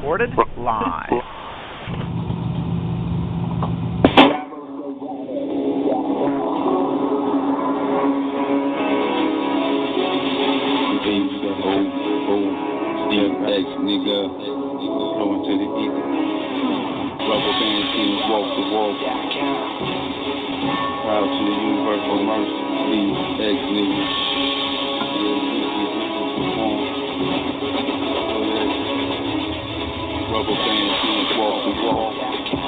recorded live. HOODX, nigga, flowing to the ether. Rubber band teams walk the walk. Proud to the universal mercy. HOODX, nigga. Rubber band teams walk the walk.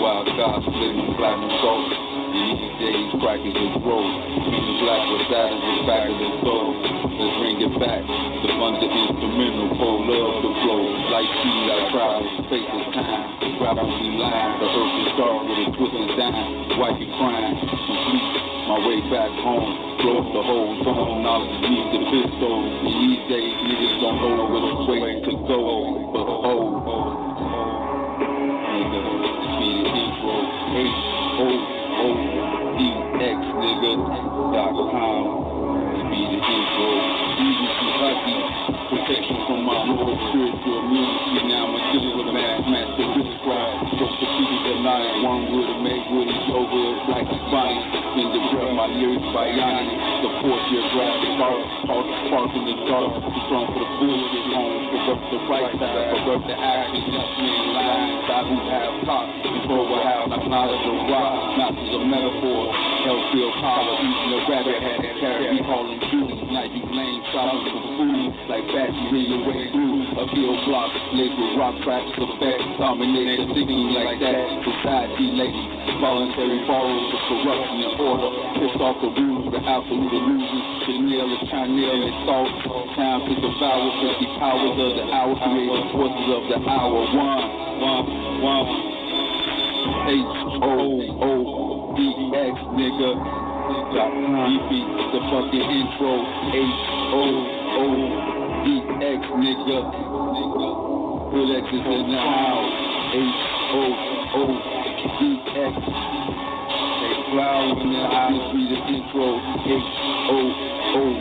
Wild God splitting black and gold. These days crackers is roll. King black with saddles with back of the soul. Let's bring it back. The fun, the instrumental, full love the flow. Like seed I travel, space is time. Gravel be lying, the earth is dark with a twist and dime. Wifey crying, complete my way back home. Blow up the whole zone, knowledge needs the pistol. These days niggas don't know which way to go. But nigga, this be the intro. HOODX, nigga.com. This be the intro. Easy to lucky. Protection from my Lord, spiritual immunity. Now I'm a deal with a master witchcraft. Just the people that lie, one wood to make wood is over like a body. In the breath, my lyrics bionic. The force your graphic art, spark in the dark. Too strong for the bullshit home. Corrupt the right side, corrupt the action. Just me in line. God who have taught. Before we have knowledge of rock. Masters of metaphor. Hellfield power. Eating a rabbit head. Carry me calling dudes. Night you lame, solid for food. Like bats, you read your way through. A field block, laid with rock cracks, effect. Dominate the thinking like that. Society lady. Voluntary borrows of corruption and order. Pissed off the rules, the absolute illusion. Chanel is Chanel and thought. Time to devour 50 powers of the hour. Creating forces of the hour. One. HOODX, nigga. EP, the fucking intro. HOODX, nigga. HOODX is in the house. HOODX. K-Blao in the house. Be the intro. HOODX.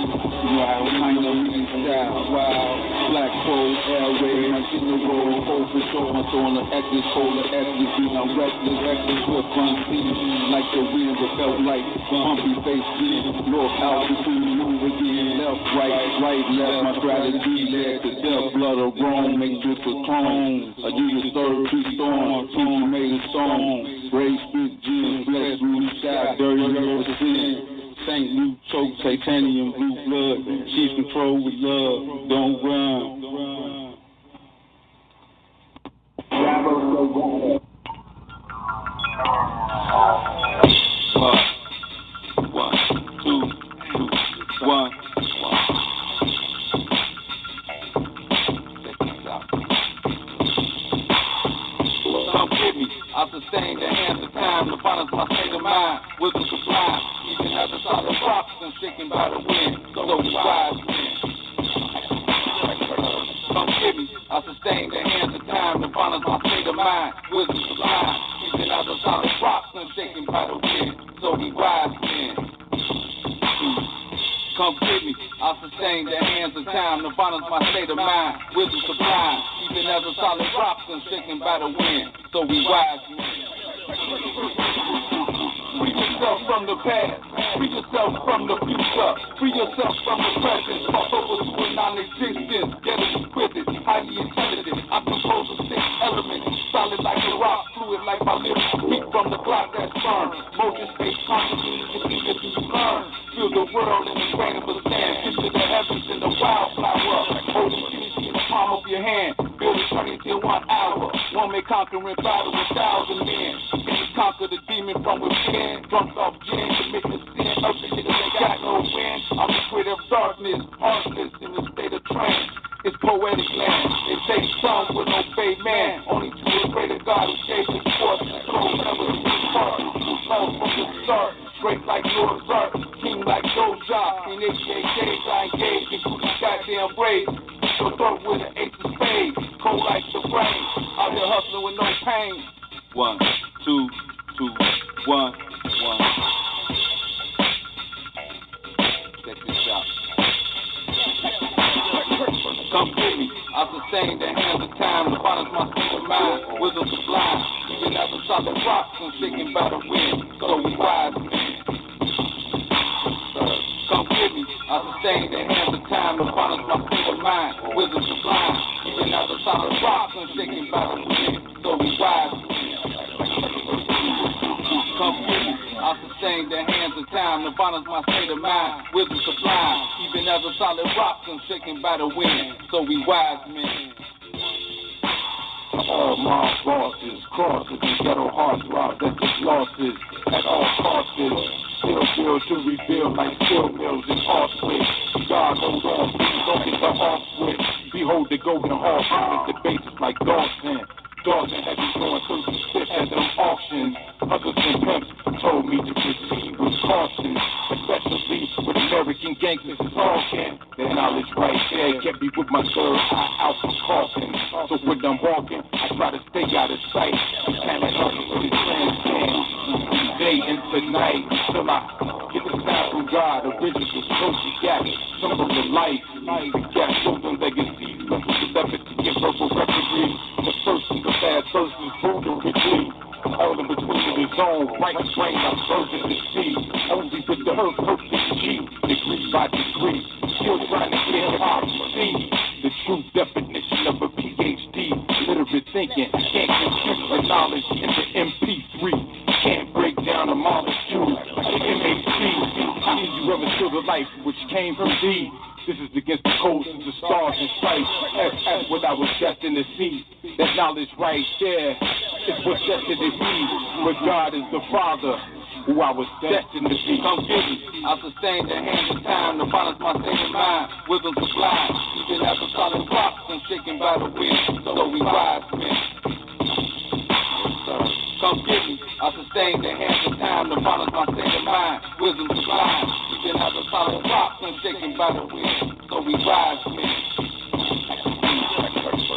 You know how kind of music style. Wow. Black Pole, airway, I'm in the road. Hold for sure, I'm throwing the X's, polar X's. I'm reckless with fun seas. Like the wind, it felt like bumpy face beat. North altitude, move again. Left, right, left. My strategy led to death. Blood of Rome, matrix of clone. I do the third tree storm. Two made a stone. Race, spit, gin, flesh, root, sky, dirty, earth, sin. Saint Luke, choke, titanium, blue blood. Chief control with love. Don't run. One, two, one. Come get me. I sustain the hands of time. The balance my state of mind. Wisdom sublime. Even as a solid rocks and shaken by the wind. So wise men. Come get me. I sustain the hands of time. The balance my state of mind. Wisdom sublime. Even as a solid rocks and shaken by the wind. So we wise men. Come get me. I sustain the hands of time. The balance my state of mind. Wisdom sublime. Even as a solid rocks and shaken by the wind. So we wise men. Free yourself from the past. Free yourself from the future. Free yourself from the present. Cross over to a non-existence. Get it exquisite. Highly intelligent. I compose of 6 elements. Solid like a rock. Fluid like my lips. Speak from the block that's firm. Motion, space, consciousness. It's eager to learn. Feel the world in the grain of a sand. Into the heavens in the wildflower. Holding unity in the palm of your hand. Build eternity in 1 hour. One may conquer in battle with 1,000 men. Can you conquer the demon from within? Drunk off gin, committing sin. Other niggas ain't got no win. I'm the quit of darkness, heartless in the state of trance. It's poetic land. They say some with no fade man. Only to the greater God who gave us force and soul. Never to be part. Love from the start. Straight like Lord Zark. King like Doja. In 88 days I engage in Gucci's goddamn braids. So throat with an ace of spades. Cold like the rain. Out here hustling with no pain. 1, 2, 1. Check this out. Come get me. I sustain the hands of time. The balance my state of mind. Wisdom sublime. Even as a solid rock, I'm shaken by the wind. So we wise men. Come get me. I sustain the hands of time. The balance my state of mind. Wisdom sublime. Even as a solid rock, I'm shaken by the wind. So we wise men. Come get me. I sustain the hands of time. The balance my state of mind. Wisdom sublime. Even as a solid rock, I'm shaken by the wind. So we wise men. All my bosses, crosses, and ghetto hearts robbed at the losses at all costs. Still build to rebuild like steel mills and art switch. God hold on, please don't get the off switch. Behold the golden horse with the bases like Dawson. Dawson had me going through some shit at them auctions. Others and pimps told me to proceed with caution, especially with American gangsters talking. That knowledge right there kept me with my third eye out for coughing. So when I'm walking, I try to stay out of sight. I'm kind of hurting with the transcend. Day into night till I get the sign from God. Original social gap, symbol of life. Got children legacies, the efforts to get verbal referees. The first and the last verses brutally. All in between the zone, right brain, I'm version to see. Only with the herb, perfect G, degree by degree. Still trying to get hard to see the true definition of a PhD. Literate thinking, can't compute the knowledge in the MP3. Can't break down a molecule, the MHC. How can you ever feel the life which came from thee? This is against the codes and the stars and stripes. That's what I was destined to see. That knowledge right there is what's destined to be. But God is the Father who I was destined to be. Come get me. I sustain the hands of time to balance my state of mind. Wisdom sublime. Even as a solid rock, I'm shaken by the wind. So we wise men. Come get me. I sustain the hands of time to balance my state of mind. Wisdom sublime. Even as a solid rock, I'm shaken by the wind. So we rise men.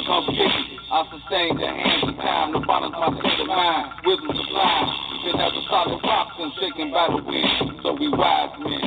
Come get me. I sustain the hands of time to balance my state of mind. Wisdom sublime. Even as a solid rock, I'm shaken by the wind. So we rise men.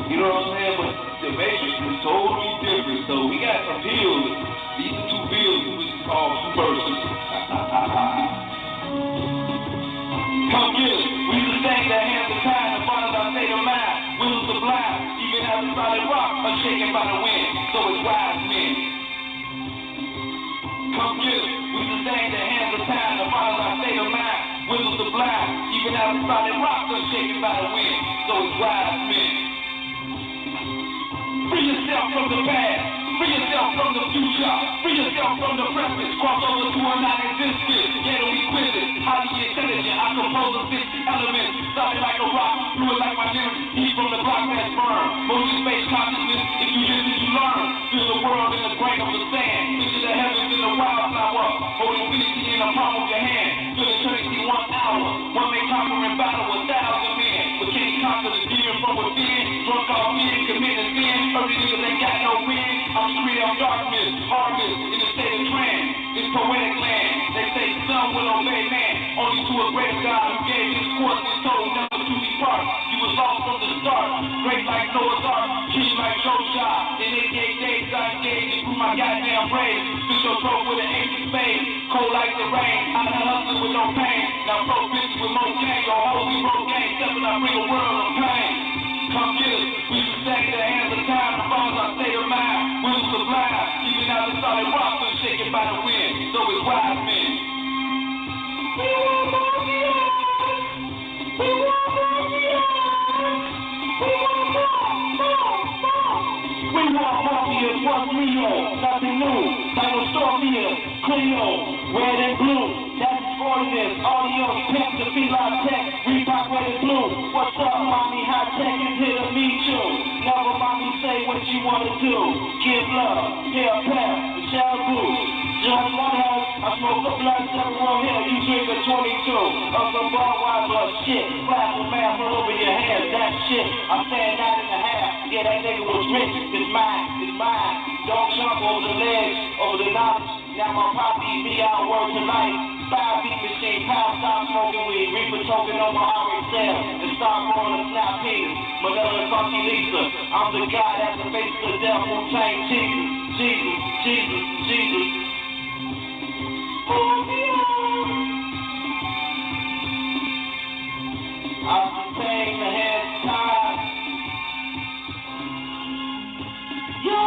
You know what I'm saying? But the Matrix is totally different. So we got some pills. These are two pills which is called two persons. Come get us. We sustain the hands of time and follow our state of mind. Wisdom sublime. Even as a solid rock, unshaken by the wind. So it's wise men. Come get us. We sustain the hands of time and follow our state of mind. Wisdom sublime. Even as a solid rock, unshaken by the wind. So it's wise men. Free yourself from the past. Free yourself from the future. Free yourself from the present. Cross over to a non-existent. Ghetto exquisite. Highly intelligent. I compose of 6 elements. Solid like a rock. Fluid like my lyrics. Heat from the block that's burned. Motion space consciousness. If you listen, you learn. Feel the world in the grain of the sand. Picture the heavens in the wildflower. Hold infinity in the palm of your hand. Feel eternity 1 hour. One may conquer in battle 1,000 men. But can he conquer the demon from within? Drunk off men, committing sin. Early niggas ain't got no wind. I'm free of darkness, harvest, in a state of trance. It's poetic land. They say some will obey man. Only to a greater God who gave his course and told never to depart. You was lost from the start. Great like Noah's Ark, king like Joshua. In 88 days I engaged and grew my goddamn brain. Spit your throat with an ancient spade. Cold like the rain. I'm not hustling with no pain. Now pro bitches with more gang. Your holy road gang. Stepping I bring a world of pain. Come get us. We sustain the hands of time as long as I state of mind. Wisdom sublime. Even out the solid rock, unshaken by the wind. So it's wise men. We want more years. We want more years. We want more. We want Morpheus, what's Leo? Nothing new. Dinosaurus, Cleo, red and blue. That's Gorgeous, audio, pimp, the feline tech, Reebok red and blue. What's up, mommy? High tech is here to meet you. Never mommy say what you wanna do. Give love, hair pass, Michelle Boo. Just one house, I smoke a blunt, several here, you drink a 22. Of some Budweiser or shit, flash a man put over your hands, that shit. I'm saying 9.5, yeah, that nigga was rich, it's mine. Don't jump over the legs, over the knowledge. Now my poppy, me out work tonight. 5 beat machine, pound, stop smoking weed. Reaper token on my highway sale. And start rolling a snap penis. Manila and Funky Lisa. I'm the guy that's the face of the devil. Wu-Tang Jesus. I'm paying the head time. Yo,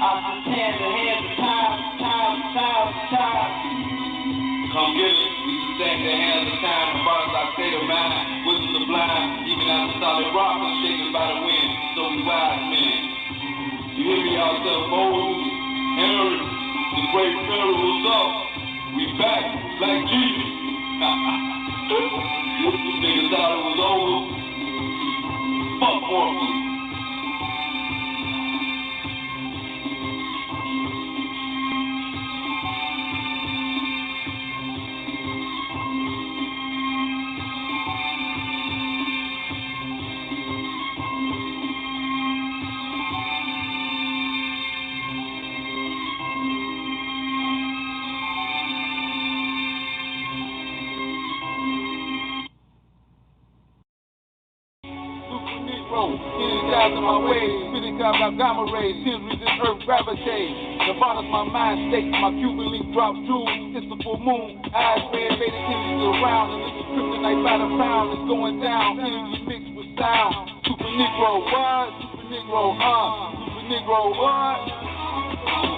I'm paying the head time. Come get it. We can stand the hands of time. The bars I state of mind. Wisdom sublime. Even out the solid rock is shaken by the wind. So we wise men. You hear me out there, Moses, Henry, the great Pharaoh was up. We back like Jesus. Niggas thought it was over. Fuck Morpheus. In my way, spitting clouds got gamma rays, hymns resist earth gravitate. Nirvana's my mind state, my Cuban link drop jewels, it's the full moon, eyes red, faded energy around, and this is kryptonite by the pound, it's going down, energy mixed with sound. Super Negro, what? Super Negro, Super Negro, what?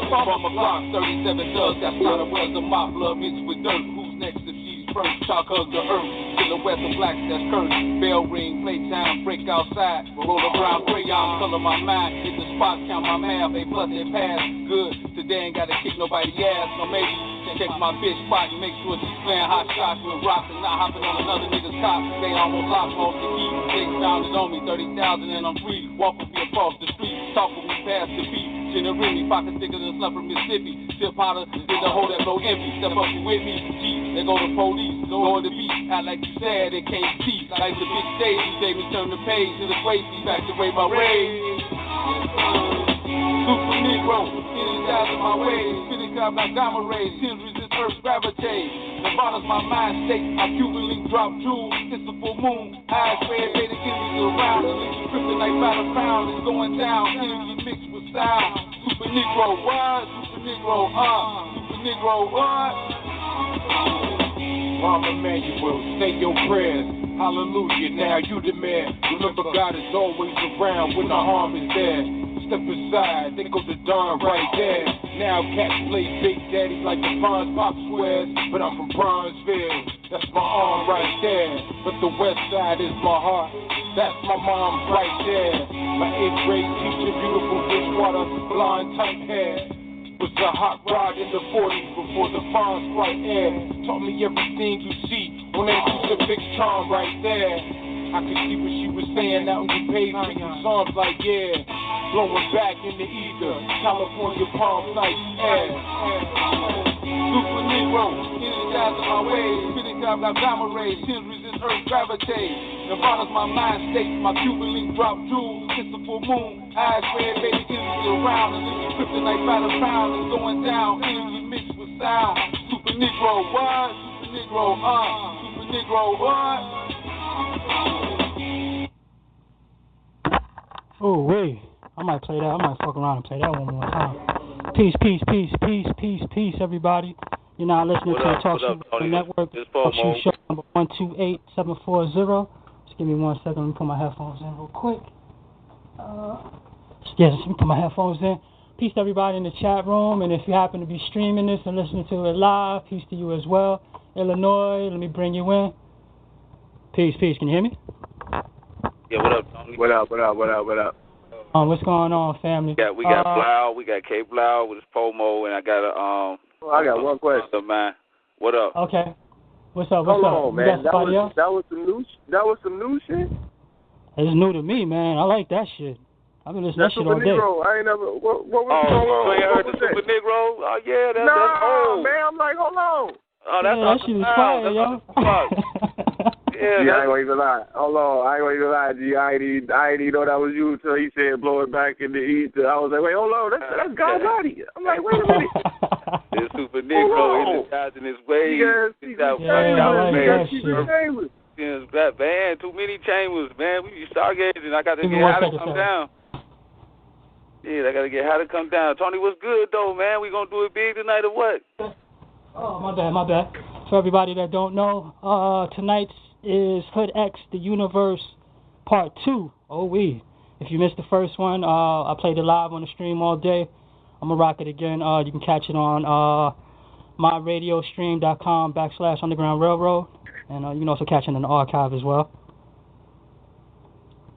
From a block, 37 thugs, that's not a where's of my blood mixed with dirt. Who's next if she's first? Chalk hug the earth. Silhouettes of blacks that's cursed. Bell ring, playtime, break outside. Roll a brown crayon, color my mind. Hit the spots, count my math. A plus, they pass. Good. Today ain't gotta kick nobody ass. No, maybe check my bitch spot and make sure she's playing hot shots with rocks and not hopping on another nigga's cop. They almost lost off the key. They found it on me, 30,000 and I'm free. Walk with me across the street. Talk with me past the beat. Generally, pocket thicker than slump from Mississippi. Still powder, then the hole that blow empty. Step up, you with me? G, they go to police, go on the beat. Act like you said, they can't see. Like the big stage, you say me turn the page to the crazy, back to way my way. Super Negro, energize in my way. Spitting clouds like gamma rays, hymns resist earth gravitate. Nirvana's my mind state, my Cuban link drop jewels. It's the full moon, eyes red, faded energy around. And it's kryptonite by the pound, it's going down. Energy mixed with sound. Super Negro, what? Super Negro, Super Negro, what? Mama Emmanuel, say your prayers. Hallelujah, now you the man. Remember God is always around when the harm is there. Step aside, they go to Don right there. Now cats play Big Daddy like the Bronze Pop Squares. But I'm from Bronzeville, that's my arm right there. But the west side is my heart, that's my mom right there. My 8th grade teacher, beautiful dishwater, blonde tight hair. Was a hot rod in the 40s before the bombs right air. Taught me everything you see on that crucifix charm right there. I could see what she was saying out in the page, making songs like yeah. Blowing back in the ether, California palm night air. Super Negro, energize in my way. Spitting clouds like gamma rays, hymns resist earth gravitate. Nirvana's my mind state, my Cuban link drop jewels. It's the full moon, eyes red, baby, energy around. And this is kryptonite by the pound, it's going down. Energy mixed with sound. Super Negro, what? Super Negro, Super Negro, what? Oh, wait. I might play that. I might fuck around and play that one more time. Peace, everybody. You're now listening to the Talk Show Network. Talk Show number 128740. Just give me 1 second. Let me put my headphones in real quick. Let me put my headphones in. Peace to everybody in the chat room. And if you happen to be streaming this and listening to it live, peace to you as well. Illinois, let me bring you in. Peace. Can you hear me? Yeah, what up, Tony? What up? What's going on, family? We got Blau, we got K-Blao with his Pomo, and I got a I got one question. Man, what up? Okay. What's up? Hold on, man. That was some new shit. It's new to me, man. I like that shit. I've been listening to that shit all day. Negro. I ain't never. What was going on? You ain't heard the Super Negro? Oh yeah, that's old. Man, I'm like, hold on. Oh, that's that shit was fire, yo. Yeah, I ain't gonna even lie. Hold on, I ain't gonna even lie, G. I ain't even know that was you until he said blow it back in the ether. I was like, wait, hold on, that's God's body. I'm like, wait a minute. This Super Negro is in his ways. He got chambers. Man, too many chambers, man. We be stargazing. I got to get how to come down. Yeah, I got to get how to come down. Tony, what's good, though, man? We going to do it big tonight or what? Oh, my bad. For everybody that don't know, tonight's is HOODX, The Universe, Part 2. If you missed the first one, I played it live on the stream all day. I'm going to rock it again. You can catch it on myradiostream.com/Underground Railroad. And you can also catch it in the archive as well.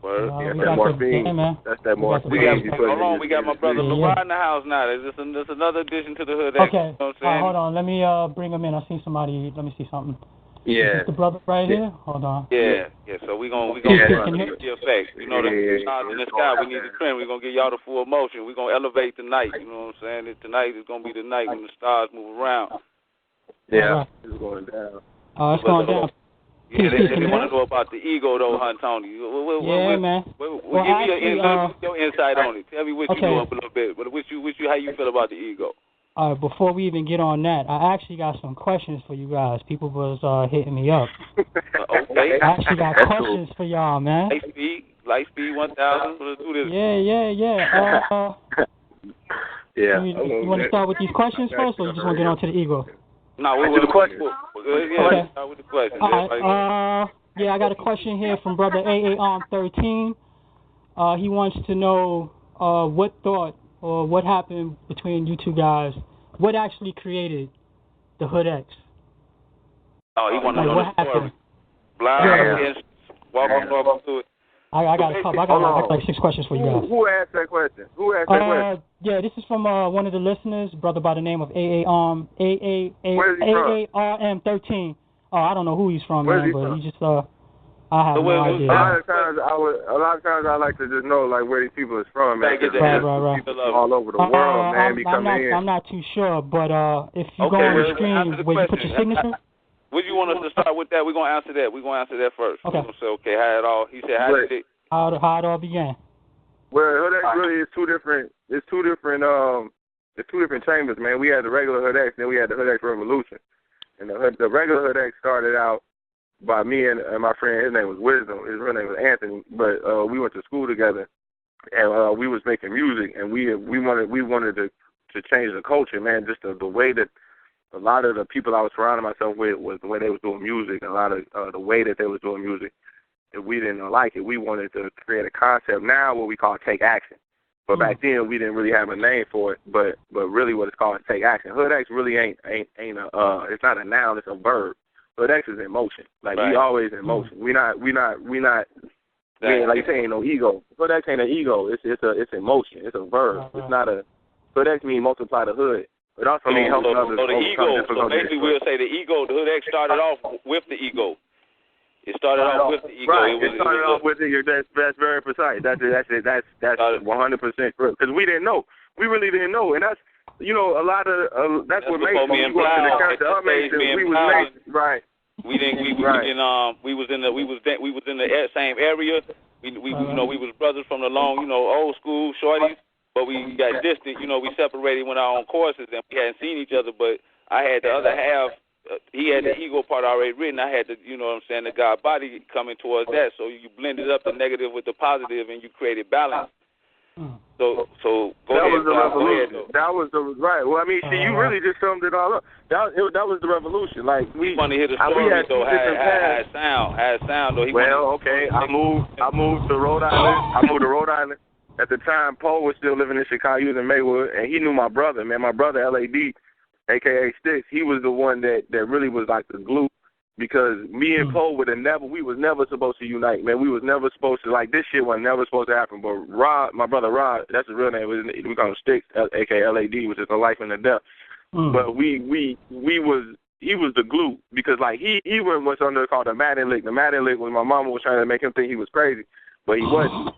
That's that morphine. That's that morphine. Hold on, we got my brother LeBron in the house now. This is another addition to the HOODX. Okay. You know what I'm saying? Hold on. Let me bring him in. I see somebody. Let me see something. Yeah. Is this the brother right here? Hold on. Yeah. So we gonna give you effects. You know, the stars in the sky. We need the trend. We're gonna give y'all the full motion. We're gonna elevate tonight. You know what I'm saying? Tonight is gonna be the night when the stars move around. Yeah. It's going down. It's going down. Yeah, they want to know about the ego, though, huh, Tony? Man. Give me your insight on it. Tell me what you know a little bit. But how you feel about the ego? Before we even get on that, I actually got some questions for you guys. People was hitting me up. Okay. I actually got questions for y'all, man. Light speed 1,000. Let's do this. Yeah. You want to start with these questions first, or you just want to get on to the ego? No, we'll do the question. Okay. Start with the question. All right. I got a question here from brother AA13. He wants to know what thought or what happened between you two guys. What actually created the HOODX? Oh, he wanted to know what happened. Walk through it. I got a couple. I got like 6 questions for you guys. Who asked that question? Question? Yeah, this is from one of the listeners, brother by the name of AARM13. I don't know who he's from, man, but he just I have no idea. A lot of times I like to just know like where these people is from, man. Right. People all over the world, man. I'm not too sure, but if you go on the stream where you put your signature. Would you want us to start with that? We're gonna answer that. First. Okay. We're gonna say, how it all. He said, how did it? How it all began. Well, HOODX really is two different. It's two different chambers, man. We had the regular HOODX, then we had the HOODX Revolution, and the regular HOODX started out by me and my friend. His name was Wisdom. His real name was Anthony, but we went to school together, and we was making music, and we wanted to change the culture, man. Just the way that a lot of the people I was surrounding myself with was the way they was doing music, a lot of the way that they was doing music. If we didn't like it, we wanted to create a concept now what we call take action. But back then we didn't really have a name for it. But really what it's called is take action. HOODX really ain't it's not a noun, it's a verb. HOODX is in motion. Like we always in motion. We not like you say, ain't no ego. HOODX ain't an ego. It's in motion. It's a verb. It's not a HOODX means multiply the hood. It also means helping others. So the ego. So basically, we'll say the ego. The HOODX started off with the ego. It started off with the ego. Right. It started off with it. That's very precise. That's 100% correct. Because we didn't know. We really didn't know, and that's a lot of that's what made me go to the character. We was made right. We was in the same area. We was brothers from the long old school shorties. But we got distant, we separated, went our own courses, and we hadn't seen each other. But I had the other half, he had the ego part already written. I had the, the God body coming towards that. So you blended up the negative with the positive, and you created balance. So go ahead. That was the revolution. That was the right. Well, I mean, see, you really just summed it all up. That was the revolution. Like we want to hear the story. Though, how it sound. Though. I moved to Rhode Island. At the time, Poe was still living in Chicago. He was in Maywood, and he knew my brother, man. My brother, L.A.D., a.k.a. Sticks, he was the one that really was like the glue, because me and Poe we was never supposed to unite, man. We was never supposed to, like, this shit was never supposed to happen. But Rod, my brother Rod, that's his real name. We call him Sticks, a.k.a. L.A.D., which is the life and the death. But we was he was the glue because like he went what's under called the Madden lick. The Madden lick was my mama was trying to make him think he was crazy, but he wasn't.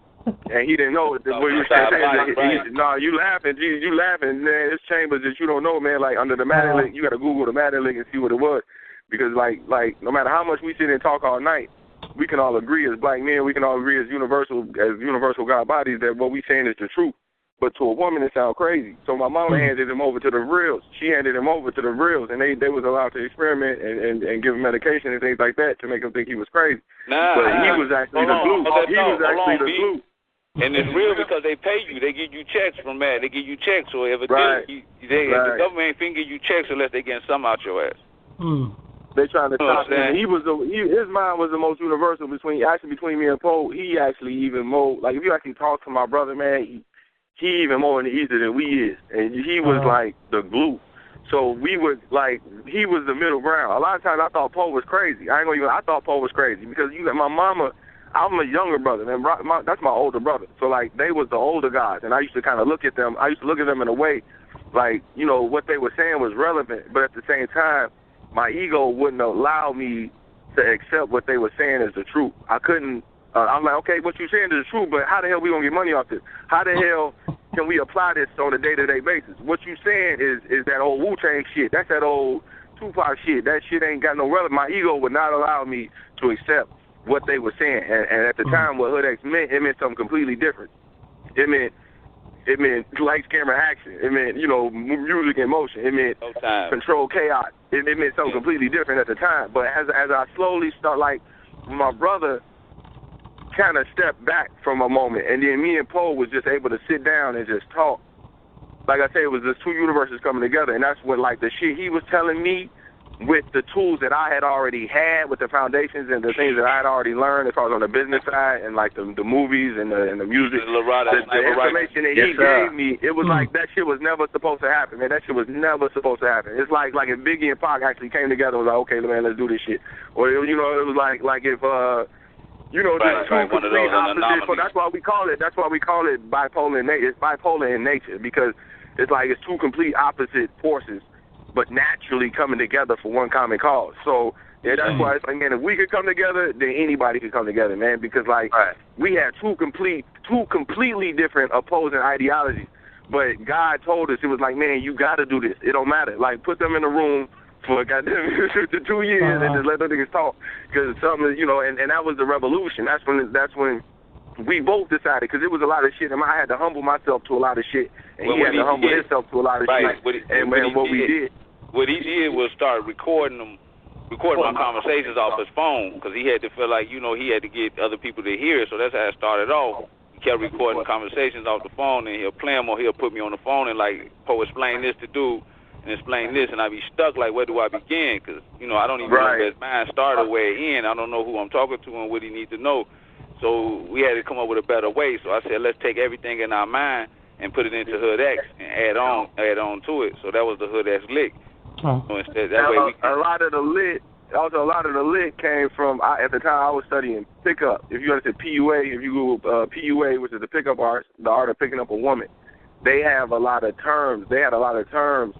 And he didn't know what he was saying. No, you laughing, geez, you laughing, man. It's chambers that you don't know, man. Like under the Madden lick, you got to Google the Madden lick and see what it was, because like no matter how much we sit and talk all night, we can all agree as black men, we can all agree as universal God bodies that what we saying is the truth. But to a woman, it sounds crazy. So my mama handed him over to the reals. She handed him over to the reals, and they was allowed to experiment and give him medication and things like that to make him think he was crazy. But he was actually the glue. He was actually the glue. And it's real because they pay you. They give you checks from that. They give you checks. So if the government ain't finna give you checks unless they getting some out your ass. They trying to stop him. His mind was the most universal between me and Poe. He actually even more, like if you actually talk to my brother, man, he even more in the ether than we is. And he was like the glue. So we would like, he was the middle ground. A lot of times I thought Poe was crazy. I thought Poe was crazy because you got my mama. I'm a younger brother, and that's my older brother. So, like, they was the older guys, and I used to kind of look at them. I used to look at them in a way, like, you know, what they were saying was relevant, but at the same time, my ego wouldn't allow me to accept what they were saying as the truth. I couldn't. I'm like, okay, what you're saying is the truth, but how the hell we gonna get money off this? How the hell can we apply this on a day-to-day basis? What you saying is that old Wu-Tang shit. That's that old Tupac shit. That shit ain't got no relevance. My ego would not allow me to accept what they were saying, and at the time, what HOODX meant, it meant something completely different. It meant lights, camera, action. It meant, you know, music in motion. It meant control chaos. It meant something completely different at the time. But as I slowly start, like, my brother kind of stepped back from a moment, and then me and Poe was just able to sit down and just talk. Like I said, it was just two universes coming together, and that's what, like, the shit he was telling me with the tools that I had already had, with the foundations and the things that I had already learned as far as on the business side and like the movies and the music, the information that he gave me, it was like that shit was never supposed to happen, man. That shit was never supposed to happen. It's like if Biggie and Pac actually came together and was like, okay, man, let's do this shit. Or, you know, it was like if, you know, just two complete opposites. So that's why we call it bipolar in nature. It's bipolar in nature because it's like it's two complete opposite forces, but naturally coming together for one common cause. So, yeah, that's why it's like, man, if we could come together, then anybody could come together, man, because, like, we had two completely different opposing ideologies, but God told us, it was like, man, you got to do this. It don't matter. Like, put them in a room for, goddamn, 2 years and just let them niggas talk, because something, you know, and that was the revolution. That's when we both decided, because it was a lot of shit, and I had to humble myself to a lot of shit, and he had to humble himself to a lot of shit, and what we did. What he did was start recording my conversations off his phone, because he had to feel like, you know, he had to get other people to hear it, so that's how it started off. He kept recording conversations off the phone, and he'll play them, or he'll put me on the phone and, like, Poe, explain this to do, and explain this, and I'd be stuck, like, where do I begin? Because, you know, I don't even know where his mind started, where it ended. I don't know who I'm talking to and what he needs to know. So we had to come up with a better way. So I said, let's take everything in our mind and put it into HOODX and add on to it. So that was the HOODX lick. So instead, that way we can... a lot of the lit came from, at the time I was studying pickup. If you understand PUA, if you Google PUA, which is the pickup art, the art of picking up a woman, they have a lot of terms. They had a lot of terms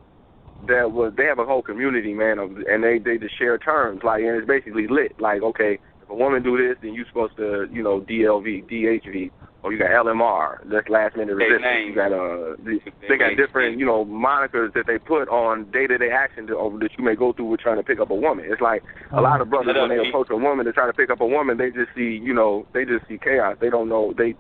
they have a whole community, man, and they just share terms. Like, and it's basically lit. Like, okay, if a woman do this, then you're supposed to, you know, DLV, DHV, or you got LMR, that's last minute resistance. You got they got different, you know, monikers that they put on day-to-day action that you may go through with trying to pick up a woman. It's like a lot of brothers, when they approach a woman to try to pick up a woman, they just see, you know, chaos. They don't know, they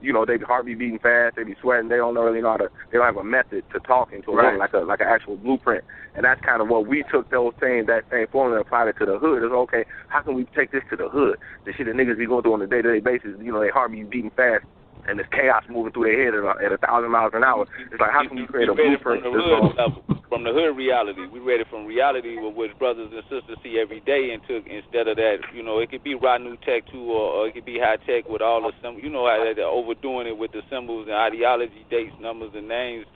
heart be beating fast, they be sweating, they don't really know how to, they don't have a method to talking to a woman, like an actual blueprint. And that's kind of what we took that same formula and applied it to the hood. It's okay, how can we take this to the hood? The shit that niggas be going through on a day-to-day basis, you know, they heart be beating fast, and there's chaos moving through their head at 1,000 miles an hour. It's like, how can you create a blueprint? From the hood reality. We read it from reality, which brothers and sisters see every day, and took, instead of that, you know, it could be raw new tech too, or it could be high tech with all the symbols. You know how they're overdoing it with the symbols and ideology, dates, numbers, and names.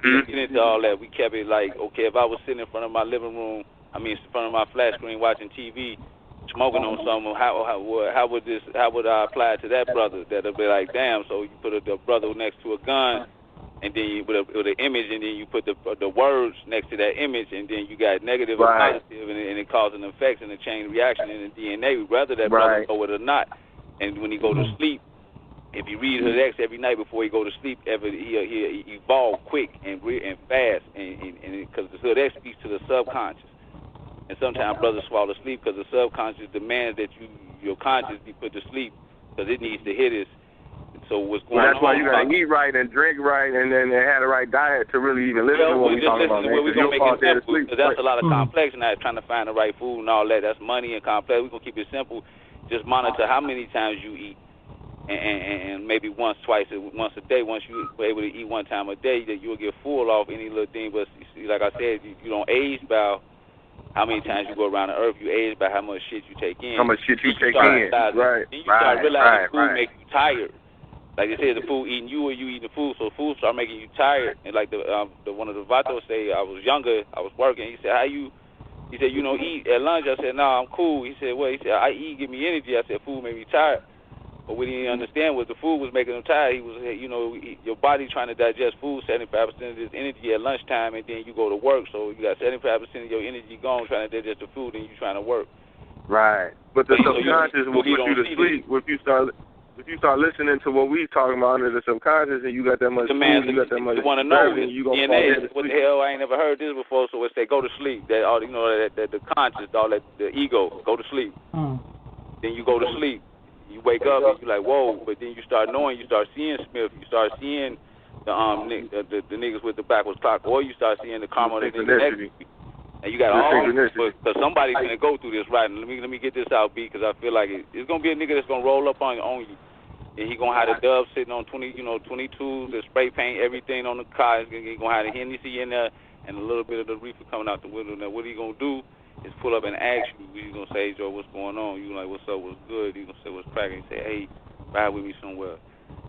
Get into all that. We kept it like, okay, if I was sitting in front of my living room, in front of my flat screen watching TV, smoking on something, how would I apply it to that brother? That'll be like, damn. So you put a brother next to a gun, and then you, with an image, and then you put the words next to that image, and then you got negative and positive, and it causes an effect and a chain reaction in the DNA, whether that brother know it or not. And when he go to sleep, if he read HOODX every night before he go to sleep, he evolve quick and fast, and because the HOODX speaks to the subconscious. And sometimes brothers fall asleep because the subconscious demands that your conscious be put to sleep because it needs to hit us. So what's going on? That's why you got to eat right and drink right, and then have the right diet to really even listen to what we're talking about. We're going to make it simple, because that's a lot of complex now, trying to find the right food and all that. That's money and complex. We're going to keep it simple. Just monitor how many times you eat, and maybe once a day. Once you're able to eat one time a day, that you'll get full off any little thing. But see, like I said, you don't age by how many times you go around the earth. You age by how much shit you take in. How much shit you take in. Right. Then you start realizing food makes you tired. Like they said, the food eating you or you eating the food, so food start making you tired. And like the one of the vatos say, I was younger, I was working. He said, he said, you know, eat at lunch. I said, nah, I'm cool. He said, well, he said, I eat, give me energy. I said, food made me tired. But what he didn't understand was the food was making him tired. He was, you know, your body trying to digest food, 75% of this energy at lunchtime, and then you go to work. So you got 75% of your energy gone trying to digest the food, and you trying to work. Right. But the subconscious will put you to sleep if you start listening to what we talking about under the subconscious, and you got that much food, you got that much nerve, you gonna DNA. What the hell? I ain't never heard this before. So it say go to sleep. That all, you know, that the conscious, all that the ego, go to sleep. Then you go to sleep. You wake up and you like, whoa. But then you start knowing. You start seeing Smith. You start seeing the niggas with the backwards clock, or you start seeing the karma of the niggas next to you. And you got all this, because somebody's gonna go through this, right? And let me get this out, B, because I feel like it's gonna be a nigga that's gonna roll up on you, and he gonna have the dub sitting on 22, the spray paint, everything on the car. He gonna have the Hennessy in there and a little bit of the reefer coming out the window. Now what he gonna do is pull up and ask you. He's gonna say, Joe, what's going on? You like, what's up? What's good? He gonna say, what's cracking? He say, hey, ride with me somewhere.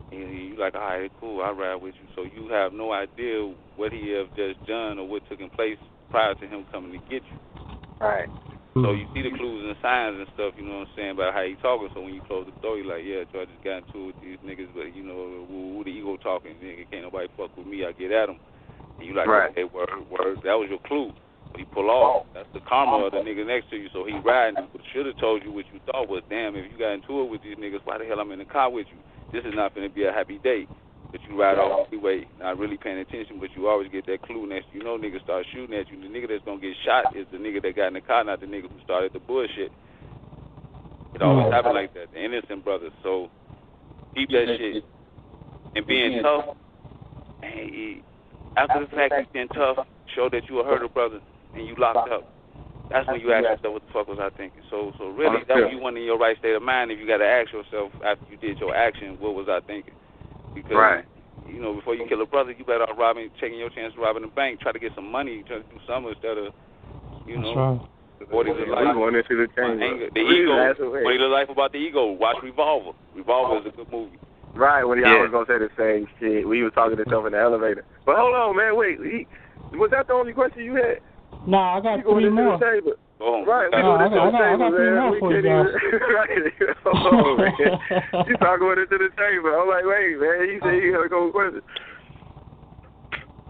And you like, all right, cool, I'll ride with you. So you have no idea what he have just done or what took in place prior to him coming to get you. Right. So you see the clues and signs and stuff, you know what I'm saying, about how he talking. So when you close the door, you're like, yeah, Joe, I just got into it with these niggas, but, you know, woo, the ego talking. Nigga, can't nobody fuck with me. I get at him. And you like, okay, word. That was your clue. But he pull off. That's the karma of the nigga next to you. So he riding. Should have told you what you thought was, damn, if you got into it with these niggas, why the hell I'm in the car with you? This is not going to be a happy day. But you ride off anyway, not really paying attention, but you always get that clue next. You know niggas start shooting at you. The nigga that's going to get shot is the nigga that got in the car, not the nigga who started the bullshit. It always happens like that, the innocent brothers. So keep that shit. And being tough, and after the fact you being tough, show that you a herder brother and you locked up. That's when you ask yourself, what the fuck was I thinking? So really, that's when you want in your right state of mind. If you got to ask yourself after you did your action, what was I thinking? Because, you know, before you kill a brother, you better off taking your chance of robbing the bank, try to get some money, try to do something instead of, you know, what is it like? Going into the the ego. What is it like about the ego? Watch Revolver. Revolver is a good movie. Right, when y'all was going to say the same shit. We was talking to stuff in the elevator. But hold on, man, wait. Was that the only question you had? Nah, I got three more. Right, we going into the table, man. We can't even. Right. Oh, man. You start going into the table. I'm like, wait, man. He said he got to go with questions.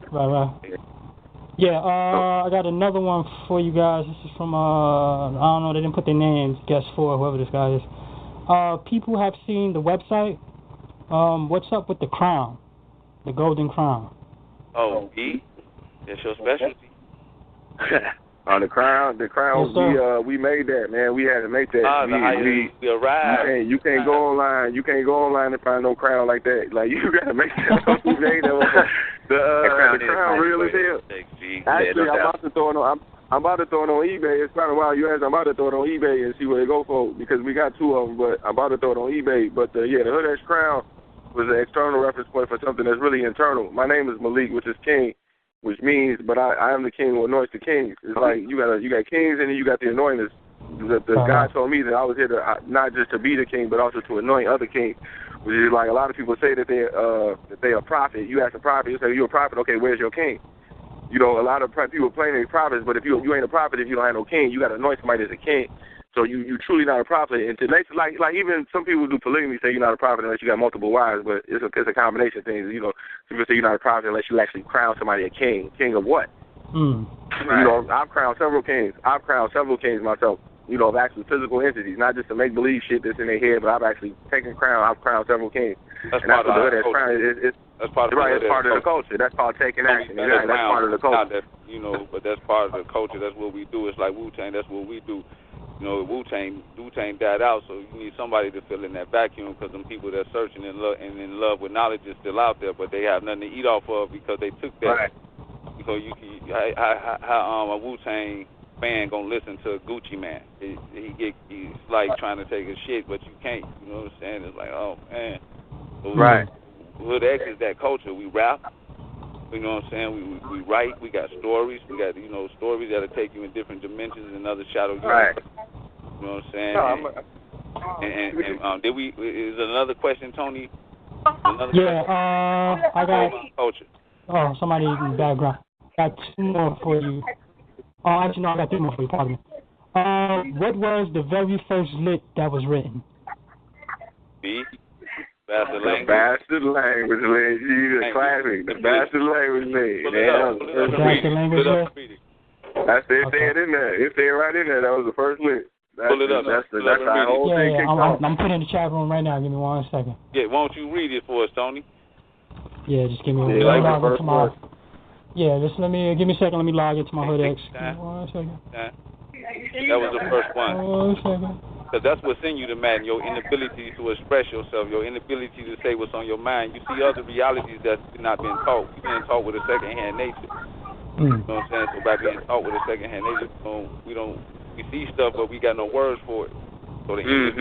Right. Yeah, I got another one for you guys. This is from, I don't know, they didn't put their names, guess for whoever this guy is. People have seen the website. What's up with the crown? The golden crown. Oh, E? That's your specialty? The crown, yes, we made that, man. We had to make that. We arrived. You can't go online. You can't go online and find no crown like that. Like, you got to make that. We made that. The crown real as hell. Actually, I'm about to throw it on. I'm about to throw it on eBay. It's kind of wild. You asked. I'm about to throw it on eBay and see where it go for, because we got two of them. But I'm about to throw it on eBay. But the HOODX crown was an external reference point for something that's really internal. My name is Malik, which is King. Which means, but I am the king who anoints the kings. It's like you got kings and then you got the anointers. The God told me that I was here to not just to be the king, but also to anoint other kings. Which is like a lot of people say that they are a prophet. You ask a prophet, you say you're a prophet. Okay, where's your king? You know, a lot of people claim they're prophets, but if you ain't a prophet, if you don't have no king, you got to anoint somebody as a king. So you truly not a prophet. And to like even some people do polygamy say you're not a prophet unless you got multiple wives, but it's a combination of things. You know, people say you're not a prophet unless you actually crown somebody a king. King of what? Right. You know, I've crowned several kings. I've crowned several kings myself. You know, of actually physical entities, not just a make believe shit that's in their head, but I've actually taken crown. I've crowned several kings. That's and part that's of the crown. That's part of the part of the culture. That's called taking action. That's part of the culture. You know, but that's part of the culture. That's what we do. It's like Wu-Tang. That's what we do. You know, Wu-Tang died out, so you need somebody to fill in that vacuum because them people that's searching and in love with knowledge is still out there, but they have nothing to eat off of because they took that. Right. Because how a Wu-Tang fan gonna listen to a Gucci man? He's like trying to take a shit, but you can't. You know what I'm saying? It's like, oh man. So right. HOODX is that culture. We rap. You know what I'm saying? We write. We got stories. We got stories that'll take you in different dimensions and other shadow units. Right. You know what I'm saying? No, and did we? Is another question, Tony? I got culture. Oh, somebody in the background. Got two more for you. Oh, actually, no, I got three more for you. Pardon me. What was the very first lit that was written? B. Bastard language. Bastard language, the classic. The bastard language, Bastard language. That's it. Okay. Say it in there. It say it right in there. That was the first lit. Pull it up. That's how the whole thing kicked off. I'm putting it in the chat room right now. Give me 1 second. Yeah, why don't you read it for us, Tony? Yeah, just give me give me a second. Let me log into my HOODX. 1 second. That was the first one. 1 second. Because that's what's in you, the man, your inability to express yourself, your inability to say what's on your mind. You see other realities that's not been taught. You've been taught with a second-hand nature. You know what I'm saying? So by being taught with a second-hand nature, we see stuff, but we got no words for it. So the English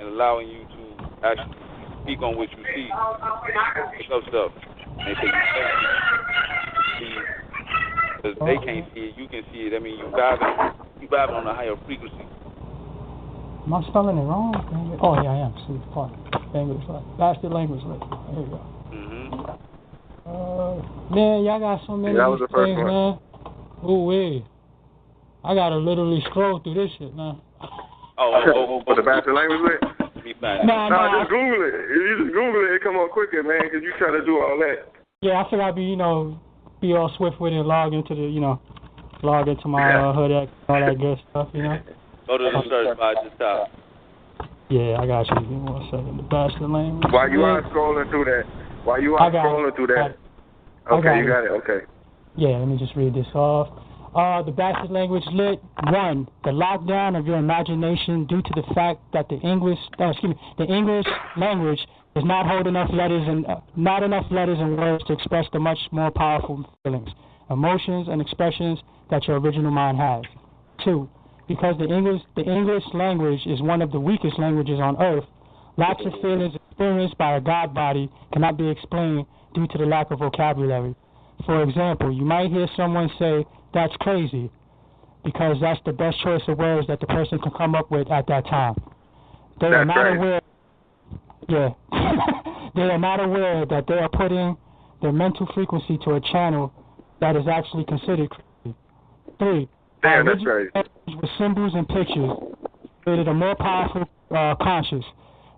allowing you to actually speak on what you see. Stuff. They say you see, because they can't see it, you can see it. I mean, you vibing on a higher frequency. Am I spelling it wrong? Oh, yeah, I am. See, part language, bastard language. There you go. Man, y'all got so many things, man. Ooh, wait. I gotta literally scroll through this shit, man. For the bastard language, Nah, just Google it. If you just Google it, it come on quicker, man, because you try to do all that. Yeah, I feel I'd be all swift with it and log into my HOODX, all that good stuff, Go to the search bar at the top. Yeah, I got you. Give me 1 second. The bastard language. While you are scrolling through that. Okay, you got it. Okay. Yeah, let me just read this off. The bastard language lit. 1. The lockdown of your imagination due to the fact that the English language does not hold enough letters and words to express the much more powerful feelings, emotions, and expressions that your original mind has. 2. Because the English language is one of the weakest languages on earth, lots of feelings experienced by a God body cannot be explained due to the lack of vocabulary. For example, you might hear someone say, "That's crazy," because that's the best choice of words that the person can come up with at that time. They are not aware that they are putting their mental frequency to a channel that is actually considered crazy. 3. That's crazy. With symbols and pictures created a more powerful conscious.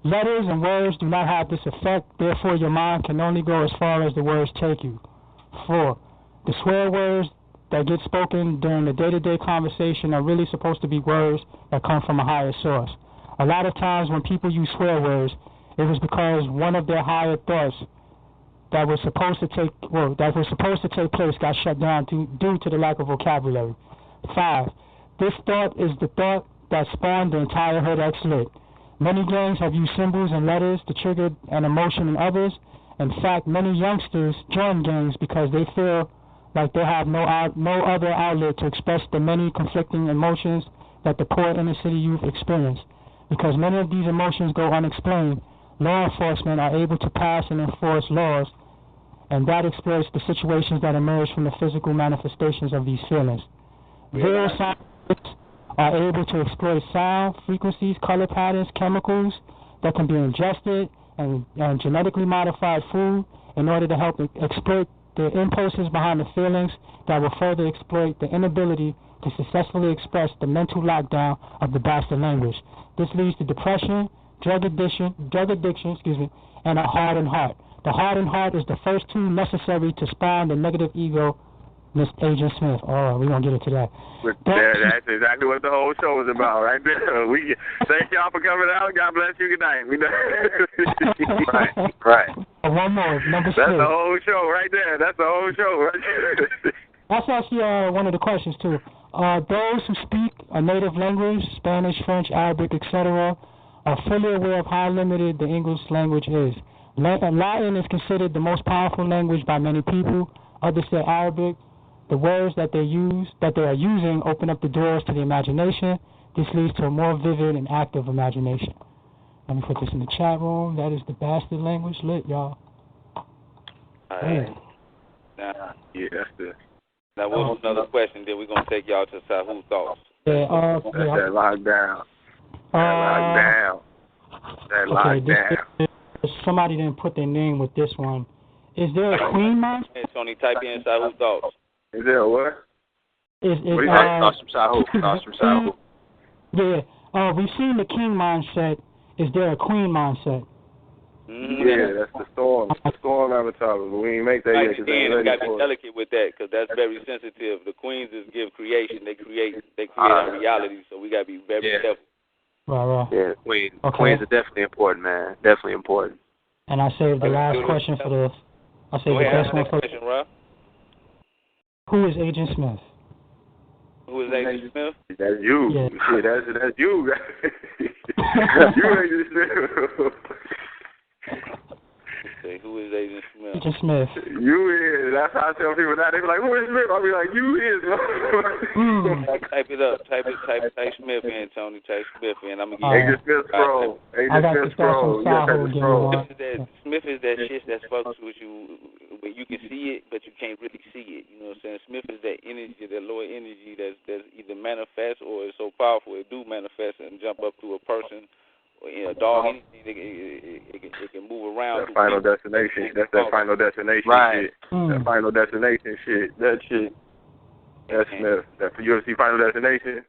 Letters and words do not have this effect, therefore your mind can only go as far as the words take you. 4. The swear words that get spoken during the day-to-day conversation are really supposed to be words that come from a higher source. A lot of times when people use swear words, it was because one of their higher thoughts that was supposed to take place got shut down due to the lack of vocabulary. 5. This thought is the thought that spawned the entire HOODX lit. Many gangs have used symbols and letters to trigger an emotion in others. In fact, many youngsters join gangs because they feel like they have no other outlet to express the many conflicting emotions that the poor inner city youth experience. Because many of these emotions go unexplained, law enforcement are able to pass and enforce laws, and that exploits the situations that emerge from the physical manifestations of these feelings. Real scientists are able to exploit sound, frequencies, color patterns, chemicals that can be ingested and genetically modified food in order to help exploit the impulses behind the feelings that will further exploit the inability to successfully express the mental lockdown of the bastard language. This leads to depression, drug addiction, and a hardened heart. The hardened heart is the first tool necessary to spawn the negative ego, Miss Agent Smith. Oh, we're going to get into that. That's exactly what the whole show is about right there. Thank y'all for coming out. God bless you. Good night. Right. One more, number 6. That's the whole show right there. That's the whole show right there. That's actually one of the questions, too. Those who speak a native language, Spanish, French, Arabic, etc., are fully aware of how limited the English language is. Latin is considered the most powerful language by many people. Others say Arabic. The words that they are using open up the doors to the imagination. This leads to a more vivid and active imagination. Let me put this in the chat room. That is the bastard language. Lit, y'all. Alright. That's the... Now, what's another question? Then we're going to take y'all to Sahu Thoughts. That's that lockdown. That lockdown. Somebody didn't put their name with this one. Is there a queen mindset? Hey, Tony, type in Sahu Thoughts. Is there a what? Thoughts from Sahu. Yeah. We've seen the king mindset. Is there a queen mindset? Yeah, that's the storm. The storm avatar. But we ain't make that yet. We got to be delicate with that because that's very sensitive. The queens just give creation. They create our reality. So we got to be very careful. Right. Yeah, queens are definitely important, man. Definitely important. And I saved the last question for this. I saved the best one for question, Rob. Who is Agent Smith? Who is Agent Smith? That's you. Yeah. Shit, that's you. You Agent Smith. Say, who is Agent Smith? Agent Smith. You is. That's how I tell people now. They be like, who is Smith? I'll be like, you is. Type it up. Type Smith in, Tony. Type Smith in. I'm going to give Agent Smith Pro. Agent Smith Pro. Smith is that shit that fucks with you, but you can see it, but you can't really see it. You know what I'm saying? Smith is that energy, that lower energy that's either manifest or is so powerful it do manifest and jump up to a person. A dog, anything, it can move around. That final destination. That's that final destination shit. That final destination shit. That shit. That's Smith. That for UFC Final Destination.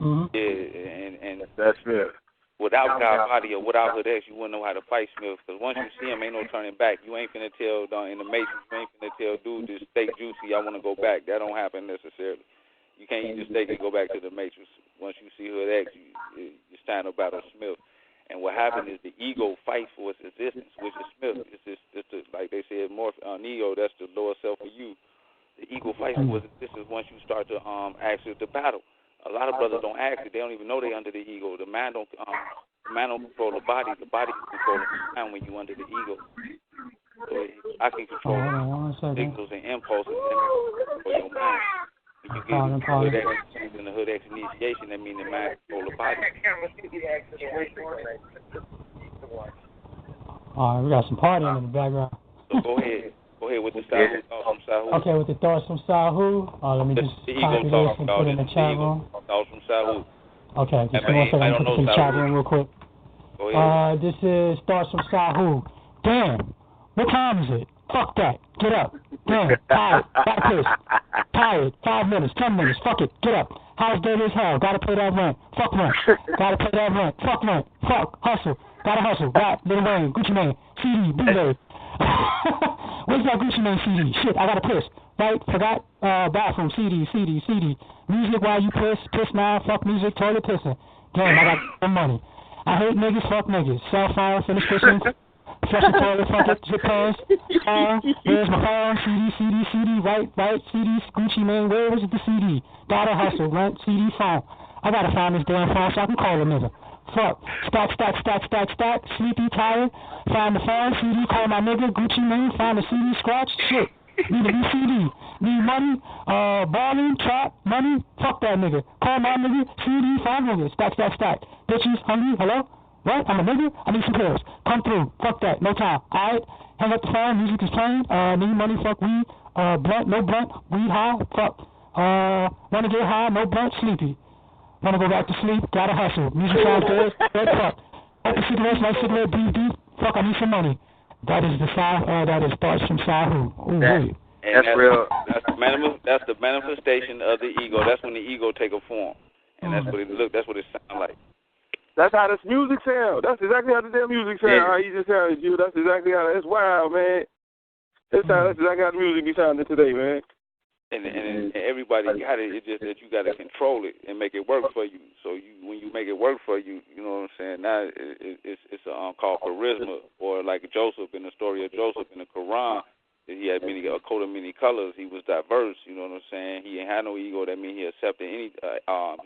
Yeah, and that's Smith. Without God Body or without HOODX, you wouldn't know how to fight Smith. Because once you see him, ain't no turning back. You ain't finna tell in the Matrix. You ain't finna tell dude this steak juicy. I want to go back. That don't happen necessarily. You can't eat the steak and go back to the Matrix. Once you see HOODX, you stand up battle Smith. And what happened is the ego fights for its existence, which is Smith. It's like they said, more ego. That's the lower self of you. The ego fights for its existence once you start to actually the battle. A lot of brothers don't ask it. They don't even know they're under the ego. The man don't control the body. The body can control the mind when you under the ego. So I can control signals and impulses for your mind. When you get the HOODX initiation, that means the mind control the body. All right, we got some partying in the background. So go ahead with the thoughts from Sahu. Okay, with the thoughts from Sahu. Let me just copy this and put it in the chat room. Thoughts from Sahu. Okay, just 1 second. I'll put this in the chat room real quick. Go ahead. This is thoughts from Sahu. Damn, what time is it? Fuck that. Get up. Damn, tired. Got pissed. Tired. 5 minutes, 10 minutes. Fuck it. Get up. House dirty as hell. Gotta pay that rent. Fuck rent. Gotta pay that rent. Fuck rent. Fuck. Hustle. Gotta hustle. Rap. Lil Wayne. Gucci Mane. CD. Blu-ray. Where's that Gucci Mane CD? Shit, I gotta piss. Right? Forgot bathroom. CD. Music while you piss. Piss now. Fuck music. Toilet pissing. Damn, I got some money. I hate niggas. Fuck niggas. Cell phone. Finish pissing. Flush the toilet, fuck it, zip pants, where's my phone, CD, right, CD, Gucci Mane, where is the CD? Gotta hustle, rent, CD, phone. I gotta find this damn phone so I can call a nigga. Fuck, stack, sleepy, tired, find the phone, CD, call my nigga, Gucci Mane, find the CD, scratch, shit. Need a new CD, need money, balling, trap, money, fuck that nigga. Call my nigga, CD, find nigga, stack, bitches, hungry, hello? What? I'm a nigga? I need some pills. Come through. Fuck that. No time. Alright? Hang up the phone. Music is playing. Need money. Fuck weed. Blunt. No blunt. Weed high. Fuck. Wanna get high. No blunt. Sleepy. Wanna go back to sleep. Gotta hustle. Music sounds good. Red fuck. Open cigarettes. Light cigarette. Breathe deep. Fuck. I need some money. That is the That is thoughts from Sahu. That's real. That's the manifestation of the ego. That's when the ego take a form, and that's what it look. That's what it sound like. That's how this music sounds. That's exactly how the damn music sounds. How he just sounded you. That's exactly how. That's wild, man. That's exactly how the music be sounding today, man. And everybody got it. It's just that you got to control it and make it work for you. So when you make it work for you, you know what I'm saying. Now it's called charisma, or like Joseph in the story of Joseph in the Quran. He had a coat of many colors. He was diverse. You know what I'm saying. He ain't had no ego. That means he accepted any.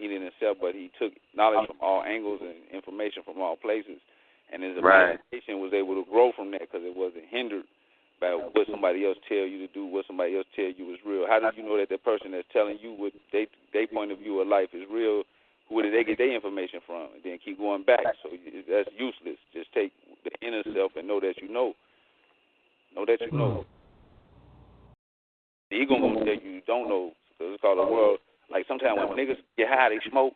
He didn't accept, but he took knowledge from all angles and information from all places. And his imagination was able to grow from that because it wasn't hindered by what somebody else tell you to do, what somebody else tell you is real. How do you know that the person that's telling you what they point of view of life is real? Where did they get their information from? And then keep going back. So that's useless. Just take the inner self and know that you know. Know that you know. The ego gonna tell you don't know, because it's called a world. Like sometimes when niggas get high, they smoke,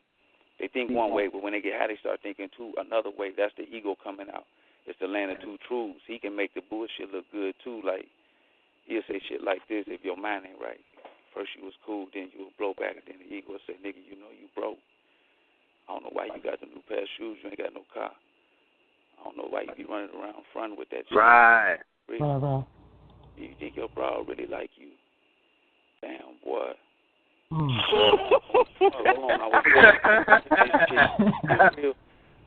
they think one way, but when they get high, they start thinking another way. That's the ego coming out. It's the land of two truths. He can make the bullshit look good too. Like he'll say shit like this: if your mind ain't right, first you was cool, then you will blow back, and then the ego will say, "Nigga, you know you broke. I don't know why you got the new pair of shoes. You ain't got no car. I don't know why you be running around front with that shit. Right. You think your bra really like you? Damn, boy."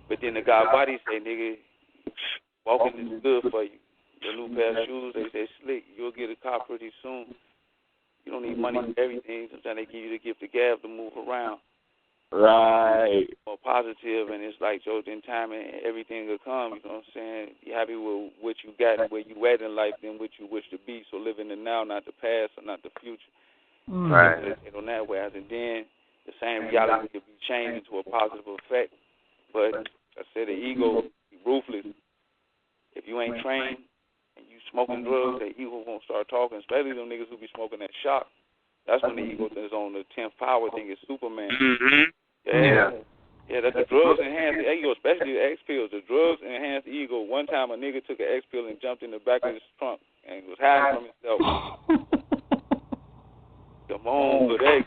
But then the God body say, "Nigga, walking is good for you. Your new pair of shoes, they say slick. You'll get a car pretty soon. You don't need money for everything. Sometimes they give you the gift of gab to move around." Right. More positive, and it's like, so in time and everything will come, you know what I'm saying? Be happy with what you got and where you at in life than what you wish to be. So live in the now, not the past or not the future. Right. And on that way, and then the same reality could be changed into a positive effect. But I said the ego be ruthless. If you ain't trained and you smoking drugs, the ego won't start talking, especially them niggas who be smoking that shock. That's when the ego is on the 10th power thing, is Superman. Yeah, that the drugs enhance the ego, especially the X pills. The drugs enhance the ego. One time a nigga took an X pill and jumped in the back of his trunk and was hiding from himself. Come on, HOODX.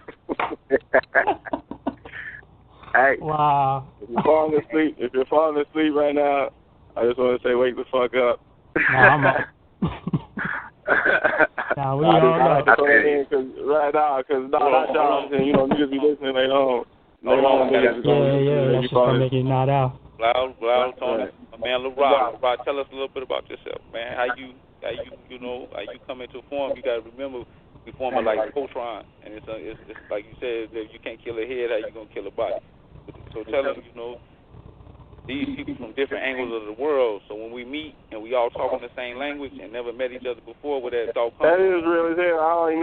Hey. Wow. If you're falling asleep right now, I just want to say, wake the fuck up. Nah, we all know. Right now, because not y'all, you know, niggas be listening, they don't. Yeah, that's just gonna make it not out. Loud, Tony, my man, LeRod, tell us a little bit about yourself, man. How you come into form? You gotta remember, we form like Voltron, and it's like you said, if you can't kill a head, how you gonna kill a body? So tell us, you know, these people from different angles of the world. So when we meet and we all talking the same language and never met each other before, where that thought comes from? That is real as hell. I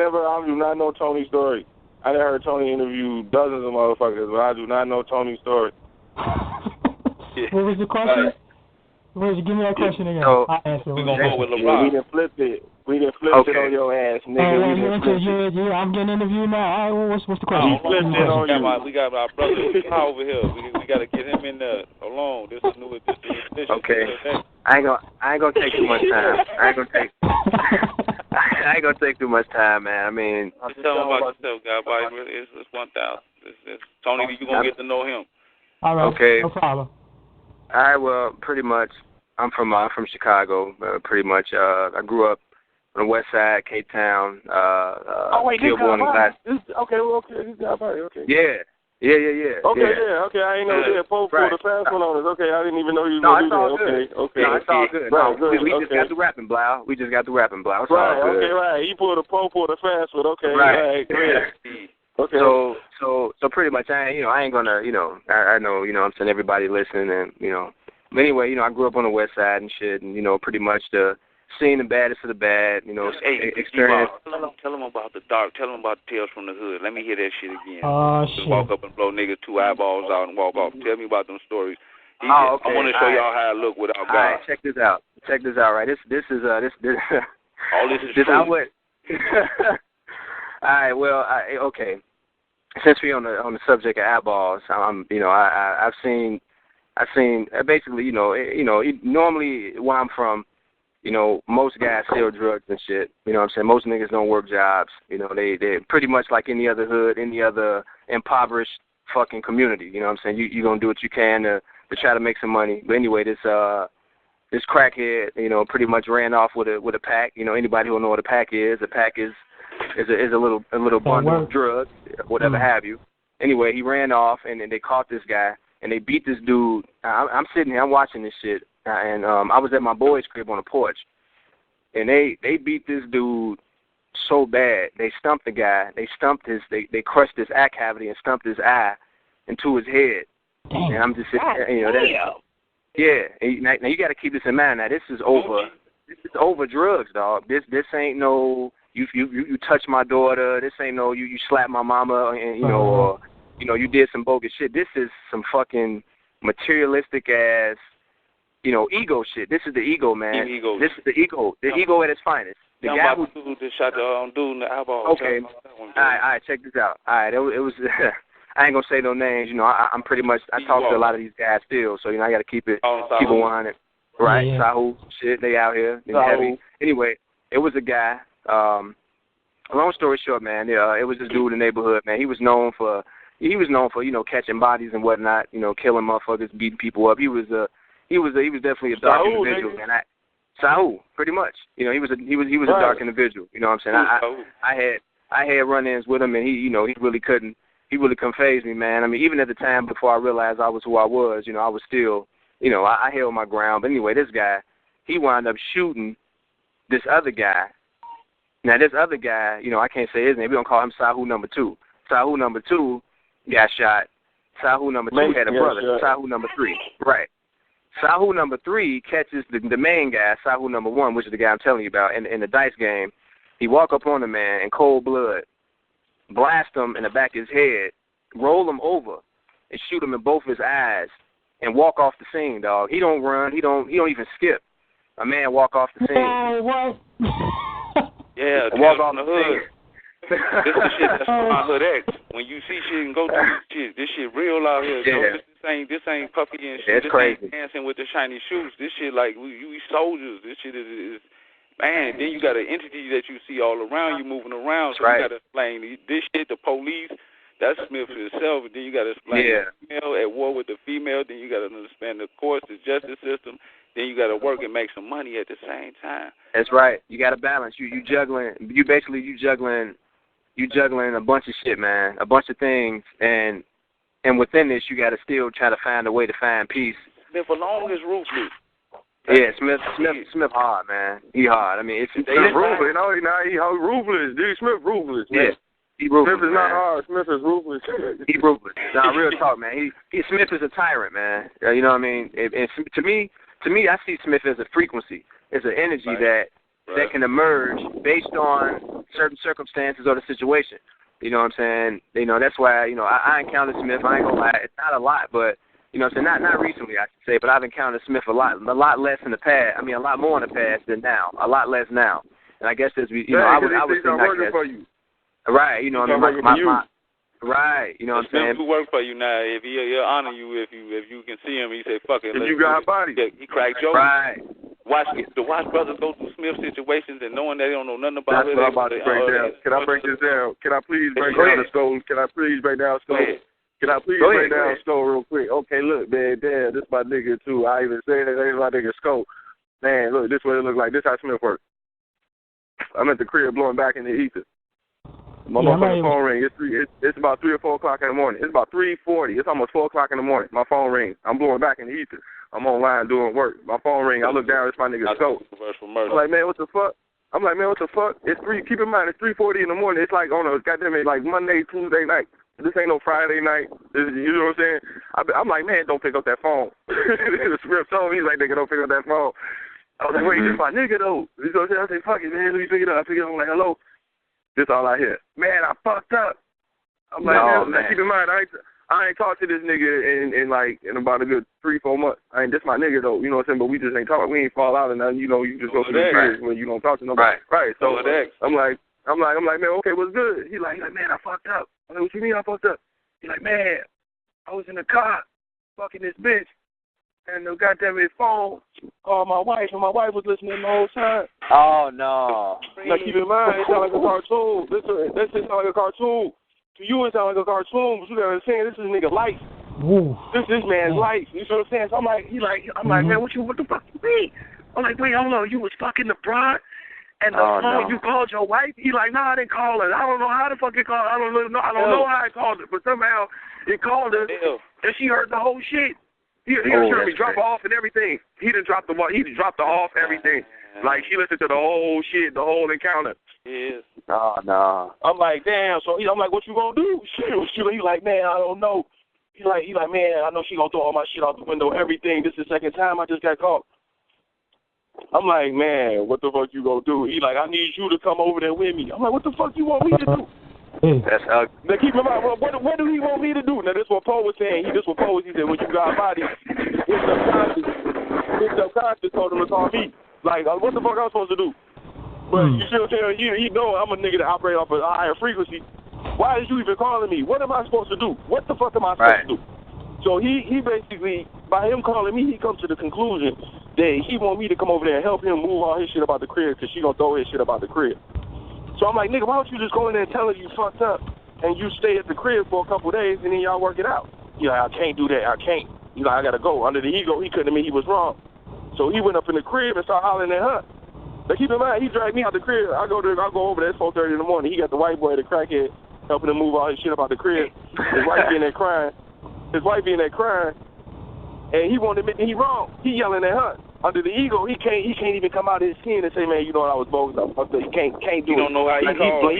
do not know Tony's story. I done heard Tony interview dozens of motherfuckers, but I do not know Tony's story. What was the question? Give me that question again. So, I answer. We gonna go with LeBron. We done flipped it. It on your ass, nigga. Yeah, I'm getting interviewed now. All right, what's the question? We flipped it on you. We got our brother over here. We got to get him in there alone. This is new edition. Okay. I ain't gonna take too much time. I ain't gonna take too much time, man. I mean, tell him about yourself, guy. It's 1,000. Tony, you gonna get to know him. All right. Okay. No problem. All right. Well, pretty much, I'm from Chicago. Pretty much, I grew up on the west side, K-Town. K-Blao and Poematic. Okay. This guy, okay. Yeah. Okay, okay. I ain't know that. Pull the fast one on us. Okay, I didn't even know you were going to do that. Okay. No, it's all good. Right, good. We just got the rapping, Blau. It's all good. Okay, right. He pulled the fast one. Okay, right. Great. Okay. So pretty much, I ain't gonna, I know, I'm saying everybody listening, and but anyway, I grew up on the west side and shit, and pretty much seeing the baddest of the bad, experience. Tell them about the dark. Tell them about Tales from the Hood. Let me hear that shit again. Shit. Walk up and blow niggas 2 eyeballs out and walk off. Tell me about them stories. Okay. I want to show y'all how I look without God. All right, check this out. Right, this is all this is this true. All right, well, okay. Since we're on the subject of eyeballs, I've seen basically, normally where I'm from, you know, most guys sell drugs and shit. You know what I'm saying? Most niggas don't work jobs. You know, they're pretty much like any other hood, any other impoverished fucking community. You know what I'm saying? You're going to do what you can to try to make some money. But anyway, this crackhead, you know, pretty much ran off with a pack. You know, anybody who know what a pack is a little bundle of drugs, whatever have you. Anyway, he ran off, and then they caught this guy, and they beat this dude. I'm sitting here, I'm watching this shit, and I was at my boy's crib on the porch, and they beat this dude so bad. They stumped the guy. They crushed his eye cavity and stumped his eye into his head. Damn. And I'm just sitting there, you know, yeah. Now you got to keep this in mind. Now this is over drugs, dog. This ain't no you touch my daughter. This ain't no you slap my mama, and you know, or you know, you did some bogus shit. This is some fucking materialistic ass, you know, ego shit. This is the ego, man. This is the ego at its finest. The guy who just shot the dude in the eyeball. Okay, all right, check this out. All right, it was. I ain't gonna say no names. You know, I'm pretty much. I talk to a lot of these guys still, so you know, I gotta keep it 100. Right, yeah. Sahu, shit, they out here, they heavy. Anyway, it was a guy. Long story short, man, it was this dude in the neighborhood, man. He was known for, you know, catching bodies and whatnot, you know, killing motherfuckers, beating people up. He was definitely a dark individual, man. Sahu, pretty much. You know, he was a dark individual. You know what I'm saying? I had run-ins with him, and he really couldn't phase me, man. I mean, even at the time before I realized I was who I was, you know, I was still, you know, I held my ground. But anyway, this guy, he wound up shooting this other guy. Now, this other guy, you know, I can't say his name. We're going to call him Sahu number 2. Sahu number 2 got shot. Sahu number 2 had a brother. Sahu number 3. Right. Sahu number 3 catches the main guy, Sahu number 1, which is the guy I'm telling you about, in the dice game. He walk up on the man in cold blood, blast him in the back of his head, roll him over, and shoot him in both his eyes, and walk off the scene, dog. He don't run. He don't even skip. A man walk off the scene. What? Yeah, walk off the hood. This is the shit that's my HOODX. When you see shit and go through this shit real out here. Yeah. This ain't puffy and shit. It's crazy. Ain't dancing with the shiny shoes. This shit like we soldiers. This shit is man. Then you got an entity that you see all around you moving around. So you got to explain this shit. The police. That's Smith itself. Then you got to explain the female at war with the female. Then you got to understand the courts, the justice system. Then you got to work and make some money at the same time. That's right. You got to balance. You juggling. You juggling a bunch of shit, man. A bunch of things, and within this, you got to still try to find a way to find peace. Smith alone is ruthless. Yeah, Smith hard, man. He hard. I mean, it's ruthless. No, he ruthless. Dude, Smith ruthless. Man. Yeah. He ruthless, Smith is not hard. Smith is ruthless. He ruthless. Nah, real talk, man. Smith is a tyrant, man. You know what I mean? And to me, I see Smith as a frequency. It's an energy that can emerge based on certain circumstances or the situation. You know what I'm saying? You know, that's why, you know, I encountered Smith. I ain't gonna lie, it's not a lot, but you know what I'm saying? Not recently, I should say, but I've encountered Smith a lot less in the past. I mean, a lot more in the past than now. A lot less now. And I guess as we, you know, I would say working for you. Right, you know what I mean? Right, you know what I'm saying? Who work for you now? If he'll honor you, if you can see him, he say, "Fuck it." If you got a body, he crack jokes. Right. Watch brothers go through Smith situations and knowing they don't know nothing about it. That's what I'm about to break down. Can I break this down? Can I please break down the stove? Can I please break down the stove? Can I please break down the stove real quick? Okay, look, man, damn, this my nigga too. I even say that ain't my nigga Scope. Man, look, this what it look like. This how Smith works. I'm at the crib blowing back in the ether. My motherfucking phone ring. It's about 3 or 4 o'clock in the morning. It's about 3:40. It's almost 4 o'clock in the morning. My phone rings. I'm blowing back in the ether. I'm online doing work. My phone ring. I look down. It's my nigga Scope. I'm like, man, what the fuck? It's 3. Keep in mind, it's 3:40 in the morning. It's like on a goddamn it, like Monday, Tuesday night. This ain't no Friday night. You know what I'm saying? I'm like, man, don't pick up that phone. The script told me, he's like, nigga, don't pick up that phone. I was like, wait, this my nigga though. You know what I'm saying? I say, fuck it, man. Let me pick it up. I pick it up. I'm like, hello. This all I hear. Man, I fucked up. I'm like, man, keep in mind, I ain't talked to this nigga in about a good 3-4 months. This my nigga though, you know what I'm saying? But we just ain't talking. We ain't fall out and nothing. You know, you just go through the periods when you don't talk to nobody. Right. So I'm like, man, okay, what's good? He like, man, I fucked up. I'm like, what you mean I fucked up? He like, man, I was in the car fucking this bitch, and the goddamn his phone called my wife, and my wife was listening the whole time. Oh, no. Now, keep in mind, it sounds like a cartoon. That shit sound like a cartoon. To you, it sounds like a cartoon, but you gotta understand, this is a nigga life. Ooh. This man's life. You know what I'm saying? So I'm like, man, what the fuck you mean? I'm like, wait, hold on, you was fucking the broad? And the phone, you called your wife? He like, no, I didn't call her. I don't know how the fuck it called her. I don't know how I called her, but somehow it called her, and she heard the whole shit. He heard me drop off and everything. He done dropped the off everything. Like, she listened to the whole shit, the whole encounter. Yeah. Oh, no. I'm like, damn. So I'm like, what you gonna do? He like, man, I don't know. He like, man, I know she gonna throw all my shit out the window, everything. This is the second time I just got caught. I'm like, man, what the fuck you gonna do? He like, I need you to come over there with me. I'm like, what the fuck you want me to do? That's ugly. Now keep in mind, what do he want me to do? Now this what Poe was saying. He said, when you got a body, his subconscious told him to call me. Like, what the fuck I'm supposed to do? But you see what I'm saying? He know I'm a nigga that operate off a higher frequency. Why is you even calling me? What am I supposed to do? What the fuck am I supposed to do? So he basically, by him calling me, he comes to the conclusion that he want me to come over there and help him move all his shit about the crib because she gonna throw his shit about the crib. So I'm like, nigga, why don't you just go in there and tell her you fucked up and you stay at the crib for a couple of days and then y'all work it out? He's like, I can't do that. I can't. He's like, I gotta go. Under the ego, he couldn't admit he was wrong. So he went up in the crib and started hollering at her. Now keep in mind, he dragged me out the crib. I go over there. It's 4:30 in the morning. He got the white boy, the crackhead, helping him move all his shit about the crib. His wife being there crying. And he won't admit that he wrong. He yelling at her. Under the ego, he can't even come out of his skin and say, man, you know what, I was bogus. He can't do it. He don't know how he called.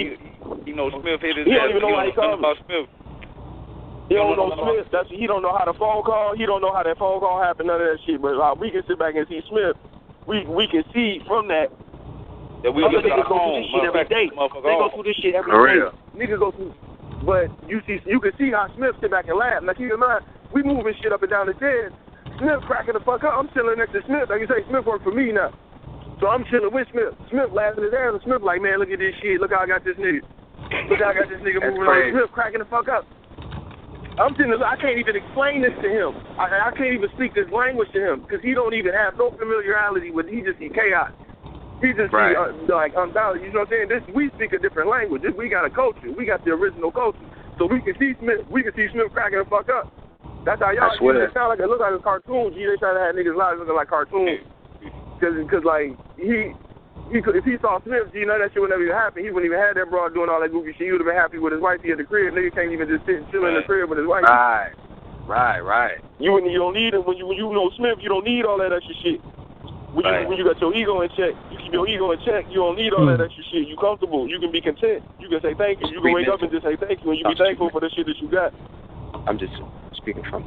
He knows Smith hit his ass. He don't even know how he called Smith. He don't know Smith. He don't know how the phone call. He don't know how that phone call happened. None of that shit. But we can sit back and see Smith. We can see from that. That we other niggas go through this shit every day. They go through this shit every day. Niggas go through. But you can see how Smith sit back and laugh. Now keep in mind, we moving shit up and down the stairs. Smith cracking the fuck up. I'm chilling next to Smith. Like you say, Smith work for me now. So I'm chilling with Smith. Smith laughing his ass, and Smith like, man, look at this shit. Look how I got this nigga. Look how I got this nigga moving on. Smith cracking the fuck up. I'm sitting there, I can't even explain this to him. I can't even speak this language to him because he don't even have no familiarity with. He just see chaos. He just see like unbalanced. You know what I'm saying? We speak a different language. We got a culture. We got the original culture. So we can see Smith. We can see Smith cracking the fuck up. That's how y'all. It sound like it look like a cartoon. They try to have niggas' lives looking like cartoons. Because like if he saw Smith, you know that shit would never even happen. He wouldn't even have that broad doing all that goofy shit. He would have been happy with his wife. He at the crib. Nigga can't even just sit and chill in the crib with his wife. Right. You don't need it when you know Smith. You don't need all that extra shit. When you got your ego in check, you keep your ego in check. You don't need all that extra shit. You comfortable. You can be content. You can say thank you. You can wake up and just say thank you, and you be thankful for the shit that you got. I'm just speaking from.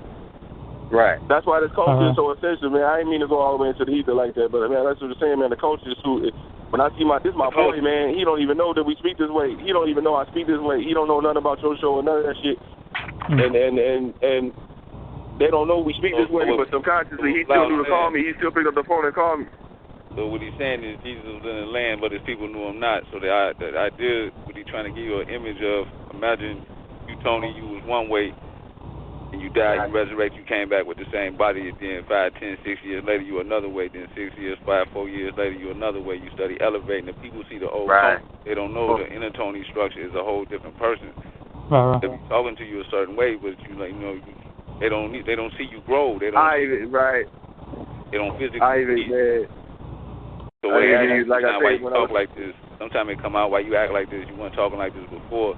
Right. That's why this culture is so essential, man. I ain't mean to go all the way into the ether like that, but man, that's what I'm saying, man. The culture is too. When I see this my boy, man, he don't even know that we speak this way. He don't even know I speak this way. He don't know nothing about your show or none of that shit. And they don't know we speak this way, but subconsciously he still knew to call me. He still picked up the phone and called me. So what he's saying is Jesus was in the land, but his people knew him not. So the idea, what he's trying to give you an image of, imagine you, Tony, you was one way, and you died, you resurrect, you came back with the same body, and then 5, 10, 6 years later, you another way, then 6 years, 5, 4 years later, you another way. You study elevating. The people see the old Tony. They don't know the inner Tony structure is a whole different person. They're talking to you a certain way, but they don't see you grow. They don't. They don't physically see. So when they ask you, why you talk like this, sometimes it come out why you act like this. You weren't talking like this before.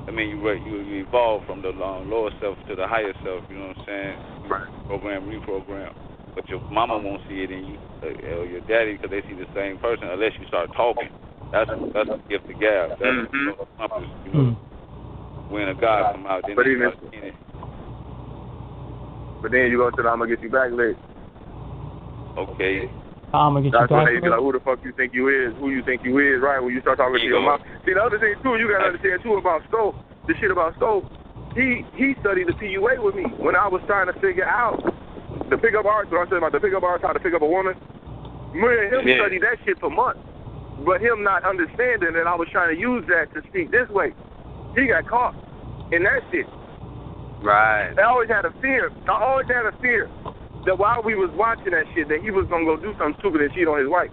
I mean, you evolve from the lower self to the higher self. You know what I'm saying? Reprogram. But your mama won't see it in you, or your daddy, because they see the same person unless you start talking. That's the gift of gab. That's the compass. You know, when a God come out, then they start seeing it. But then you go to the I'm gonna get you back list. Okay. I'm gonna get That's you back. That's when they be like, who the fuck you think you is? Who you think you is, right? When you start talking to your mom. See, the other thing, too, you got to understand, too, about Stowe, the shit about Stowe, he studied the PUA with me when I was trying to figure out the pickup arts, what I said about the pickup arts, how to pick up a woman. Me and him studied that shit for months. But him not understanding that I was trying to use that to speak this way. He got caught in that shit. Right. I always had a fear. that while we was watching that shit, that he was gonna go do something stupid and cheat on his wife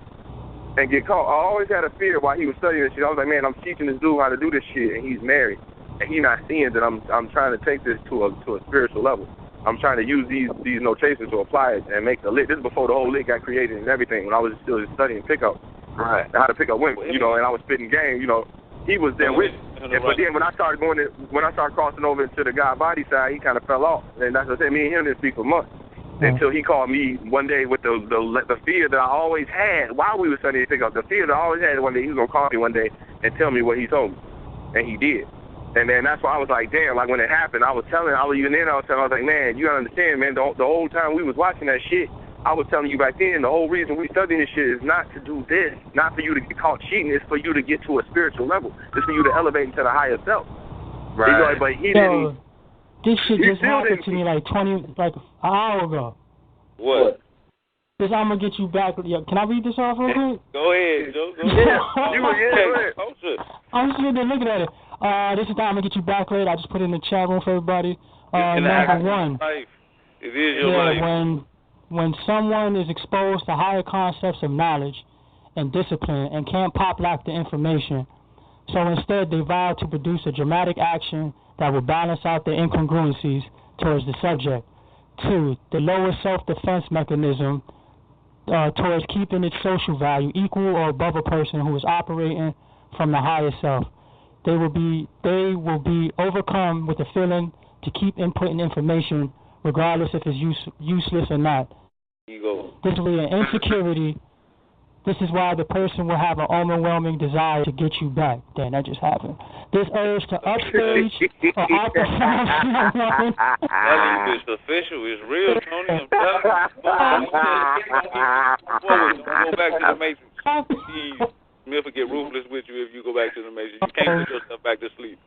and get caught. I always had a fear while he was studying this shit. I was like, man, I'm teaching this dude how to do this shit, and he's married, and he's not seeing that I'm trying to take this to a spiritual level. I'm trying to use these notations to apply it and make the lick. This is before the whole lick got created and everything. When I was still studying pickup, right, how to pick up women, you know, and I was spitting game, you know. He was there with me. But then when I started crossing over into the God body side, he kind of fell off. And that's what I said, me and him didn't speak for months. Until he called me one day with the fear that I always had while we were studying pickup. The fear that I always had one day, he was going to call me one day and tell me what he told me. And he did. And then that's why I was like, damn, like when it happened, I was like, man, you got to understand, man, the whole time we was watching that shit, I was telling you back then, the whole reason we studying this shit is not to do this, not for you to get caught cheating, it's for you to get to a spiritual level. It's for you to elevate into the higher self. Right. But he didn't. This shit just happened to me like an hour ago. What? This I'm gonna get you back. Can I read this off real quick? Go ahead, Joe. Go ahead. Go ahead. I'm just sitting there looking at it. This is the I'm gonna get you back later. I just put it in the chat room for everybody. Number one. It is your life. When someone is exposed to higher concepts of knowledge and discipline and can't pop lock the information, so instead they vow to produce a dramatic action that will balance out the incongruencies towards the subject. 2, the lower self-defense mechanism towards keeping its social value equal or above a person who is operating from the higher self. They will be overcome with the feeling to keep inputting information regardless if it's useless or not. This will be an insecurity. This is why the person will have an overwhelming desire to get you back. Damn, that just happened. This urge to upstage or outperform someone. It's official. It's real, Tony. I'm telling you. Go back to the Matrix. Smith will get ruthless with you if you go back to the Matrix. You can't put yourself back to sleep.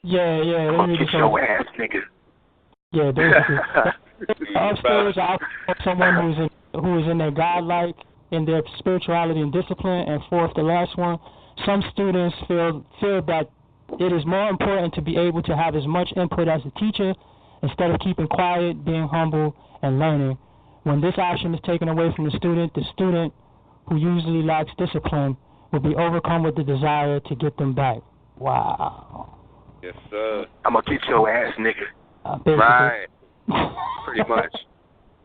Yeah. I'm gonna get your ass, nigga. Yeah, basically. Upstage or outperform someone who is in their godlike, in their spirituality and discipline. And 4th, the last one, some students feel that it is more important to be able to have as much input as the teacher instead of keeping quiet, being humble, and learning. When this option is taken away from the student who usually lacks discipline will be overcome with the desire to get them back. Wow. Yes, sir. I'm gonna get your ass, nigga. Right. Pretty much.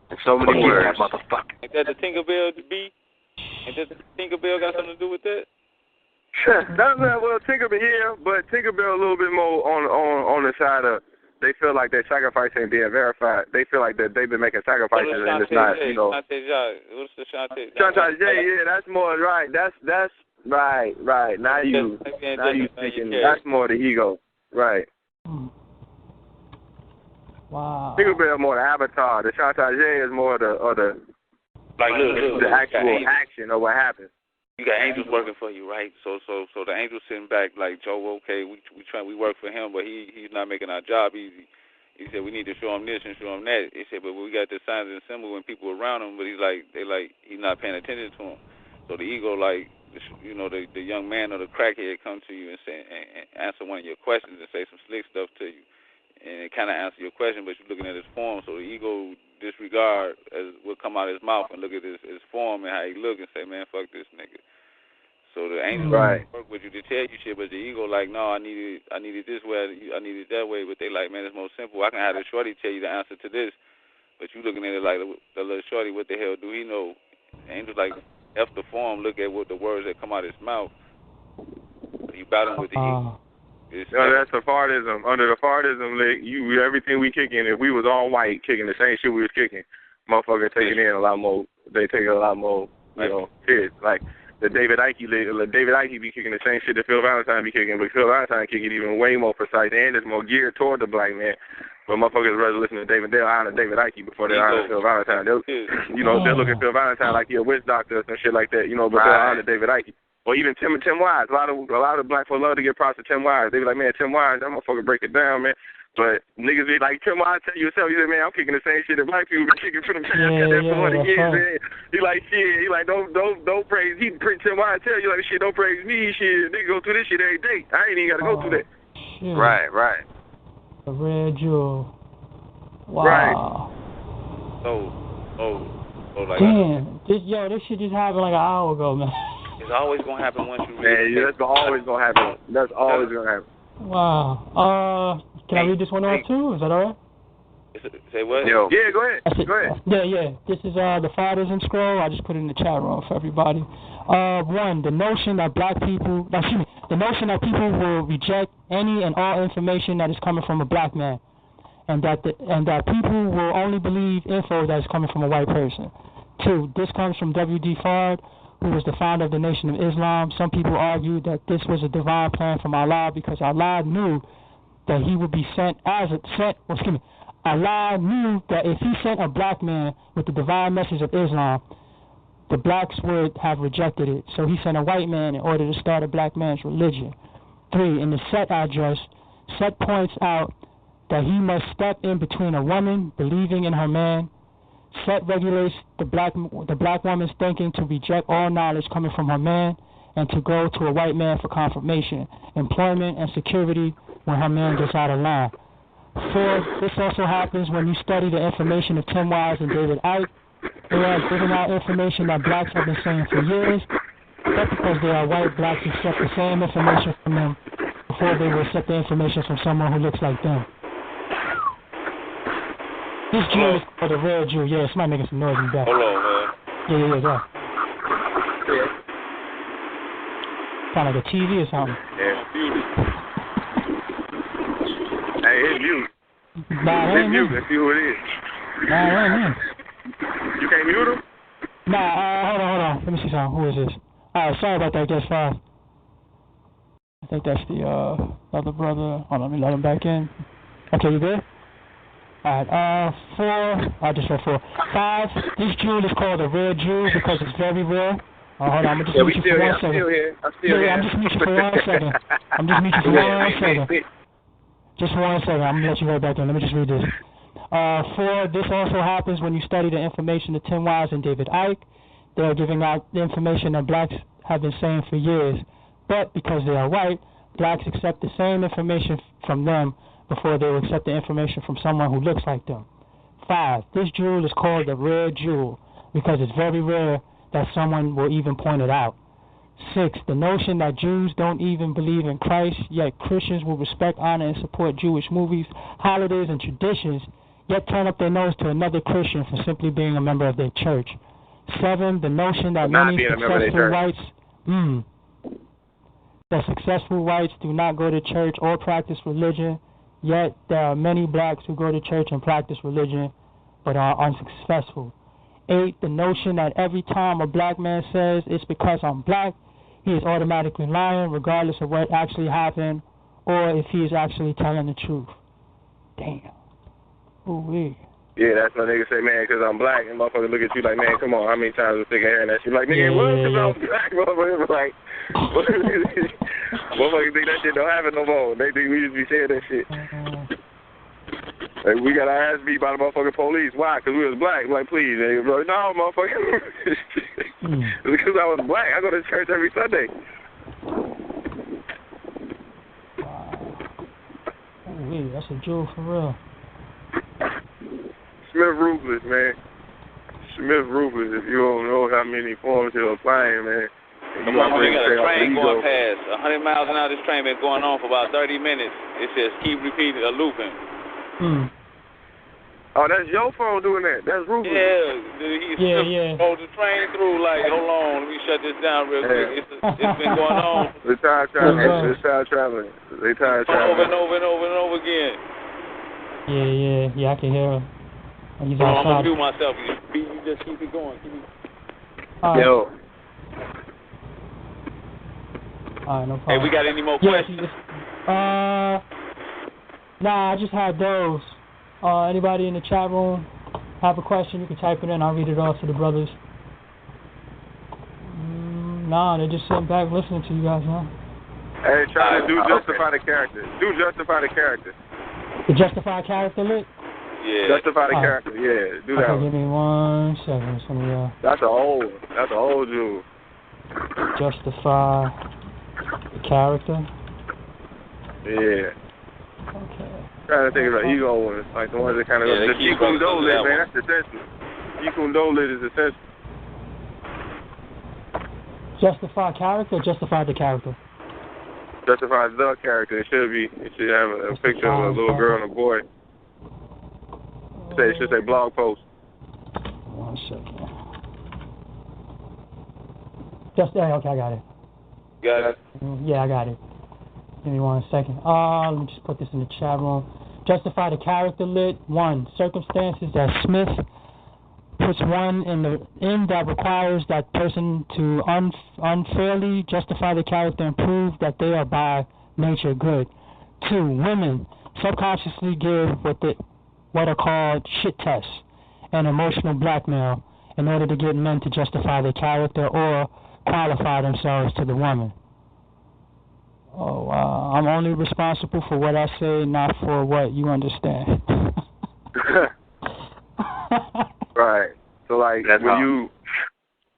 In so many words. Motherfucker. Ain't that the Tinkerbell B? Ain't that the Tinkerbell got something to do with that? Well, Tinkerbell, yeah, but Tinkerbell a little bit more on the side of they feel like their sacrifice ain't being verified. They feel like that they've been making sacrifices and it's not, you know. What's the Shantae? Shantae, yeah, that's more right. That's right. Now you speaking. That's more the ego, right? Wow. Tinkerbell more the avatar. The Shantae is more the actual action of what happens. You got angels working for you, right? So the angels sitting back like, Joe, okay, we work for him, but he's not making our job easy. He said we need to show him this and show him that. He said, but we got the signs and symbols when people around him, but he's not paying attention to him. So the ego, like, you know, the young man or the crackhead come to you and say and answer one of your questions and say some slick stuff to you, and it kind of answer your question, but you're looking at his form. So the ego disregard as what come out of his mouth and look at his form and how he look and say, man, fuck this nigga. So the angels work with you to tell you shit, but the ego like, no, I need it this way, I need it that way. But they like, man, it's more simple. I can have the shorty tell you the answer to this, but you looking at it like the little shorty, what the hell do he know? Angels like F the form, look at what the words that come out of his mouth. You battle with the ego. No, that's the Fardism. Under the Fardism, everything we kicking, if we was all white kicking the same shit we was kicking, motherfucker taking in a lot more. They take it a lot more, you know, serious. Like the David Icke be kicking the same shit that Phil Valentine be kicking, but Phil Valentine kick it even way more precise and it's more geared toward the black man. But motherfuckers rather listen to David. They'll honor David Icke before they honor Phil Valentine. They'll look at Phil Valentine like he a witch doctor or some shit like that, you know. But they'll honor David Icke. Or even Tim Wise. A lot of black folks love to give props to Tim Wise. They be like, man, Tim Wise, that motherfucker break it down, man. But niggas be like, Tim Wise, tell you yourself, you say, man, I'm kicking the same shit that black people been kicking for them past for 100 years, man. He like, shit. He like, don't praise. Tim Wise tell you like, shit, don't praise me, shit. Nigga go through this shit every day. I ain't even got to go through that. Shit. Right. A red jewel. Wow. Right. So Like damn, this shit just happened like an hour ago, man. It's always gonna happen once you read. Man, yeah, that's always gonna happen. That's always gonna happen. Wow. Can I read this one off too? Is that alright? Say what? Yo. Yeah, go ahead. Go ahead. Yeah. This is the Fathers Scroll. I just put it in the chat room for everybody. One, the notion that people will reject any and all information that is coming from a black man, and that people will only believe info that is coming from a white person. Two, this comes from W.D. Fard, who was the founder of the Nation of Islam. Some people argue that this was a divine plan from Allah because Allah knew that he would be Allah knew that if he sent a black man with the divine message of Islam, the blacks would have rejected it. So he sent a white man in order to start a black man's religion. 3, in the Set address, Set points out that he must step in between a woman believing in her man. Set regulates the black woman's thinking to reject all knowledge coming from her man and to go to a white man for confirmation, employment, and security when her man gets out of line. 4, this also happens when you study the information of Tim Wise and David Icke. They are giving out information that blacks have been saying for years, but because they are white, blacks accept the same information from them before they will accept the information from someone who looks like them. This Jew is called a real Jew. Yeah, somebody making some noise in the back. Hold on, man. Yeah, go. Yeah. Sound like a TV or something. Yeah. Hey, it's mute. It's mute. Let's see who it is. Nah, it ain't. You can't mute him? Nah, hold on. Let me see something. Who is this? Alright, sorry about that, Guest 5. I think that's the other brother. Hold on, let me let him back in. Okay, you good? Alright, 4. I just read 4. 5, this jewel is called a rare jewel because it's very rare. Hold on, I'm just mute you for 1 second. I'm still here. I'm just mute you for 1 second. Just 1 second. I'm gonna let you right back in. Let me just read this. 4, this also happens when you study the information of Tim Wise and David Icke. They are giving out the information that blacks have been saying for years. But because they are white, blacks accept the same information from them before they will accept the information from someone who looks like them. 5, this jewel is called a rare jewel because it's very rare that someone will even point it out. 6, the notion that Jews don't even believe in Christ, yet Christians will respect, honor, and support Jewish movies, holidays, and traditions, yet turn up their nose to another Christian for simply being a member of their church. 7, the notion that many successful whites do not go to church or practice religion, yet there are many blacks who go to church and practice religion but are unsuccessful. 8, the notion that every time a black man says it's because I'm black, he is automatically lying regardless of what actually happened or if he is actually telling the truth. Damn. Ooh-wee. Yeah, that's when niggas say, man, because I'm black, and motherfuckers look at you like, man, come on, how many times I'm sick of hearing that shit? Like, nigga, what? Because I'm black, motherfuckers like, motherfuckers think that shit don't happen no more. They think we just be saying that shit. Like, we got our ass beat by the motherfucking police. Why? Because we was black. I'm like, please, nigga. Bro, no, motherfucker. It's because I was black. I go to church every Sunday. Wow. Ooh-wee, that's a jewel for real. Smith Ruthless, man. Smith Ruthless, if you don't know how many forms he'll apply, man. Come on, we got a train going past. 100 miles an hour, this train been going on for about 30 minutes. It says keep repeating or looping. Oh, that's your phone doing that. That's Ruthless. Yeah. Hold the train through, like, hold on, let me shut this down real quick. It's been going on. They tired traveling. They tired traveling. Over and over again. Yeah, I can hear him. I'm gonna mute myself. You just keep it going. Yo. Alright, no problem. Hey, we got any more questions? Nah, I just had those. Anybody in the chat room have a question, you can type it in. I'll read it off to the brothers. Nah, they're just sitting back listening to you guys, huh? Hey, try to justify the character. Justify the character. The justify character lit? Yeah. Justify the character, yeah. Do that. Give me 1 second. That's an old Jew. Justify the character? Yeah. Okay. Trying to think of the ego ones, like the ones that kind of the Chico Dole, man. That's the essential. lit is essential. Justify character or justify the character? Justify the character. It should have a picture of a little girl and a boy. It should say blog post. 1 second. Okay, I got it. Got it? Yeah, I got it. Give me 1 second. Let me just put this in the chat room. Justify the character lit. 1. Circumstances that Smith puts one in that requires that person to unfairly justify the character and prove that they are by nature good. 2. Women subconsciously give what are called shit tests and emotional blackmail in order to get men to justify their character or qualify themselves to the woman. I'm only responsible for what I say, not for what you understand. Right. So like That's when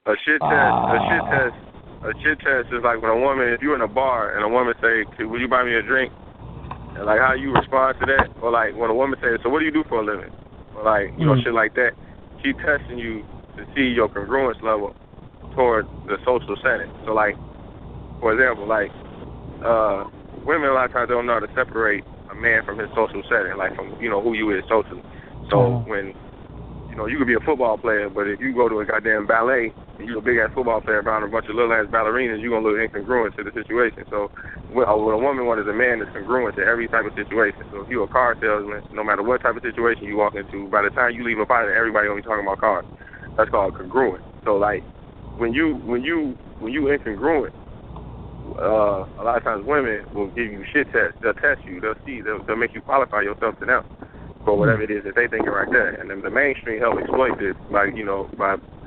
a shit test is like when a woman, if you're in a bar and a woman say, "Will you buy me a drink?" And like how you respond to that, or like when a woman says, "So what do you do for a living?" Or like shit like that. She testing you to see your congruence level toward the social setting. So like, for example, like women a lot of times don't know how to separate a man from his social setting, like from who you is socially. So when you could be a football player, but if you go to a goddamn ballet and you're a big ass football player around a bunch of little ass ballerinas, you're gonna look incongruent to the situation. So what a woman wants is a man that's congruent to every type of situation. So if you're a car salesman, no matter what type of situation you walk into, by the time you leave up out of there, everybody gonna be talking about cars. That's called congruent. So like when you incongruent, a lot of times women will give you shit tests. They'll test you. They'll make you qualify yourself to them for whatever it is that they think are right there. And then the mainstream help exploit this by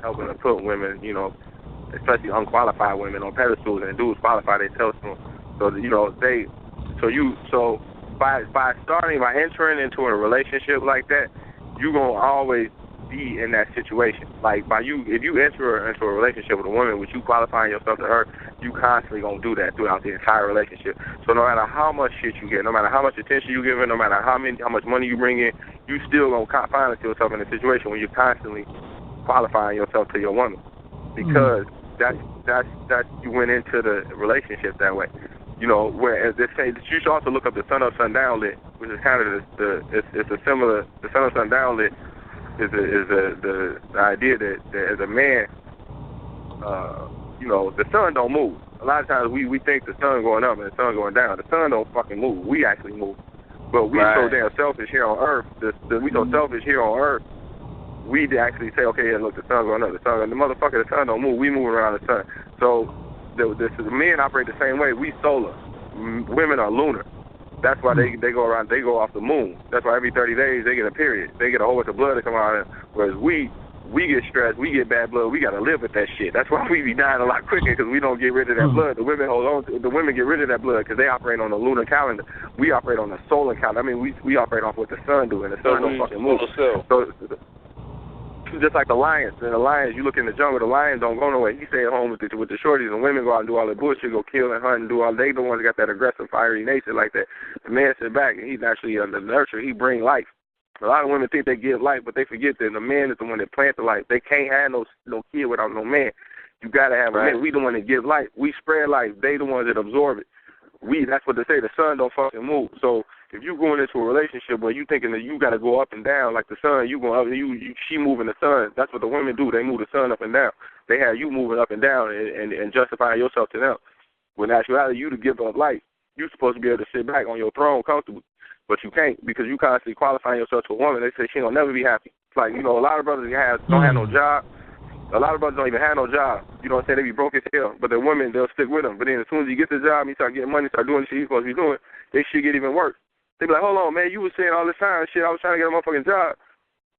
helping to put women, especially unqualified women on pedestals, and dudes qualify they tell them. So by entering into a relationship like that, you're gonna always be in that situation. Like if you enter into a relationship with a woman with you qualifying yourself to her, you constantly gonna do that throughout the entire relationship. So no matter how much shit you get, no matter how much attention you give her, no matter how much money you bring in, you still gonna find yourself in a situation where you're constantly qualifying yourself to your woman, because that's you went into the relationship that way. Whereas they say that you should also look up the sun up, sun down lit, which is kind of it's a similar. The sun up, sun down lit is the idea that as a man, the sun don't move. A lot of times we think the sun going up and the sun going down. The sun don't fucking move. We actually move. But we so damn selfish here on Earth. We so selfish here on Earth. We actually say, okay, yeah, look, the sun's going up. The motherfucker, the sun don't move. We move around the sun. So the men operate the same way. We solar. Women are lunar. That's why they go around. They go off the moon. That's why every 30 days they get a period. They get a whole bunch of blood to come out. Whereas we get stressed. We get bad blood. We got to live with that shit. That's why we be dying a lot quicker, because we don't get rid of that blood. The women hold on. The women get rid of that blood because they operate on the lunar calendar. We operate on the solar calendar. I mean, we operate off what the sun do, and the sun don't fucking move. So just like the lions. And the lions, you look in the jungle, the lions don't go nowhere. He stay at home with the shorties, and women go out and do all the bullshit, go kill and hunt and do all. They the ones that got that aggressive, fiery nature like that. The man sit back and he's actually the nurturer. He bring life. A lot of women think they give life, but they forget that the man is the one that plants the life. They can't have no kid without no man. You gotta have a man. We the one that give life. We spread life. They the ones that absorb it. That's what they say. The sun don't fucking move. So if you going into a relationship where you thinking that you got to go up and down like the sun, you going up, she moving the sun. That's what the women do. They move the sun up and down. They have you moving up and down and justifying yourself to them. When in actuality, you to give up life. You're supposed to be able to sit back on your throne comfortably, but you can't, because you constantly qualifying yourself to a woman. They say she will never be happy. It's like, a lot of brothers don't have no job. A lot of brothers don't even have no job. You know what I'm saying? They be broke as hell. But the women, they'll stick with them. But then as soon as you get the job, you start getting money, start doing the shit you're supposed to be doing, they shit get even worse. They be like, hold on, man, you was saying all this time, shit, I was trying to get a motherfucking job.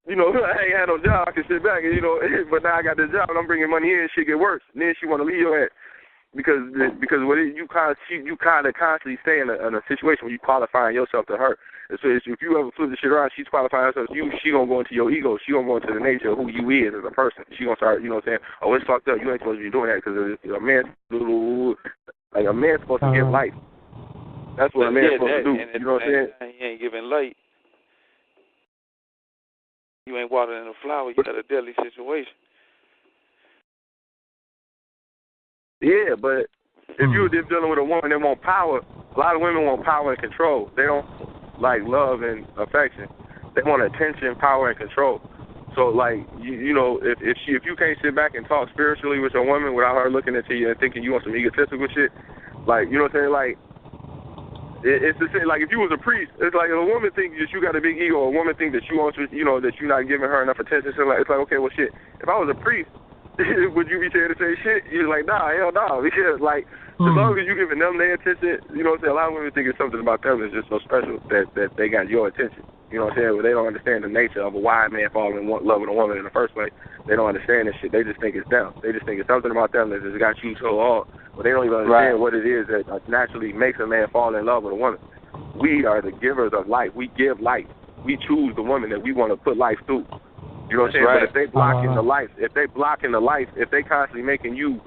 I ain't had no job. I can sit back and, but now I got this job and I'm bringing money in, shit get worse. And then she want to leave your ass. Because you kind of constantly stay in a situation where you qualifying yourself to her. And so if you ever flip the shit around, she's qualifying herself to you. She gonna go into your ego. She gonna go into the nature of who you is as a person. She gonna start, saying, oh, it's fucked up. You ain't supposed to be doing that, because a man's supposed to give life. That's what a man's supposed to do. You know what I'm saying? He ain't giving light. You ain't watering the flower. You got a deadly situation. Yeah, but if you're dealing with a woman that want power, a lot of women want power and control. They don't like love and affection. They want attention, power, and control. So, like, you know, if you can't sit back and talk spiritually with your woman without her looking at you and thinking you want some egotistical shit, like, you know what I'm saying? Like, it's the same. Like, if you was a priest, it's like if a woman thinks that you got a big ego, or a woman thinks that you want to, you know, that you're not giving her enough attention. So, like, it's like, okay, well, shit. If I was a priest, would you be saying the same shit? You're like, nah, hell no. Because, like, as long as you giving them their attention, you know what I'm saying? A lot of women think it's something about them that's just so special that they got your attention. You know what I'm saying? But they don't understand the nature of a why a man falling in love with a woman in the first place. They don't understand this shit. They just think it's them. They just think it's something about them that just got you so hard. But they don't even understand what it is that naturally makes a man fall in love with a woman. We are the givers of life. We give life. We choose the woman that we want to put life through. You know what I'm saying? But if they blocking the life, if they constantly making you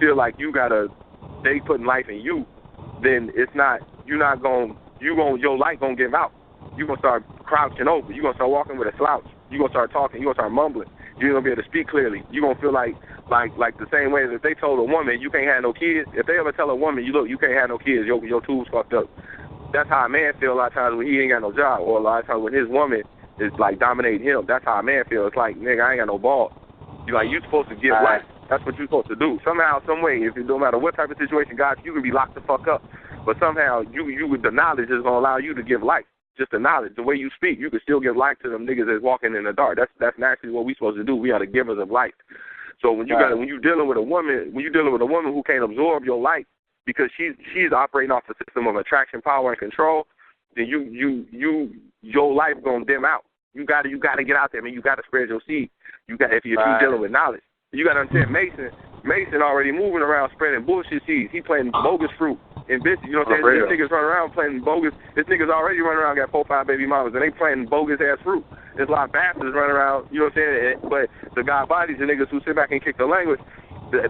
feel like they putting life in you, then it's not, your life gonna give out. You're going to start crouching over. You're going to start walking with a slouch. You're going to start talking. You're going to start mumbling. You're going to be able to speak clearly. You're going to feel like the same way as if they told a woman you can't have no kids. If they ever tell a woman, you can't have no kids, your tubes fucked up. That's how a man feel a lot of times when he ain't got no job, or a lot of times when his woman is like dominating him. That's how a man feels. It's like, nigga, I ain't got no ball. You're supposed to give life. That's what you're supposed to do. Somehow, some way, if it don't matter what type of situation, God, you can be locked the fuck up. But somehow, you with the knowledge is going to allow you to give life. Just the knowledge, the way you speak, you can still give life to them niggas that's walking in the dark. That's naturally what we supposed to do. We are the givers of life. So when you're dealing with a woman, who can't absorb your life because she's operating off a system of attraction, power, and control, then your life gonna dim out. You gotta get out there, man. You gotta spread your seed. If you're dealing with knowledge, you gotta understand. Mason already moving around spreading bullshit seeds. He planting bogus fruit. And bitch, you know what I'm saying? These niggas run around planting bogus. This niggas already running around got 4 or 5 baby mamas, and they planting bogus ass fruit. There's a lot of bastards running around, you know what I'm saying? But the God bodies, the niggas who sit back and kick the language,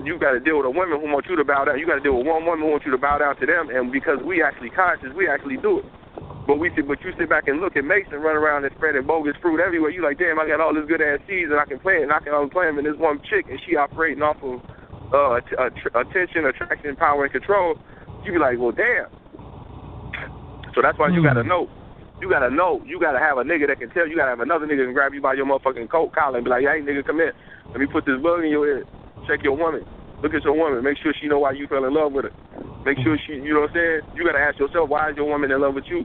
you got to deal with a woman who wants you to bow down. You got to deal with one woman who wants you to bow down to them, and because we actually conscious, we actually do it. But you sit back and look at Mason running around and spreading bogus fruit everywhere. You like, damn, I got all this good ass seeds and I can plant, and I can only plant them in this one chick, and she operating off of attention, attraction, power, and control. You be like, well, damn. So that's why you gotta know. You gotta know. You gotta have a nigga that can tell. You gotta have another nigga that can grab you by your motherfucking coat collar and be like, hey, nigga, come here. Let me put this bug in your head. Check your woman. Look at your woman. Make sure she know why you fell in love with her. Make sure she, you know what I'm saying? You gotta ask yourself, why is your woman in love with you?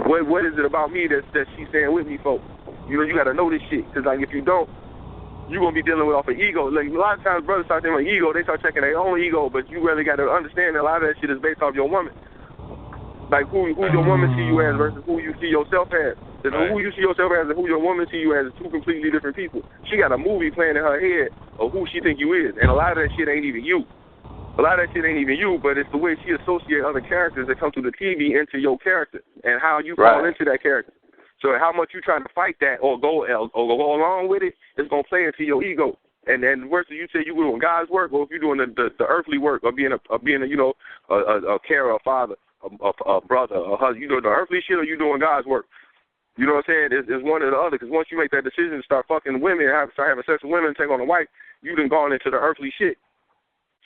What is it about me that she's staying with me for? You know, you gotta know this shit. Cause like if you don't, you're going to be dealing with off of ego. Like, a lot of times brothers start thinking about ego, they start checking their own ego, but you really got to understand that a lot of that shit is based off your woman. Like, who your woman see you as versus who you see yourself as. Who you see yourself as and who your woman see you as is two completely different people. She got a movie playing in her head of who she think you is, and a lot of that shit ain't even you. A lot of that shit ain't even you, but it's the way she associates other characters that come through the TV into your character and how you fall into that character. So how much you trying to fight that or go along with it, it's going to play into your ego. And then worse, you say you doing God's work, or if you're doing the earthly work of being a carer, a father, a brother, a husband, you doing the earthly shit or you doing God's work. You know what I'm saying? It's one or the other, because once you make that decision to start fucking women, start having sex with women, take on a wife, you done gone into the earthly shit.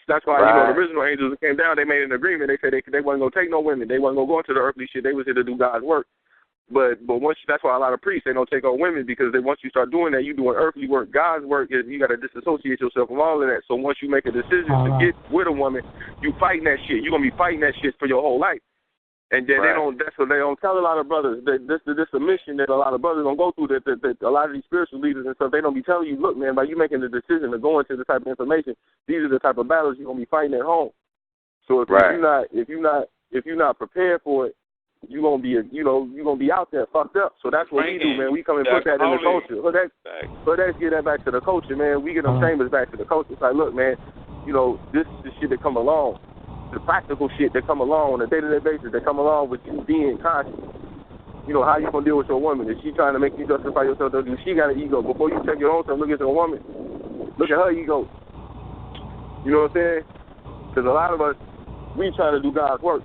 That's why, the original angels that came down, they made an agreement. They said they wasn't going to take no women. They wasn't going to go into the earthly shit. They was here to do God's work. But that's why a lot of priests, they don't take on women, because once you start doing that, you doing earthly work. God's work is you got to disassociate yourself from all of that. So once you make a decision to get with a woman, you fighting that shit. You're going to be fighting that shit for your whole life. And then that's what they don't tell a lot of brothers. This a mission that a lot of brothers don't go through, that a lot of these spiritual leaders and stuff, they don't be telling you, look, man, by you making the decision to go into this type of information, these are the type of battles you're going to be fighting at home. So if you're not prepared for it, you're gonna be out there fucked up. So that's what we do, man. We come and put that in the culture. Let's get that back to the culture, man. We get them chambers back to the culture. It's like, look, man, this is the shit that come along, the practical shit that come along on a day-to-day basis, that come along with you being conscious. How you gonna deal with your woman? Is she trying to make you justify yourself? Do she got an ego? Before you check your own self, look at your woman. Look at her ego. You know what I'm saying? Because a lot of us, we trying to do God's work.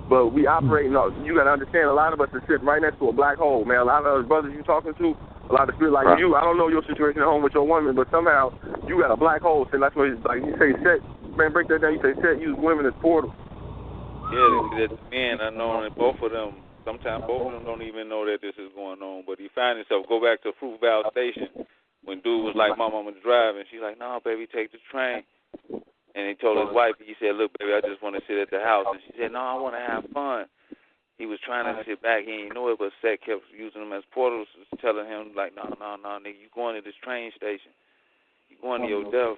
But we operating on, you got to understand, a lot of us are sitting right next to a black hole, man. A lot of those brothers you talking to, a lot of people like you, I don't know your situation at home with your woman, but somehow you got a black hole, and that's what it's like. You say set, man, break that down. You say set, use women as portals. Yeah, the men, I know that both of them, sometimes both of them don't even know that this is going on, but he found himself, go back to Fruit Valley Station, when dude was like, Mom, I'm going to drive, and she's like, no, baby, take the train. And he told his wife, he said, look, baby, I just want to sit at the house. And she said, no, I want to have fun. He was trying to sit back. He didn't know it, but Seth kept using them as portals, telling him, like, no, nigga, you going to this train station. You going to your death.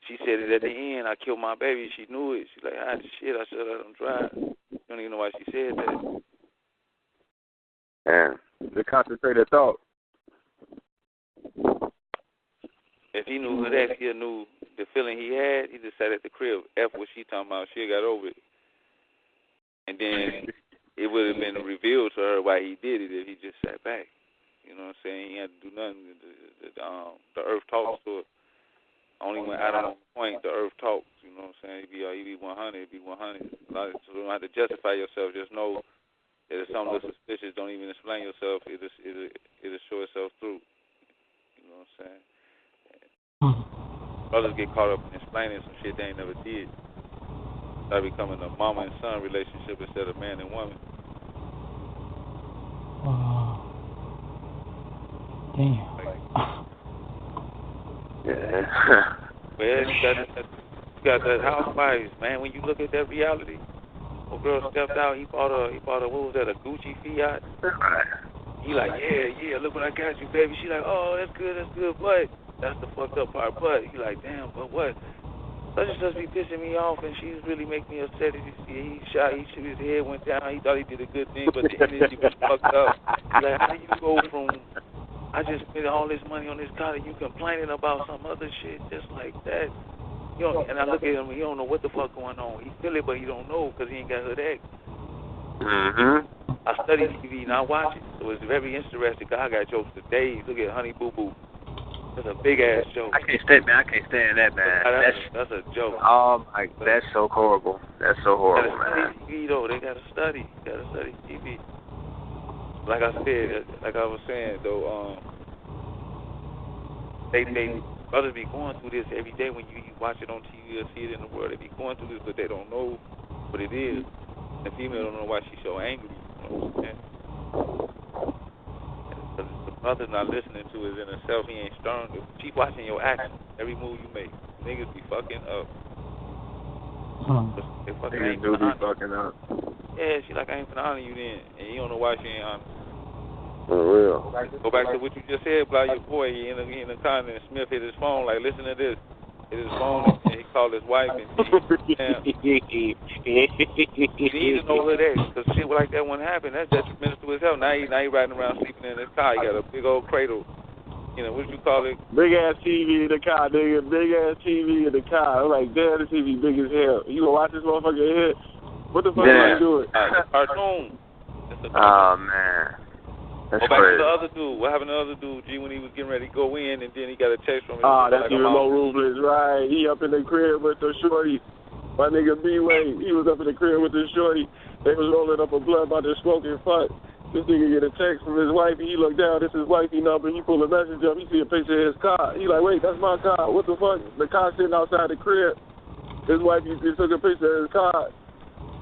She said it at the end, I killed my baby. She knew it. She's like, shit, I should have let him drive. You don't even know why she said that. Yeah, the concentrated thought. If he knew HOODX, he knew the feeling he had, he just sat at the crib. F what she talking about, she got over it. And then it would have been revealed to her why he did it if he just sat back. You know what I'm saying? He had to do nothing. The earth talks to it. Only when Adam on point, the earth talks. You know what I'm saying? He be 100, he be 100. So you don't have to justify yourself. Just know that if something looks suspicious, don't even explain yourself. It'll show itself through. You know what I'm saying? Brothers get caught up in explaining some shit they ain't never did. Start becoming a mama and son relationship instead of man and woman. Damn. Yeah. Well, you got that housewives, man. When you look at that reality, a girl stepped out. He bought a what was that? A Gucci Fiat. He like, yeah, look what I got you, baby. She like, oh, that's good, but that's the fucked up part. But he like, damn, but what? Such and such be pissing me off, and she's really making me upset. He shot, his head went down. He thought he did a good thing, but the energy was fucked up. He like, how do you go from I just spent all this money on this car and you complaining about some other shit just like that? You know, and I look at him, he don't know what the fuck going on. He feel it, but he don't know because he ain't got HOODX. I study TV and I watch it, so it's very interesting. God got jokes today. Look at Honey Boo Boo. That's a big ass joke. I can't stand that, man. That's a joke. Oh my, that's so horrible. That's so horrible, man. TV though, they gotta study. TV. Like I said, like I was saying though, they brothers be going through this every day when you watch it on TV or see it in the world. They be going through this, but they don't know what it is. The female don't know why she's so angry. You know what I'm saying? The brother not listening to his inner self. He ain't stern. Keep watching your actions. Every move you make. Niggas be fucking up. They fucking do be fucking up. Yeah, she like, I ain't finna honor you then. And you don't know why she ain't honor. For real. Go back to what you just said, Blah, your boy. He in the car and Smith hit his phone, like, listen to this. Hit his phone and he called his wife and he need to know HOODX because shit like that wouldn't happen. That's detrimental to his health. Now he riding around sleeping in his car. He got a big old cradle. You know, what do you call it? Big ass TV in the car, nigga. Big ass TV in the car. I'm like, damn, the TV big as hell. You gonna watch this motherfucker here? What the fuck are you doing? Cartoon. Oh, man. That's back crazy. to the other dude. What happened to the other dude, G, when he was getting ready to go in and then he got a text from him? That's like even more ruthless, right? He up in the crib with the shorty. My nigga B-Way, he was up in the crib with the shorty. They was rolling up a blunt about to smoke and fuck. This nigga get a text from his wife. He look down, this is his wifey number. He pull a message up. He see a picture of his car. He like, wait, that's my car. What the fuck? The car sitting outside the crib. His wife just took a picture of his car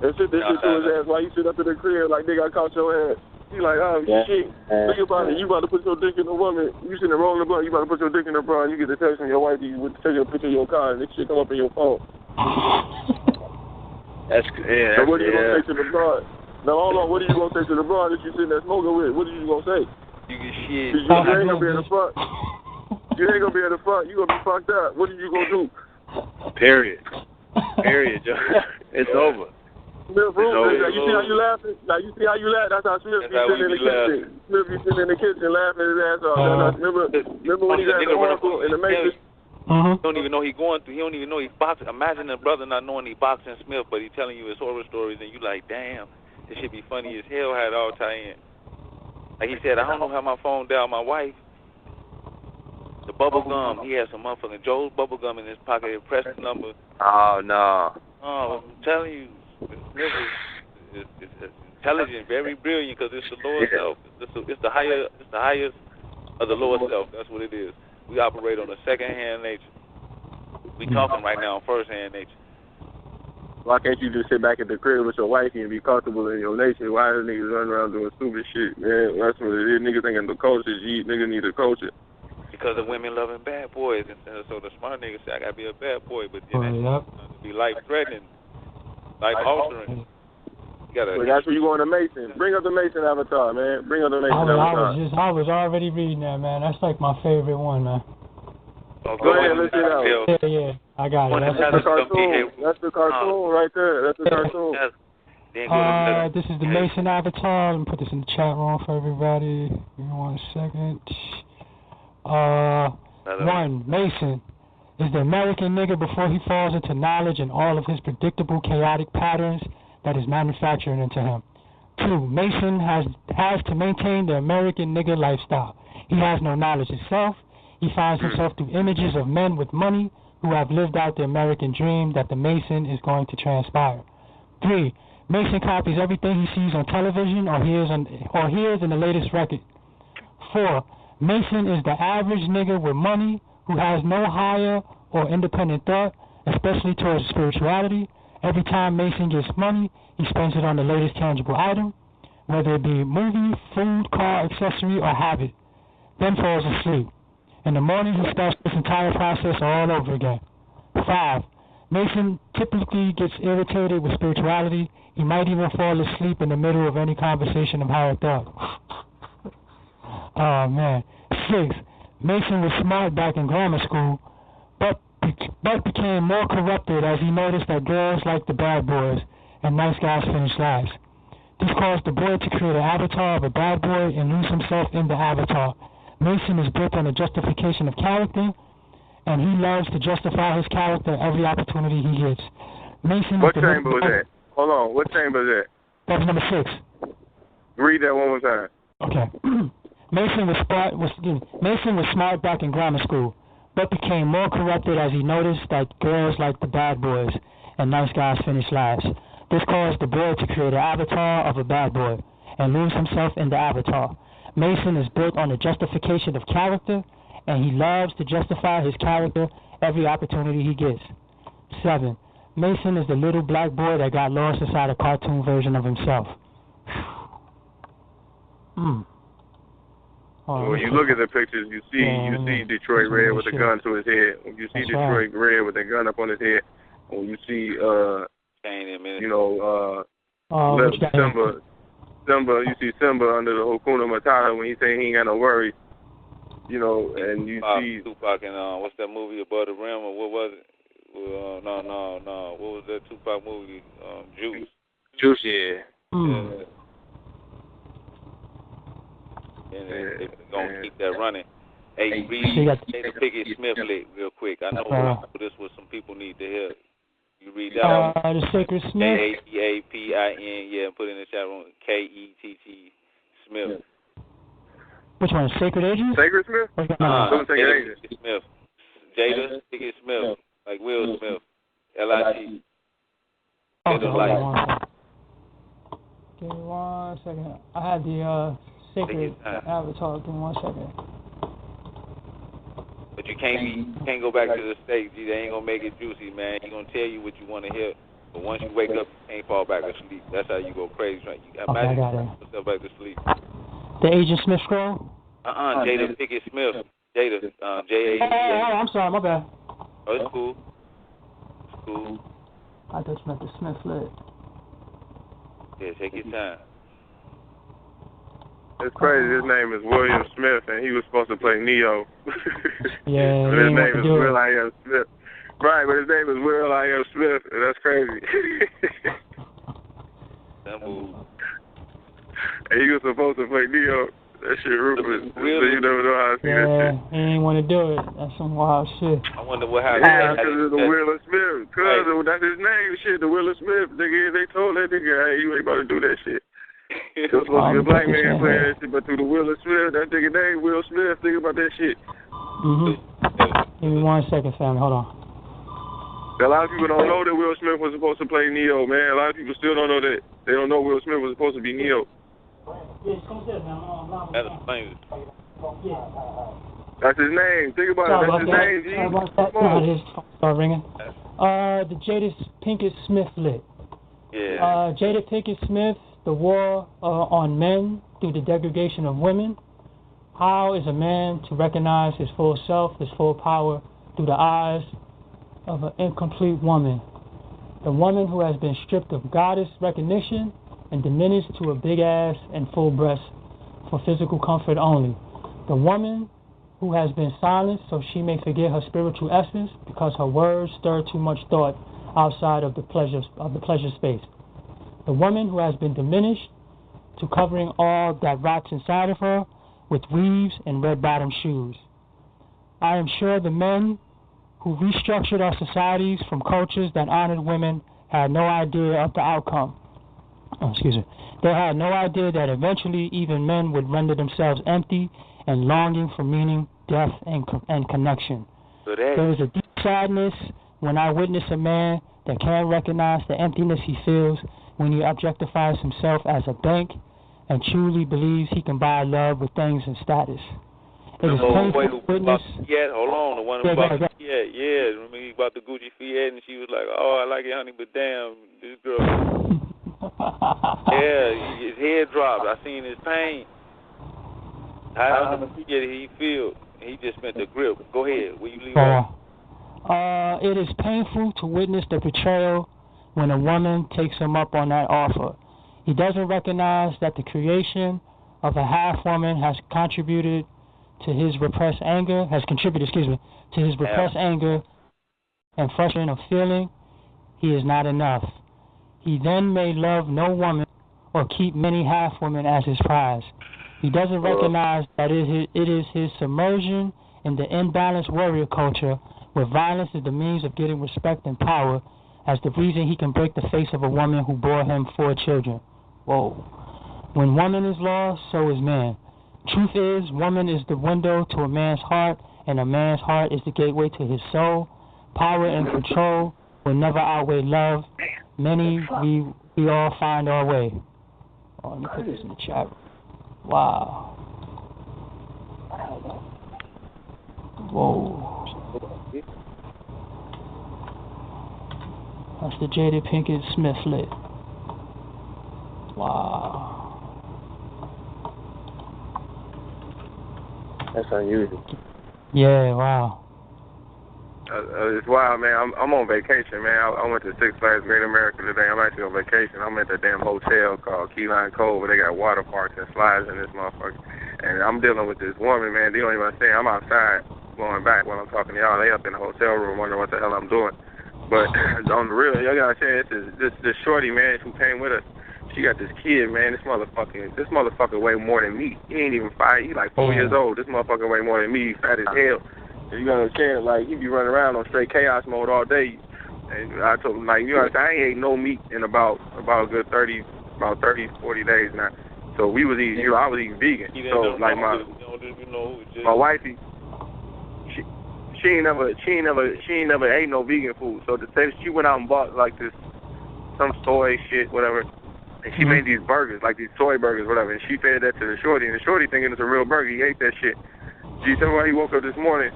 and sent this shit to his ass while he sit up in the crib like, nigga, I caught your ass. He like, oh, shit. Think about it. You about to put your dick in a woman. You sitting there rolling the blunt. You about to put your dick in a bra. You get the text from your wife. You would take a picture of your car and this shit come up in your phone. That's So what are you going to say to the broad? Now, hold on. What are you going to say to the broad that you sitting there smoking with? What are you going to say? You get shit. You ain't going to be able to fuck. You ain't going to be able to fuck. You going to be fucked up. What are you going to do? Period, Joe. It's over. Smith, you see how you laughing? Now you see how you laugh? That's how Smith be sitting in the kitchen. Smith be sitting in the kitchen laughing his ass off. Remember when he got the oracle in the Matrix? He don't even know he going through. He don't even know he boxing. Imagine a brother not knowing he boxing Smith, but he telling you his horror stories, and you like, damn, this should be funny as hell. How it all tie in. Like he said, I don't know how my phone dialed my wife. The bubble gum. He had some motherfucking Joe's bubble gum in his pocket. He pressed the number. Oh no. Oh, I'm telling you. it's intelligent, very brilliant, because it's the lower self. It's the highest of the lower self. That's what it is. We operate on a second-hand nature. We talking right now on first-hand nature. Why can't you just sit back at the crib with your wifey and be comfortable in your nature? Why are niggas running around doing stupid shit, man? That's what it is. Niggas thinking the culture is niggas need a culture. Because the women loving bad boys, and so the smart niggas say I gotta be a bad boy, but then that's be life-threatening, life-altering. Well, that's where you going to Mason. Bring up the Mason avatar, man. Bring up the Mason avatar. I was already reading that, man. That's like my favorite one, man. Oh, go ahead, let's get out. Yeah, I got it. That's the cartoon. That's the cartoon right there. That's the cartoon. This is the Mason avatar. Let me put this in the chat room for everybody. Give me 1 second. 1. Mason is the American nigga before he falls into knowledge and all of his predictable, chaotic patterns that is manufactured into him. 2. Mason has to maintain the American nigga lifestyle. He has no knowledge himself. He finds himself through images of men with money who have lived out the American dream that the Mason is going to transpire. 3. Mason copies everything he sees on television or hears in the latest record. 4. Mason is the average nigga with money who has no higher or independent thought, especially towards spirituality. Every time Mason gets money, he spends it on the latest tangible item, whether it be movie, food, car, accessory, or habit, then falls asleep. In the morning, he starts this entire process all over again. 5. Mason typically gets irritated with spirituality. He might even fall asleep in the middle of any conversation of higher thought. Oh, man. 6. Mason was smart back in grammar school, but became more corrupted as he noticed that girls like the bad boys and nice guys finish last. This caused the boy to create an avatar of a bad boy and lose himself in the avatar. Mason is built on the justification of character, and he loves to justify his character every opportunity he gets. Mason. What chamber was that? Hold on. What chamber is that? That was number 6. Read that one more time. Okay. Mason was smart back in grammar school, but became more corrupted as he noticed that girls like the bad boys and nice guys finish last. This caused the boy to create an avatar of a bad boy and lose himself in the avatar. Mason is built on the justification of character, and he loves to justify his character every opportunity he gets. 7. Mason is the little black boy that got lost inside a cartoon version of himself. When you look at the pictures, you see Detroit Red with a gun to his head. When you see Detroit Red with a gun up on his head, when you see Simba, you see Simba under the Hakuna Matata when he say he ain't got no worries, and you see Tupac and what's that movie, Above the Rim, or what was it? No. What was that Tupac movie? Juice. Yeah. And they're going to keep that running. Hey, read Jada Pinkett Smith lick real quick. I know this was some people need to hear. You read that one? The Sacred Smith. K-A-T-A-P-I-N, yeah, put it in the chat room. K-E-T-T Smith. Which one? Sacred Agent? Sacred Smith? Jada Pinkett Smith. Jada Pinkett Smith. Like Will Smith. L-I-T. Give me 1 second. I had the Sacred Avatar. Give me 1 second. But you can't go back to the stage. They ain't gonna make it juicy, man. He gonna tell you what you want to hear. But once you wake up, you can't fall back to sleep. That's how you go crazy, right? You imagine put yourself back to sleep. The Agent Smith scroll? Jada Pinkett Smith. Jada. J-A-D-A. Oh, I'm sorry, my bad. Oh, it's cool. It's cool. I just meant the Smith lit. Yeah, take your time. It's crazy. His name is William Smith, and he was supposed to play Neo. Yeah, his name is Will I Am Smith. Right, but his name is Will I Am Smith, and that's crazy. And he was supposed to play Neo. That shit ruthless. Really? So you never know how to see that shit. Yeah, he ain't want to do it. That's some wild shit. I wonder what happened. Yeah, because it's the Will Smith. Cause that's his name. Shit, the Will Smith. Nigga, they told that nigga, hey, you ain't about to do that shit. It was supposed to be a black man playing that shit, but through the Will Smith, that nigga name, Will Smith, think about that shit. Give me 1 second, family. Hold on. A lot of people don't know that Will Smith was supposed to play Neo, man. A lot of people still don't know that They don't know Will Smith was supposed to be Neo. That's explains it. That's his name. Think about it. That's his name, G. His phone started ringing. The Jada Pinkett Smith lit. Yeah. Jada Pinkett Smith, The War on Men Through the Degradation of Women. How is a man to recognize his full self, his full power, through the eyes of an incomplete woman? The woman who has been stripped of goddess recognition and diminished to a big ass and full breast for physical comfort only. The woman who has been silenced so she may forget her spiritual essence because her words stir too much thought outside of the pleasure space. The woman who has been diminished to covering all that rots inside of her with weaves and red-bottom shoes. I am sure the men who restructured our societies from cultures that honored women had no idea of the outcome. They had no idea that eventually even men would render themselves empty and longing for meaning, depth, and connection. There is a deep sadness when I witness a man that can't recognize the emptiness he feels when he objectifies himself as a bank and truly believes he can buy love with things and status. It is painful to witness. Yeah, hold on. The one about the Remember he bought the Gucci Fiat and she was like, "Oh, I like it, honey, but damn, this girl." Yeah, his head dropped. I seen his pain. How he feel? He just spent the grip. Go ahead. Will you leave off? It is painful to witness the betrayal when a woman takes him up on that offer. He doesn't recognize that the creation of a half woman has contributed to his repressed anger, to his repressed anger and frustration of feeling he is not enough. He then may love no woman or keep many half women as his prize. He doesn't recognize that it is his submersion in the imbalanced warrior culture where violence is the means of getting respect and power as the reason he can break the face of a woman who bore him 4 children. Whoa. When woman is lost, so is man. Truth is, woman is the window to a man's heart, and a man's heart is the gateway to his soul. Power and control will never outweigh love. Many, we all find our way. Oh, let me put this in the chat. Wow. Whoa. That's the Jada Pinkett Smith lit. Wow. That's unusual. Yeah, wow. It's wild, man. I'm on vacation, man. I went to Six Flags Great America today. I'm actually on vacation. I'm at the damn hotel called K-Blao Cove where they got water parks and slides in this motherfucker. And I'm dealing with this woman, man. They don't even understand. I'm outside going back while I'm talking to y'all. They up in the hotel room wondering what the hell I'm doing. But on the real, y'all gotta say this shorty, man, who came with us. She got this kid, man. This motherfucker weigh more than me. He ain't even 5. He like 4 years old. This motherfucker weigh more than me. He fat as hell. And you gotta understand, like, he be running around on straight chaos mode all day. And I told him, like, you know, I ain't ate no meat in about a good 30, 40 days now. So we was eating, I was eating vegan. So like my wifey, she ain't never ate no vegan food. So to say she went out and bought like some soy shit, whatever. And she made these burgers, like these soy burgers, whatever, and she fed that to the shorty, and the shorty thinking it's a real burger. He ate that shit. She told me why he woke up this morning,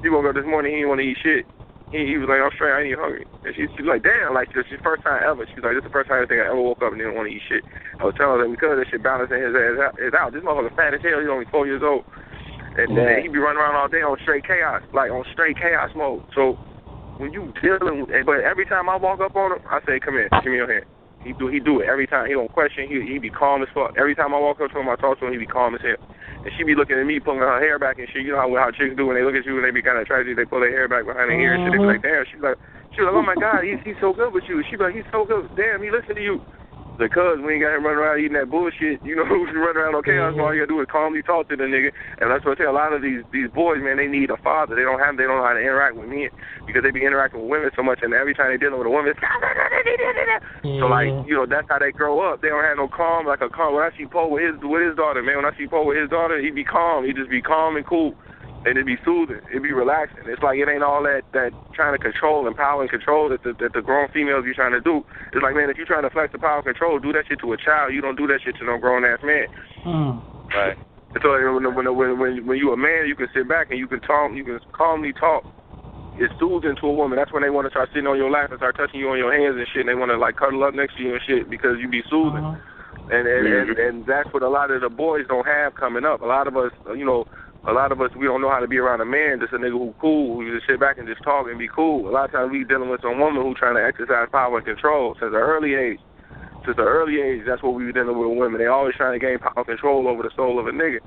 he didn't want to eat shit. He was like, I'm straight, I ain't hungry. And she's like, damn, like, this is the first time ever. She's like, this is the first time I think I ever woke up and didn't want to eat shit. I was telling her because that shit balancing his ass out. This motherfucker fat as hell, he's only 4 years old. And he be running around all day on straight chaos, like on straight chaos mode. So when you dealing with, but every time I walk up on him, I say, come here, give me your hand. He do it every time. He don't question. He be calm as fuck. Every time I walk up to him, I talk to him, he be calm as hell. And she be looking at me, pulling her hair back and shit. You know how chicks do when they look at you and they be kind of tragic. They pull their hair back behind their ear and shit. They be like, damn. She's like, oh my God, he's so good with you. She be like, he's so good. Damn, he listen to you. Because we ain't got him running around eating that bullshit, you know, running around on chaos, all you gotta do is calmly talk to the nigga. And that's what I tell a lot of these boys, man, they need a father. They don't know how to interact with men because they be interacting with women so much, and every time they dealing with a woman, so like, you know, that's how they grow up. They don't have no calm, When I see Poe with his daughter, man, when I see Poe with his daughter, he be calm. He just be calm and cool. And it'd be soothing. It'd be relaxing. It's like it ain't all that trying to control and power and control that the grown females be trying to do. It's like, man, if you're trying to flex the power and control, do that shit to a child. You don't do that shit to no grown-ass man. Right. And so when you a man, you can sit back and you can talk. You can calmly talk. It's soothing to a woman. That's when they want to start sitting on your lap and start touching you on your hands and shit. And they want to like cuddle up next to you and shit because you be soothing. And that's what a lot of the boys don't have coming up. A lot of us, we don't know how to be around a man, just a nigga who cool, who just sit back and just talk and be cool. A lot of times we dealing with some woman who trying to exercise power and control since an early age. Since an early age, that's what we were dealing with women. They always trying to gain power and control over the soul of a nigga.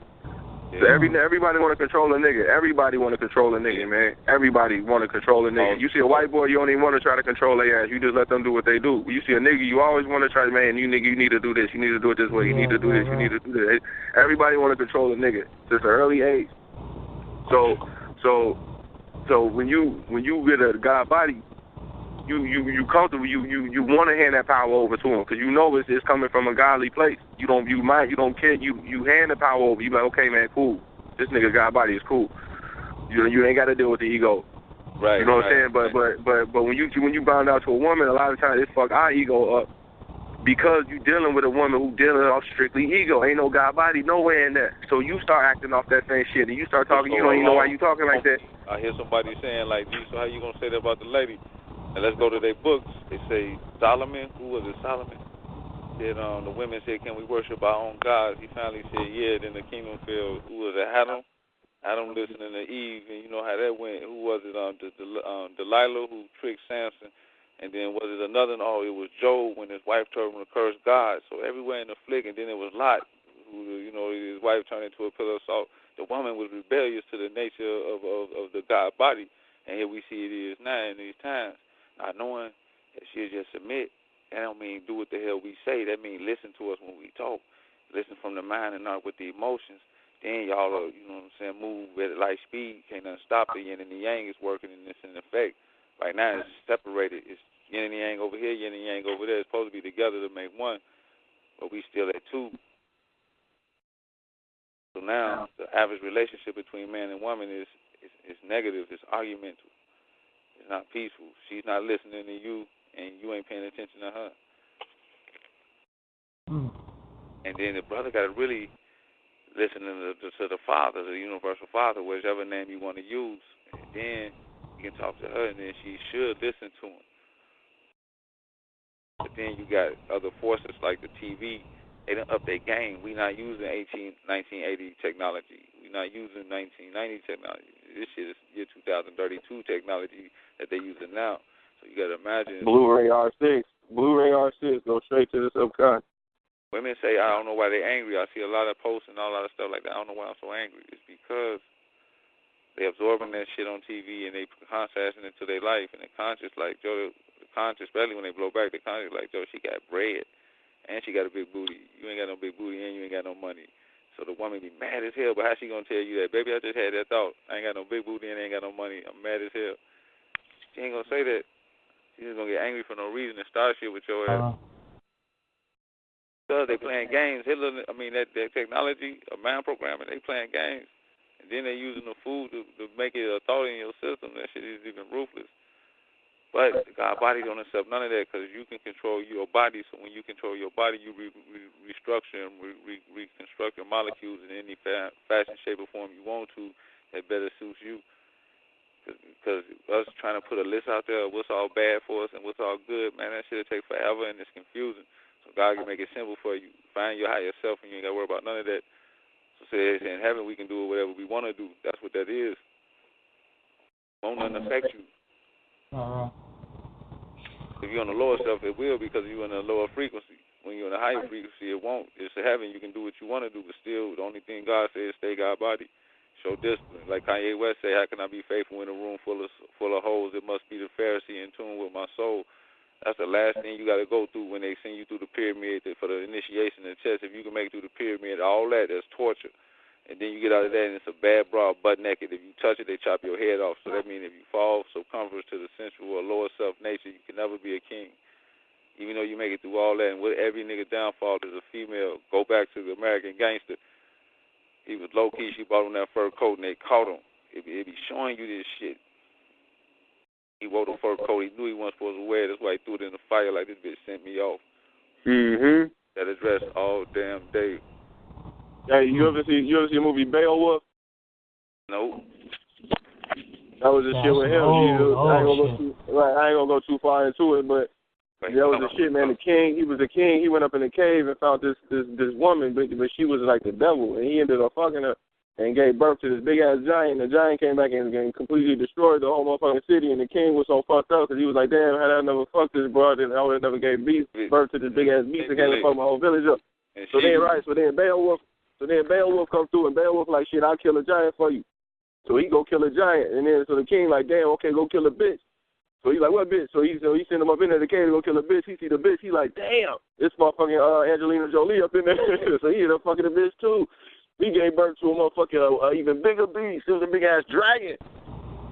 So everybody want to control a nigga. Everybody want to control a nigga, man. Everybody want to control a nigga. You see a white boy, you don't even want to try to control their ass. You just let them do what they do. You see a nigga, you always want to try to, man, you nigga, you need to do this. You need to do it this way. You need to do this. You need to do this. Everybody want to control a nigga since an early age. So when you get a God body, you comfortable. You want to hand that power over to him because you know it's coming from a godly place. You don't care. You hand the power over. You like, okay, man, cool. This nigga God body is cool. You ain't got to deal with the ego. Right. You know what I'm saying? But when you bound out to a woman, a lot of times it fuck our ego up because you dealing with a woman who dealing off strictly ego. Ain't no God body nowhere in there. So you start acting off that same shit and you start talking. You don't even know why you talking like that. I hear somebody saying like, so how you gonna say that about the lady? And let's go to their books. They say Solomon, who was it, Solomon? Said the women said, can we worship our own gods? He finally said, yeah. Then the kingdom fell. Who was it, Adam? Adam listening to Eve, and you know how that went. Who was it? Delilah, who tricked Samson. And then was it another? Oh, it was Job when his wife told him to curse God. So everywhere in the flick, and then it was Lot, who, his wife turned into a pillar of salt. The woman was rebellious to the nature of the God body. And here we see it is now in these times. Not knowing that she'll just submit. That don't mean do what the hell we say. That means listen to us when we talk. Listen from the mind and not with the emotions. Then y'all are, move at light speed. Can't nothing stop it. Yin and the yang is working in this in effect. Right now it's separated. It's yin and the yang over here, yin and yang over there. It's supposed to be together to make one. But we still at two. So now the average relationship between man and woman is negative. It's argumental. It's not peaceful. She's not listening to you, and you ain't paying attention to her. And then the brother got to really listen to the Father, the universal Father, whichever name you want to use. And then you can talk to her, and then she should listen to him. But then you got other forces like the TV. They done up their game. We not using 1980 technology. We not using 1990 technology. This shit is year 2032 technology that they using now. So you got to imagine. Blu-ray R6. Go straight to the subconscious. Women say, I don't know why they're angry. I see a lot of posts and all that stuff like that. I don't know why I'm so angry. It's because they're absorbing that shit on TV and they processing it to their life. And the conscious, like, Joe, the conscious, especially when they blow back, the conscious, like, Joe, she got bread. And she got a big booty. You ain't got no big booty and you ain't got no money. So the woman be mad as hell, but how she gonna tell you that? Baby, I just had that thought. I ain't got no big booty and I ain't got no money. I'm mad as hell. She ain't gonna say that. She's just gonna get angry for no reason and start shit with your ass. Because they playing games. Hitler, that technology, a man programming, they playing games. And then they using the food to make it a thought in your system. That shit is even ruthless. But God body don't accept none of that because you can control your body. So when you control your body, you restructure and reconstruct your molecules in any fashion, shape, or form you want to that better suits you. Because us trying to put a list out there of what's all bad for us and what's all good, man, that shit will take forever and it's confusing. So God can make it simple for you. Find your higher self and you ain't got to worry about none of that. So say in heaven we can do whatever we want to do. That's what that is. Won't nothing affect you. If you're on the lower self, it will because you're in a lower frequency. When you're in a higher frequency, it won't. It's a heaven. You can do what you want to do, but still, the only thing God says is stay God body. Show discipline. Like Kanye West say, how can I be faithful in a room full of hoes? It must be the Pharisee in tune with my soul. That's the last thing you got to go through when they send you through the pyramid for the initiation and the test. If you can make it through the pyramid, all that, that's torture. And then you get out of that, and it's a bad bra, butt naked. If you touch it, they chop your head off. So that means if you fall circumference to the sensual or lower self nature, you can never be a king. Even though you make it through all that, and with every nigga downfall is a female. Go back to the American Gangster. He was low-key. She bought him that fur coat, and they caught him. showing you this shit. He wore the fur coat. He knew he wasn't supposed to wear it. That's why he threw it in the fire like this bitch sent me off. Mm-hmm. That address all damn day. Hey, you ever see the movie Beowulf? Nope. That was the shit with him. I ain't gonna go too far into it, but that was the shit, man. The king, he was a king. He went up in the cave and found this woman, but she was like the devil, and he ended up fucking her and gave birth to this big ass giant. The giant came back and completely destroyed the whole motherfucking city, and the king was so fucked up because he was like, damn, had I never fucked this broad, then I would have never gave birth to this big ass beast that came and fucked my whole village up. So then Beowulf comes through, and Beowulf like, shit, I'll kill a giant for you. So he go kill a giant, and then so the king like, damn, okay, go kill a bitch. So he's like, what bitch? So he send him up in there the cave to go kill a bitch. He see the bitch, he like, damn, this motherfucking Angelina Jolie up in there. So he ended up fucking the bitch too. He gave birth to a motherfucking even bigger beast. It was a big ass dragon.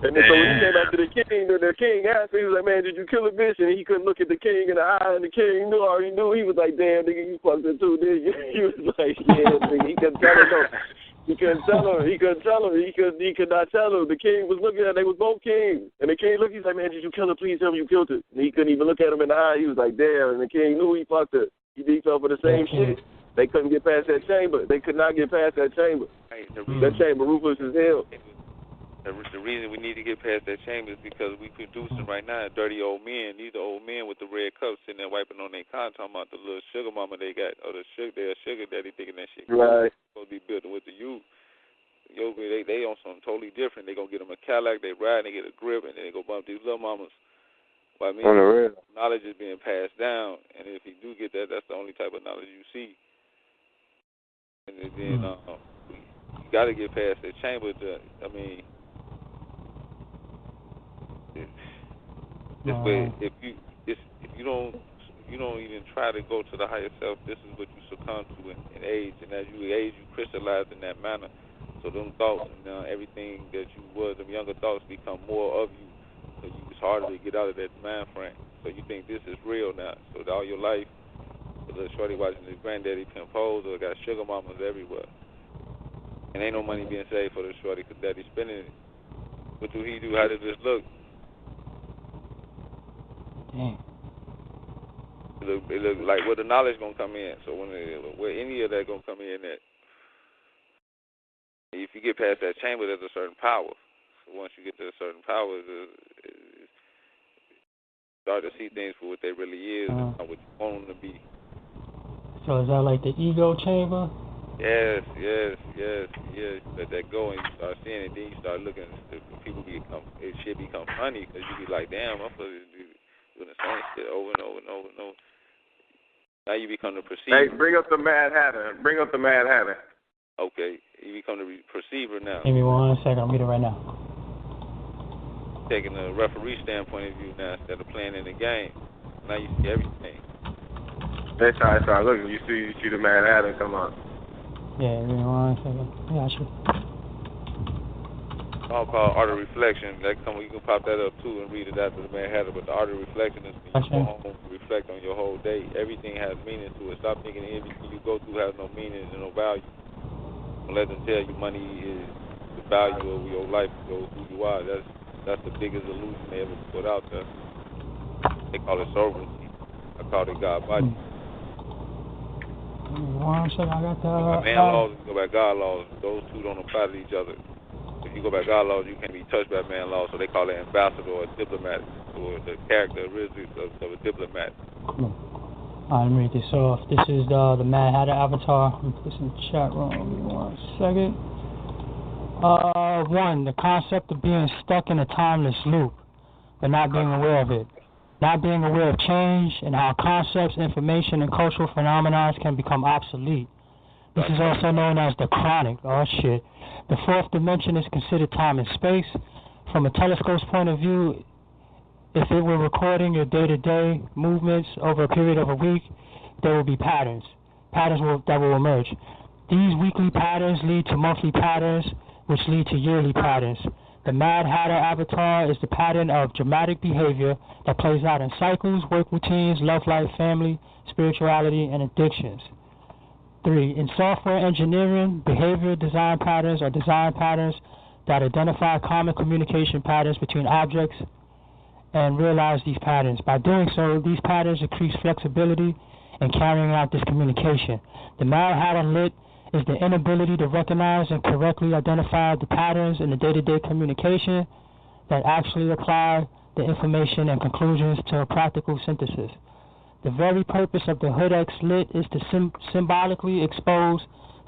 And then so when he came back to the king asked him, he was like, man, did you kill a bitch? And he couldn't look at the king in the eye, and the king already knew. He was like, damn, nigga, you fucked her too, did you? He was like, yeah, nigga, he couldn't tell her no. He couldn't tell her. He could not tell her. The king was looking at her. They was both kings. And the king looked, he's like, man, did you kill her? Please tell me you killed her. And he couldn't even look at him in the eye. He was like, damn. And the king knew he fucked her. He fell for the same shit. They couldn't get past that chamber. They could not get past that chamber. That chamber ruthless as hell. The reason we need to get past that chamber is because we producing right now dirty old men. These are old men with the red cups sitting there wiping on their con, talking about the little sugar mama they got, or their sugar daddy thinking that shit. Right. Supposed to be building with the youth. Yo, they on something totally different. They gonna get them a Cadillac, they ride, and they get a grip, and then they go bump these little mamas. But I mean, knowledge is being passed down, and if you do get that, that's the only type of knowledge you see. And then you got to get past that chamber. This way, if you don't even try to go to the higher self, this is what you succumb to in age, and as you age, you crystallize in that manner. So them thoughts and everything that you was, them younger thoughts become more of you. So it's harder to get out of that mind frame. So you think this is real now. So all your life, the little shorty watching his granddaddy pimp hoes, or got sugar mamas everywhere. And ain't no money being saved for the shorty because daddy's spending it. What do he do? How does this look? It look like where the knowledge gonna come in. So where any of that gonna come in at? If you get past that chamber, there's a certain power. So once you get to a certain power, start to see things for what they really is, and not what you want them to be. So is that like the ego chamber? Yes. Let that go, and you start seeing it. Then you start looking. It should become funny because you be like, damn, I'm supposed to do doing the same shit over and over and over and over. Now you become the perceiver. Hey, bring up the Mad Hatter. Okay, you become the perceiver now. Give me 1 second. I'll get it right now. Taking a referee standpoint of view now instead of playing in the game. Now you see everything. That's how. Look, you see the Mad Hatter. Come on. Yeah, give me 1 second. Yeah, sure. It's all called Art of Reflection. You can pop that up too and read it after the Mad Hatter. But the Art of Reflection is when you go home and reflect on your whole day. Everything has meaning to it. Stop thinking everything you go through has no meaning and no value. Don't let them tell you money is the value of your life, or who you are. That's the biggest illusion they ever put out there. They call it sovereignty. I call it God body. 1 second, I got the... Man laws, you go by God laws. Those two don't apply to each other. If you go by God laws, you can't be touched by man laws. So they call it ambassador or diplomat, or the characteristics of a diplomat. Cool. Let me read this off. This is the Mad Hatter avatar. Let me put this in the chat room. Give me 1 second. 1, the concept of being stuck in a timeless loop, but not being aware of it. Not being aware of change and how concepts, information, and cultural phenomena can become obsolete. This is also known as the chronic. Oh, shit. The 4th dimension is considered time and space. From a telescope's point of view, if it were recording your day-to-day movements over a period of a week, there will be patterns that will emerge. These weekly patterns lead to monthly patterns, which lead to yearly patterns. The Mad Hatter avatar is the pattern of dramatic behavior that plays out in cycles, work routines, love life, family, spirituality, and addictions. 3, in software engineering, behavior design patterns are design patterns that identify common communication patterns between objects and realize these patterns. By doing so, these patterns increase flexibility in carrying out this communication. The Mad Hatter lit is the inability to recognize and correctly identify the patterns in the day-to-day communication that actually apply the information and conclusions to a practical synthesis. The very purpose of the HOODX lit is to symbolically expose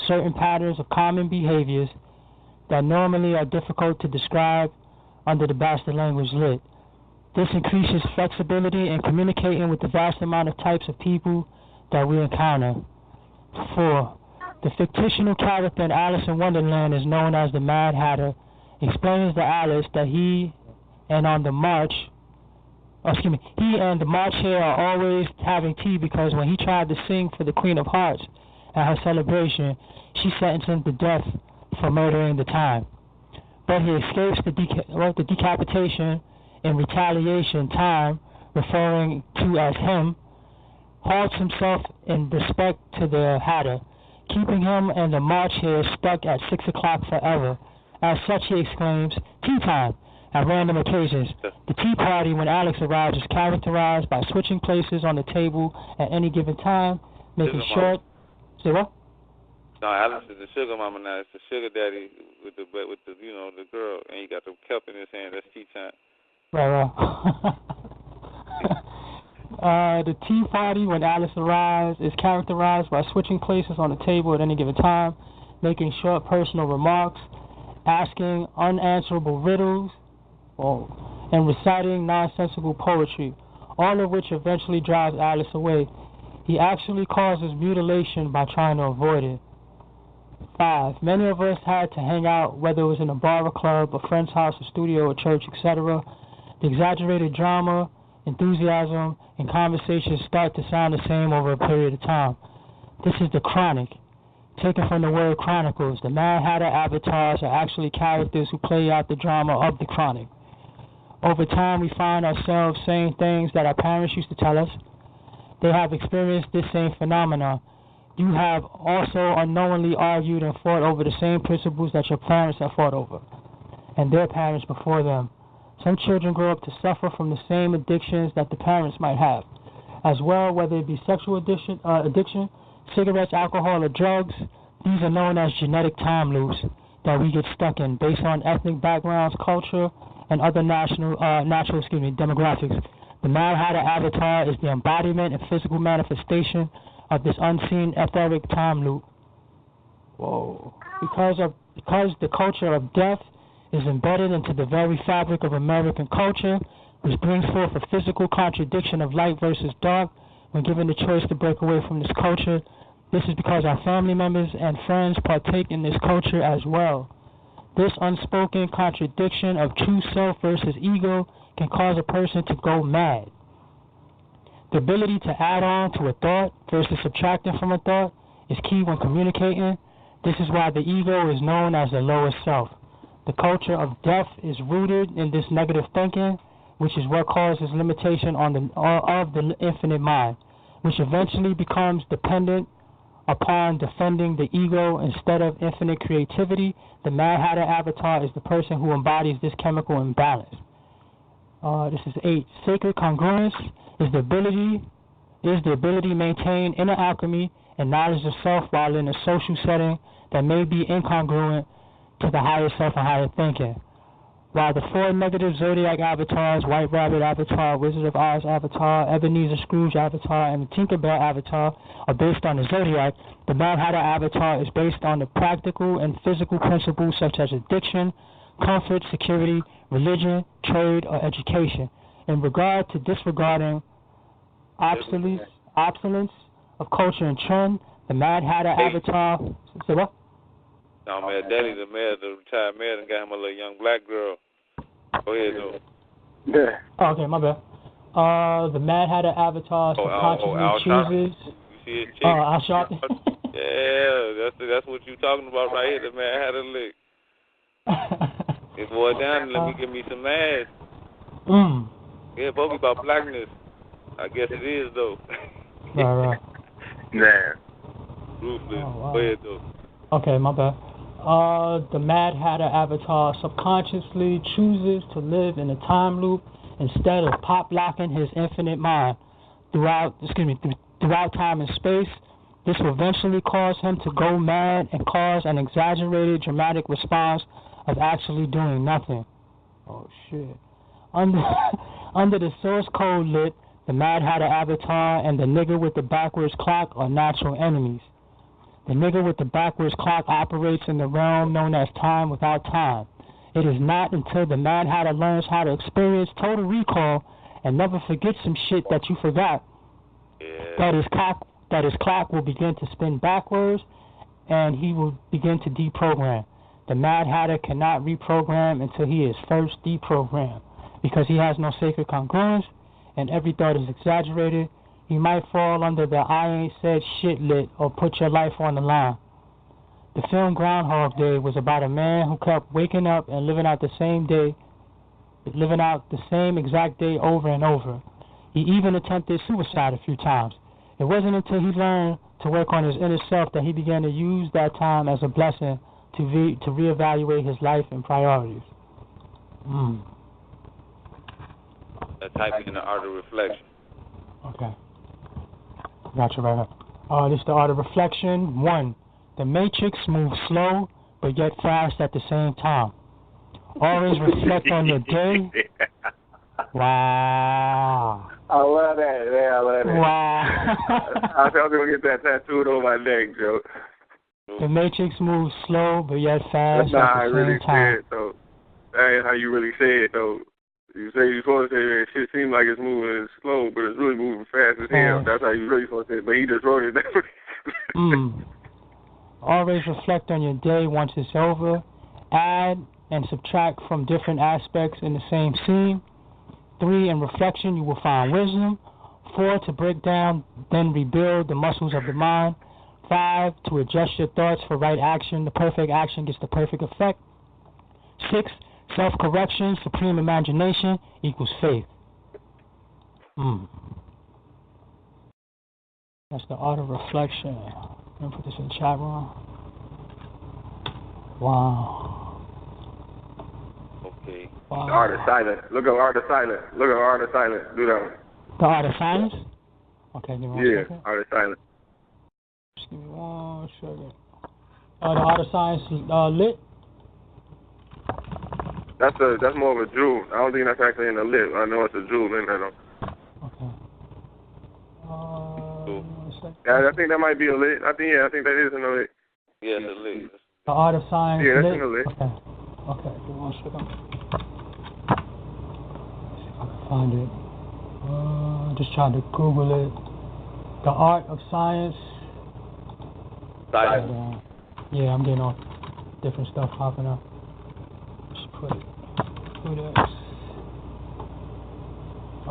certain patterns of common behaviors that normally are difficult to describe under the bastard language lit. This increases flexibility in communicating with the vast amount of types of people that we encounter. 4. The fictional character in Alice in Wonderland is known as the Mad Hatter. Explains to Alice that he and the March Hare are always having tea because when he tried to sing for the Queen of Hearts at her celebration, she sentenced him to death for murdering the time. But he escapes the decapitation in retaliation. Time, referring to as him, halts himself in respect to the Hatter, keeping him and the March Hare stuck at 6 o'clock forever. As such, he exclaims, "Tea time!" at random occasions. The tea party, when Alex arrives, is characterized by switching places on the table at any given time, making short... Say what? No, Alex is the sugar mama now. It's the sugar daddy with the the girl, and he got the cup in his hand. That's tea time. Right. The tea party, when Alice arrives, is characterized by switching places on the table at any given time, making short personal remarks, asking unanswerable riddles, and reciting nonsensical poetry, all of which eventually drives Alice away. He actually causes mutilation by trying to avoid it. 5. Many of us had to hang out, whether it was in a bar or club, a friend's house, a studio, a church, etc. The exaggerated drama, enthusiasm, and conversations start to sound the same over a period of time. This is the chronic. Taken from the word chronicles, the Mad Hatter avatars are actually characters who play out the drama of the chronic. Over time, we find ourselves saying things that our parents used to tell us. They have experienced this same phenomenon. You have also unknowingly argued and fought over the same principles that your parents have fought over, and their parents before them. Some children grow up to suffer from the same addictions that the parents might have, as well, whether it be sexual addiction, cigarettes, alcohol, or drugs. These are known as genetic time loops that we get stuck in based on ethnic backgrounds, culture, and other natural demographics. The Mad Hatter avatar is the embodiment and physical manifestation of this unseen etheric time loop. Whoa. Because the culture of death is embedded into the very fabric of American culture, which brings forth a physical contradiction of light versus dark when given the choice to break away from this culture. This is because our family members and friends partake in this culture as well. This unspoken contradiction of true self versus ego can cause a person to go mad. The ability to add on to a thought versus subtracting from a thought is key when communicating. This is why the ego is known as the lowest self. The culture of death is rooted in this negative thinking, which is what causes limitation of the infinite mind, which eventually becomes dependent upon defending the ego instead of infinite creativity. The Mad Hatter avatar is the person who embodies this chemical imbalance. This is 8. Sacred congruence is the ability to maintain inner alchemy and knowledge of self while in a social setting that may be incongruent to the higher self and higher thinking. While the 4 negative zodiac avatars, White Rabbit avatar, Wizard of Oz avatar, Ebenezer Scrooge avatar, and the Tinkerbell avatar are based on the zodiac, the Mad Hatter avatar is based on the practical and physical principles such as addiction, comfort, security, religion, trade, or education. In regard to disregarding obsolescence of culture and trend, the Mad Hatter avatar... Say what? No, man, Daddy, the retired mayor, and got him a little young black girl. Go ahead, though. Yeah. Oh, okay, my bad. The Mad Hatter avatar subconsciously chooses... You see his chick? Al Sharpton? Yeah, that's what you talking about right here, the Mad Hatter lick. If boy down, let me give me some ass. Yeah, both about blackness. I guess it is, though. Right. Nah. Ruthless. Oh, wow. Go ahead, though. Okay, my bad. The Mad Hatter avatar subconsciously chooses to live in a time loop instead of pop-locking his infinite mind throughout time and space. This will eventually cause him to go mad and cause an exaggerated, dramatic response of actually doing nothing. Oh shit. Under the source code lit, the Mad Hatter avatar and the nigga with the backwards clock are natural enemies. The nigga with the backwards clock operates in the realm known as time without time. It is not until the Mad Hatter learns how to experience total recall and never forget some shit that you forgot that his clock will begin to spin backwards and he will begin to deprogram. The Mad Hatter cannot reprogram until he is first deprogrammed. Because he has no sacred congruence and every thought is exaggerated, he might fall under the I ain't said shit lit or put your life on the line. The film Groundhog Day was about a man who kept waking up and living out the same exact day over and over. He even attempted suicide a few times. It wasn't until he learned to work on his inner self that he began to use that time as a blessing to reevaluate his life and priorities. Type in the art of reflection. Okay. Gotcha, right. This is the art of reflection. 1. The matrix moves slow, but yet fast at the same time. Always reflect on your day. Wow. I love that. Yeah, I love that. Wow. I was going to get that tattooed on my neck, Joe. The matrix moves slow, but yet fast That's not at how I the really same time. said it, though. That ain't how you really say it, though. You say you're supposed to say that shit seems like it's moving slow, but it's really moving fast as hell. That's how you really supposed to say it. But he just wrote it down. Always reflect on your day once it's over. Add and subtract from different aspects in the same scene. 3, in reflection, you will find wisdom. 4, to break down, then rebuild the muscles of the mind. 5, to adjust your thoughts for right action. The perfect action gets the perfect effect. 6, self-correction, supreme imagination equals faith. That's the art of reflection. Let me put this in the chat room. Wow. Okay. Wow. The art of silence. Look up art of silence. Look up art of silence. Do that one. The art of silence? Okay, give me 1 second. Art of silence. Just give me 1 second. The art of science lit? That's more of a jewel. I don't think that's actually in the lip. I know it's a jewel in there, though. Okay. Yeah, I think that might be a lit. I think that is in the lit. Yeah, the lit. The art of science lit? That's in the lit. Okay, give me 1 second. Let's see if I can find it. Just trying to Google it. The art of science. Silence. Yeah, I'm getting all different stuff popping up. Just put it. HOODX.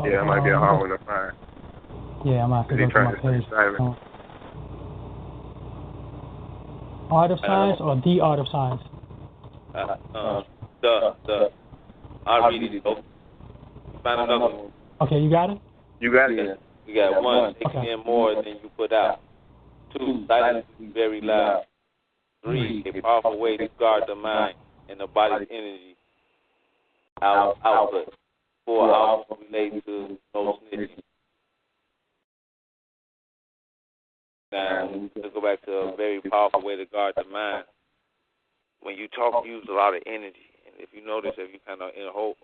Yeah, it might be a hard one to find. Yeah, I'm going to have to go to my page. Art of science or the art of science? I'll read it. Find another one. Okay, you got it? You got it. You got 1, taking in more than you put out. 2, silence is very loud. 3, a powerful way to guard the mind and the body's energy output. 4, also relates to no snitching. Now, let's go back to a very powerful way to guard the mind. When you talk, you use a lot of energy. And if you notice, if you kind of hold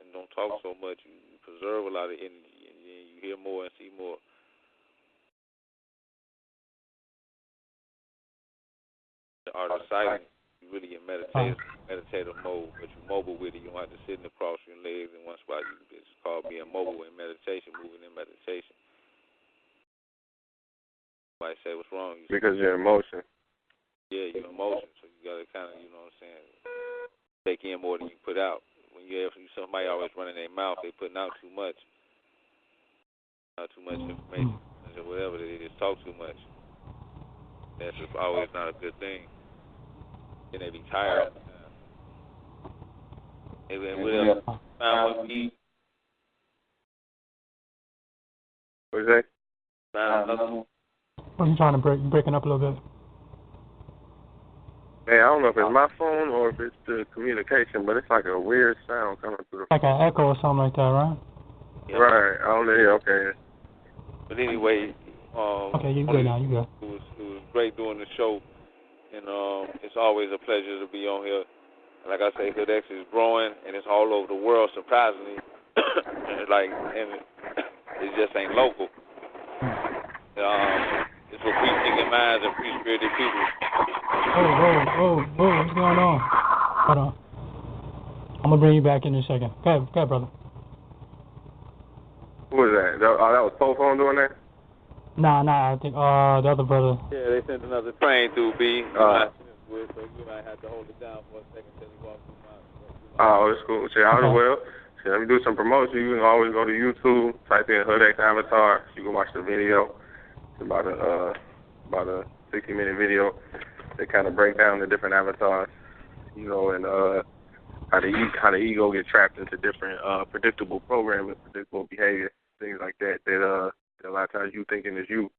and don't talk so much, you preserve a lot of energy. And you hear more and see more. The art of silence, you really in meditative mode, but you're mobile with it. You don't have to sit and cross your legs in one spot. It's called being mobile in meditation, moving in meditation. Might say, what's wrong? Because you're in motion. Yeah, you're in motion, so you got to kind of, you know what I'm saying, take in more than you put out. When you have somebody always running their mouth, they putting out too much. Not too much information, or whatever, they just talk too much. That's just always not a good thing. Then they be tired all the time. And then what else? Found one beat. What'd you say? Found another one. What are you trying to break? You're breaking up a little bit. Man, I don't know if it's my phone or if it's the communication, but it's like a weird sound coming through the phone. Like an echo or something like that, right? Yeah. Right. I don't know. Yeah, okay. But anyway, okay, you good now. You good. It was great doing the show, and it's always a pleasure to be on here. Like I say, HOODX is growing, and it's all over the world, surprisingly. and it just ain't local. It's for free-thinking minds and free-spirited people. Whoa, what's going on? Hold on. I'm going to bring you back in a second. Go ahead, brother. Who was that? That was Phone doing that? Nah, I think the other brother. Yeah, they sent another train through, B. So you might have to hold it down for a second till he walks through my... Oh, it's cool. See, I will. See, let me do some promotion. You can always go to YouTube, type in HOODX Avatar. You can watch the video. It's about a 60-minute video that kind of break down the different avatars, you know, and how the ego get trapped into different predictable programming, predictable behavior, things like that. That a lot of times you thinking is you,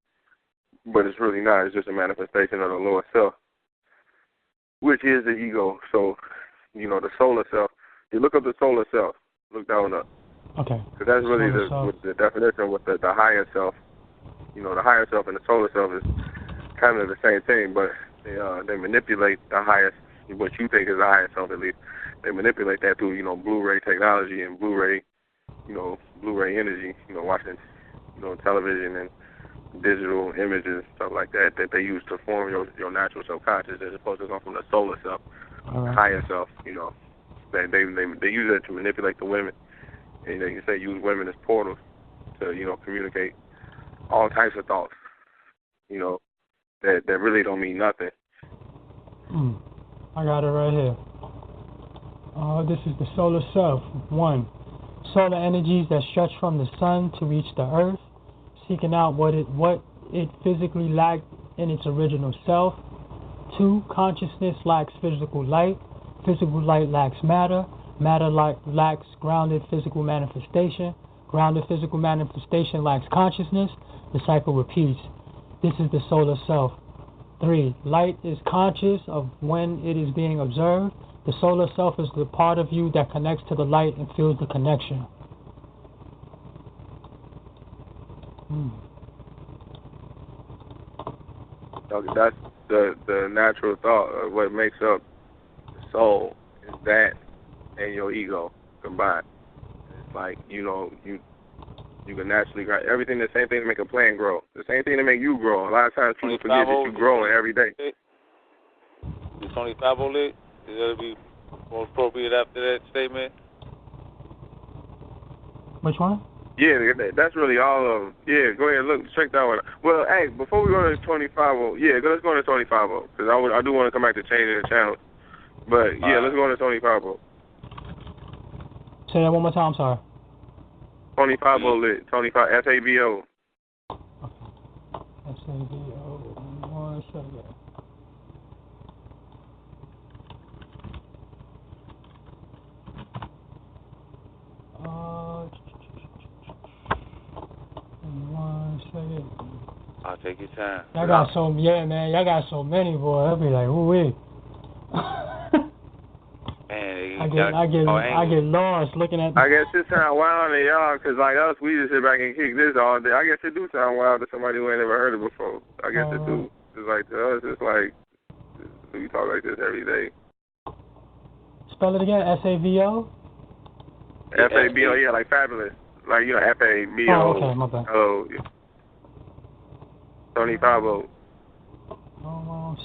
but it's really not. It's just a manifestation of the lower self, which is the ego. So, you know, the solar self. You look up the solar self. Look down up. Okay. Because that's really the definition with the higher self. You know, the higher self and the solar self is kind of the same thing, but they manipulate the highest, what you think is the highest self at least. They manipulate that through, you know, Blu-ray technology and Blu-ray energy, you know, watching, you know, television and digital images, stuff like that they use to form your natural subconscious as opposed to going from the solar self, the higher self, you know. They use it to manipulate the women. And they say use women as portals to, you know, communicate all types of thoughts, you know, that really don't mean nothing. I got it right here. This is the solar self. 1. Solar energies that stretch from the sun to reach the earth, seeking out what it physically lacked in its original self. 2. Consciousness lacks physical light. Physical light lacks matter. Matter lacks grounded physical manifestation. Grounded physical manifestation lacks consciousness. The cycle repeats. This is the solar self. 3. Light is conscious of when it is being observed. The solar self is the part of you that connects to the light and feels the connection. That's the natural thought of what makes up the soul is that and your ego combined. It's like, you know, you can naturally grow everything. The same thing to make a plant grow. The same thing to make you grow. A lot of times people forget that you're growing every day. Is Tony Fabo lit? Is that be more appropriate after that statement? Which one? Yeah, that's really all of them. Yeah, go ahead, check that one out. Well, hey, before we go to 25, let's go to 25, because I do want to come back to changing the channel. But, yeah, let's go to 25. Say that one more time, sorry. 25 lit. 25, F-A-B-O. F-A-B-O. 1 second. I'll take your time. Y'all got man. Y'all got so many, boy. I'll be like, ooh-wee. I get lost looking at. I guess it sound wild to y'all, because like us, we just sit back and kick this all day. I guess it do sound wild to somebody who ain't never heard it before. I guess it do. It's like to us, it's like we talk like this every day. Spell it again. S-A-V-O. F-A-B-O. Yeah, like fabulous. Like, you know, F-A-B-O. Oh, okay, my bad. Oh, yeah. 25. Oh,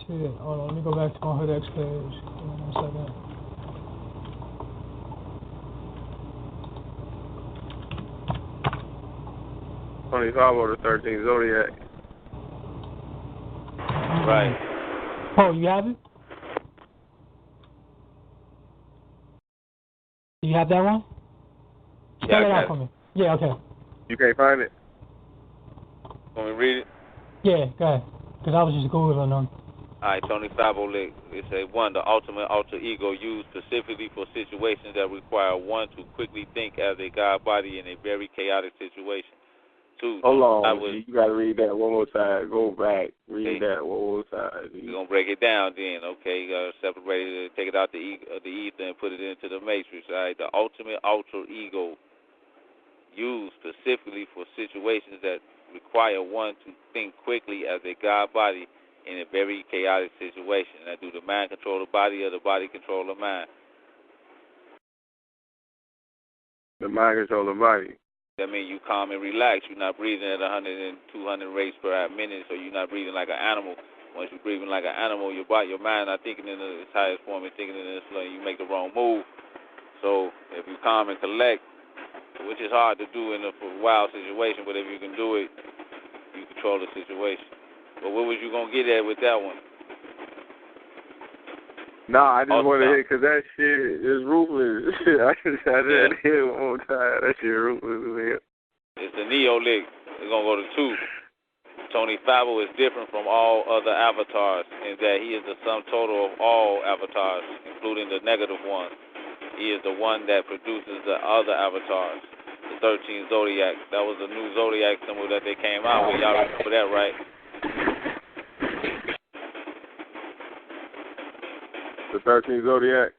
shit. Hold on, let me go back to my HOODX page. Give me 1 second. The 13th Zodiac. Right. Oh, you have it? Do you have that one? Spell it out for me. Yeah, okay. You can't find it? Want me to read it? Yeah, go ahead. Because I was just Googling them. All right, Tony Fabo, it say 1, the ultimate alter ego used specifically for situations that require one to quickly think as a God body in a very chaotic situation. Two. Hold on, you got to read that one more time. Go back, read that one more time. We're going to break it down then, okay? You got to separate it, take it out the ether and put it into the matrix, all right? The ultimate alter ego used specifically for situations that require one to think quickly as a God body in a very chaotic situation. Now, do the mind control the body or the body control the mind? The mind control the body. That means you calm and relax. You're not breathing at 100 and 200 rates per minute, so you're not breathing like an animal. Once you're breathing like an animal, your body, your mind not thinking in its highest form and thinking in its flow, you make the wrong move. So if you calm and collect, which is hard to do in a wild situation, but if you can do it, you control the situation. But what was you going to get at with that one? Nah, I just want to hit, because that shit is ruthless. I just had to hit it one more time. That shit ruthless. It's the Neo-Lick. It's going to go to 2. Tony Fabo is different from all other avatars in that he is the sum total of all avatars, including the negative ones. He is the one that produces the other avatars, the 13 Zodiac. That was the new Zodiac symbol that they came out with. Y'all remember that, right? The 13 Zodiac?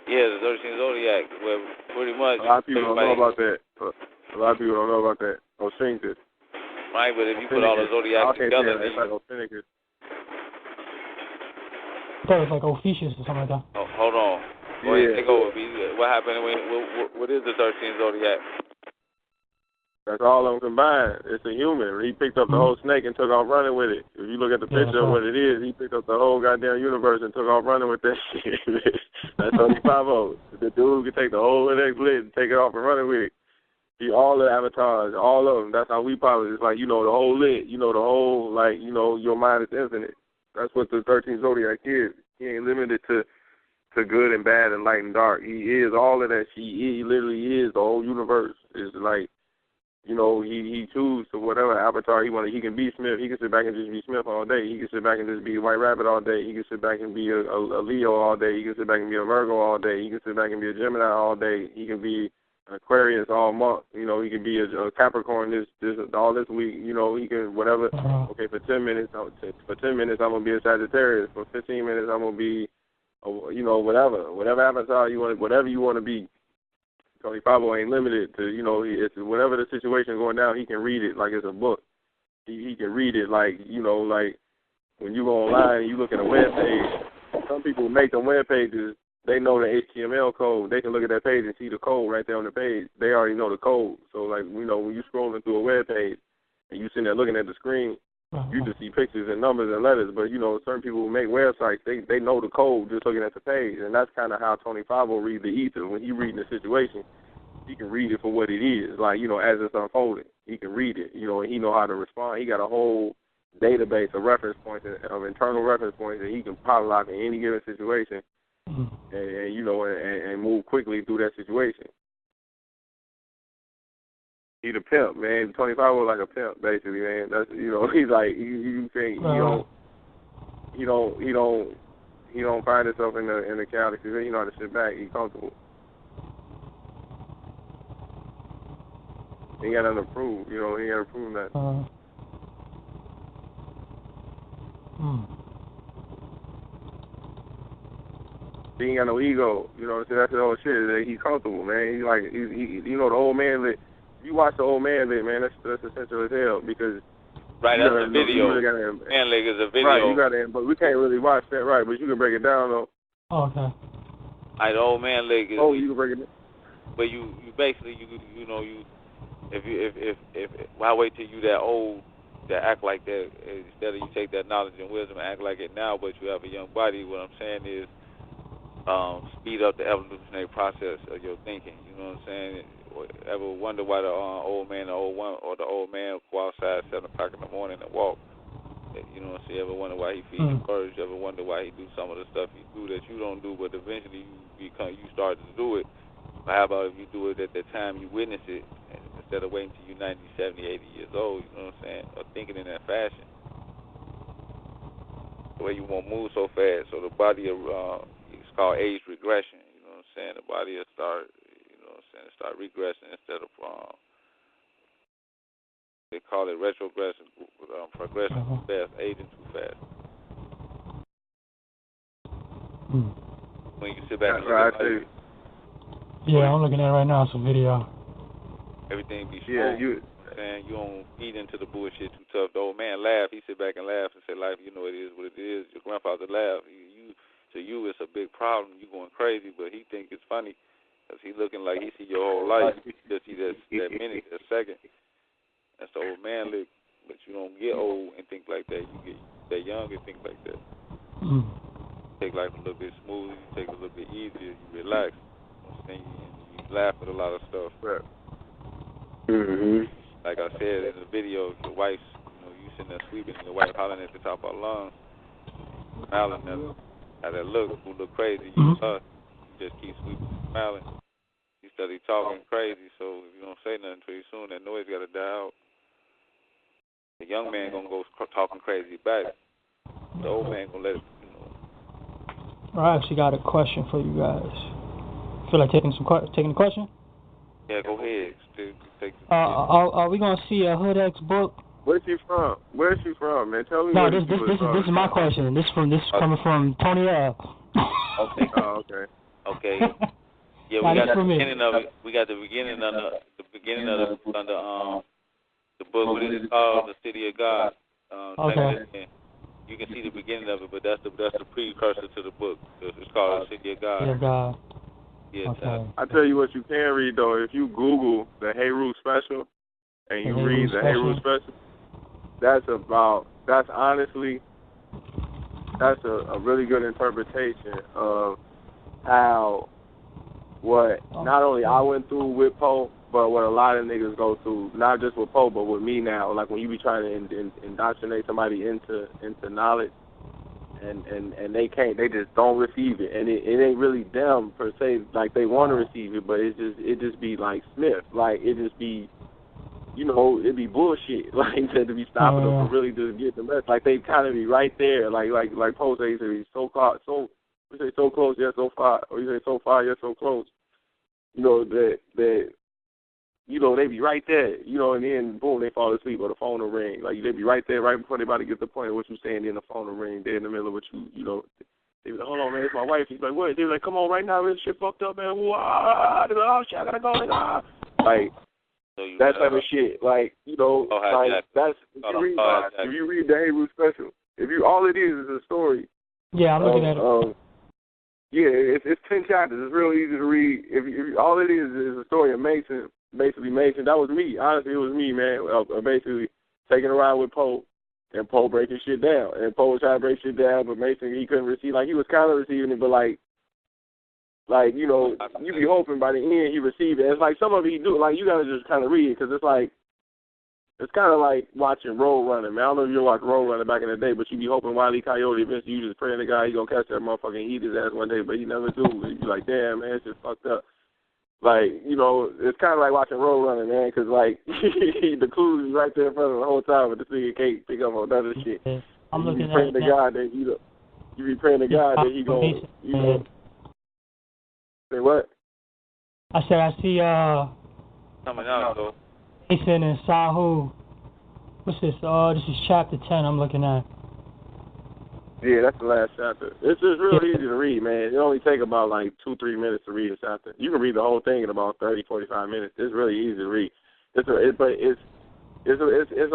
Yeah, the 13 Zodiac, where pretty much... A lot of people don't know about that. A lot of people don't know about that. Oceanicus. Right, but if you put all the Zodiacs together... It's like Oceanicus. I thought it was like Ophiuchus or something like that. Oh, hold on. Go ahead, take over. What happened? What is the 13 Zodiac? That's all of them combined. It's a human. He picked up the whole snake and took off running with it. If you look at the picture of what it is, he picked up the whole goddamn universe and took off running with that shit. That's Tony Fabo. The dude who can take the whole HOODX lit and take it off and running with it. See, all the avatars, all of them, that's how we pop it. It's like, the whole lit, the whole, your mind is infinite. That's what the 13th Zodiac is. He ain't limited to good and bad and light and dark. He is all of that. He literally is the whole universe. It's like, he chooses to whatever avatar he wants. He can be Smith. He can sit back and just be Smith all day. He can sit back and just be a White Rabbit all day. He can sit back and be a Leo all day. He can sit back and be a Virgo all day. He can sit back and be a Gemini all day. He can be Aquarius all month. He can be a Capricorn all this week. He can whatever. Okay, for 10 minutes, I'm gonna be a Sagittarius. For 15 minutes, I'm gonna be, whatever avatar you want, whatever you want to be. Tony Fabo ain't limited to, it's whatever the situation going down, he can read it like it's a book. He can read it like, like when you go online and you look at a web page, some people make them web pages, they know the HTML code. They can look at that page and see the code right there on the page. They already know the code. So, like, when you're scrolling through a web page and you sitting there looking at the screen, you just see pictures and numbers and letters. But, certain people who make websites, they know the code just looking at the page. And that's kind of how Tony Fabo reads the ether. When he reading the situation, he can read it for what it is. Like, as it's unfolding, he can read it, and he know how to respond. He got a whole database of reference points, of internal reference points that he can pop lock in any given situation and move quickly through that situation. He the pimp, man. Tony Fabo like a pimp, basically, man. That's he's like you think he don't find himself in the chaotic situation. He know how to sit back. He's comfortable. He got nothing to prove. He ain't got to prove that. He ain't got no ego. That's the whole shit. He's comfortable, man. He's like, the old man lit. You watch the old man lit, man. That's essential as hell because. Right, that's a video. Man Leg is a video. Right, you got to, but we can't really watch that, right? But you can break it down though. Oh, okay. The old Man Leg is. Oh, you can break it down. But you basically if why wait till you that old to act like that instead of you take that knowledge and wisdom and act like it now, but you have a young body. What I'm saying is speed up the evolutionary process of your thinking. You know what I'm saying? Ever wonder why the old man, the old man go outside at 7 o'clock in the morning and walk? You know what I'm saying? Ever wonder why he feeds the birds? You ever wonder why he do some of the stuff he do that you don't do, but eventually you start to do it. But how about if you do it at the time you witness it, instead of waiting till you're 90, 70, 80 years old, you know what I'm saying? Or thinking in that fashion. The way you won't move so fast. So the body, it's called age regression, you know what I'm saying? The body will start, start regressing instead of They call it retrogressive, progressive too fast, aging too fast. When you sit back and look at life, yeah, I'm looking at it right now. It's a video. Everything be smooth. Yeah, you don't feed into the bullshit too tough. The old man laugh. He sit back and laugh and say, "Life, you know it is what it is." Your grandfather laugh. To you, it's a big problem. You going crazy, but he think it's funny because he looking like he see your whole life. You just see that minute, that second. That's the old man look. But you don't get old and think like that. You get that young and think like that. Take life a little bit smoother. You take it a little bit easier. You relax. You know what I'm saying? You laugh at a lot of stuff. Right. Like I said in the video, your wife's, you sitting there sleeping and your wife hollering at the top of her lungs, smiling at her. How that who look crazy, you just keep sleeping and smiling. You study talking crazy, so if you don't say nothing pretty soon, that noise got to die out. The young man going to go talking crazy back. The old man going to let it, I actually got a question for you guys. Feel like taking the question? Yeah, go ahead. Are we gonna see a HOODX book? Where's she from? Where's she from, man? Tell me. No, this is my question. This coming from Tony L. Okay. Oh, okay. Okay. Yeah, we got the beginning of it. We got the beginning of the the book. What is it called? The City of God. Okay. You can see the beginning of it, but that's the precursor to the book. It's called The City of God. City of God. Yeah. Okay. I tell you what you can read though. If you Google the Heru special and you read the Heru special, that's honestly a really good interpretation of how what not only I went through with Poe, but what a lot of niggas go through, not just with Poe, but with me now. Like when you be trying to indoctrinate somebody into knowledge, and they can't, they just don't receive it, and it ain't really them per se. Like they want to receive it, but it just be like Smith, like it just be, it be bullshit. Like to be stopping them from really just getting the message. Like they kind of be right there, like Poe says, he's so close, yet so far, or you say so far, yet so close. They be right there, and then boom, they fall asleep or the phone will ring. Like they be right there, right before they about to get the point of what you're saying, then the phone will ring. They're in the middle of what they be like, hold on, man, it's my wife. He's like, what? They be like, come on, right now, this shit fucked up, man. They be like, oh shit, I gotta go, nigga. Like that type of shit. Like, like that's if you read the Heru special, all it is a story. Yeah, I'm looking at it. Yeah, it's 10 chapters. It's real easy to read. If all it is a story of Mason. Basically, Mason, that was me. Honestly, it was me, man. Basically, taking a ride with Poe, and Poe breaking shit down. And Poe was trying to break shit down, but Mason, he couldn't receive. Like, he was kind of receiving it, but you be hoping by the end he received it. It's like some of it he do. Like, you got to just kind of read it, because it's kind of like watching Road Runner, man. I don't know if you watched Road Runner back in the day, but you be hoping Wile E. Coyote eventually you just praying to God he going to catch that motherfucker and eat his ass one day, but he never do. You be like, damn, man, it's just fucked up. Like, it's kind of like watching Road Runner, man, because, like, the clues is right there in front of the whole time, but this nigga can't pick up on other shit. I'm looking at praying to God that, you be praying to God that he going say what? I said I see, coming out, though. Mason and Sahu. What's this? This is chapter 10 I'm looking at. Yeah, that's the last chapter. It's just real easy to read, man. It only take about 2-3 minutes to read a chapter. You can read the whole thing in about 30-45 minutes. It's really easy to read. It's a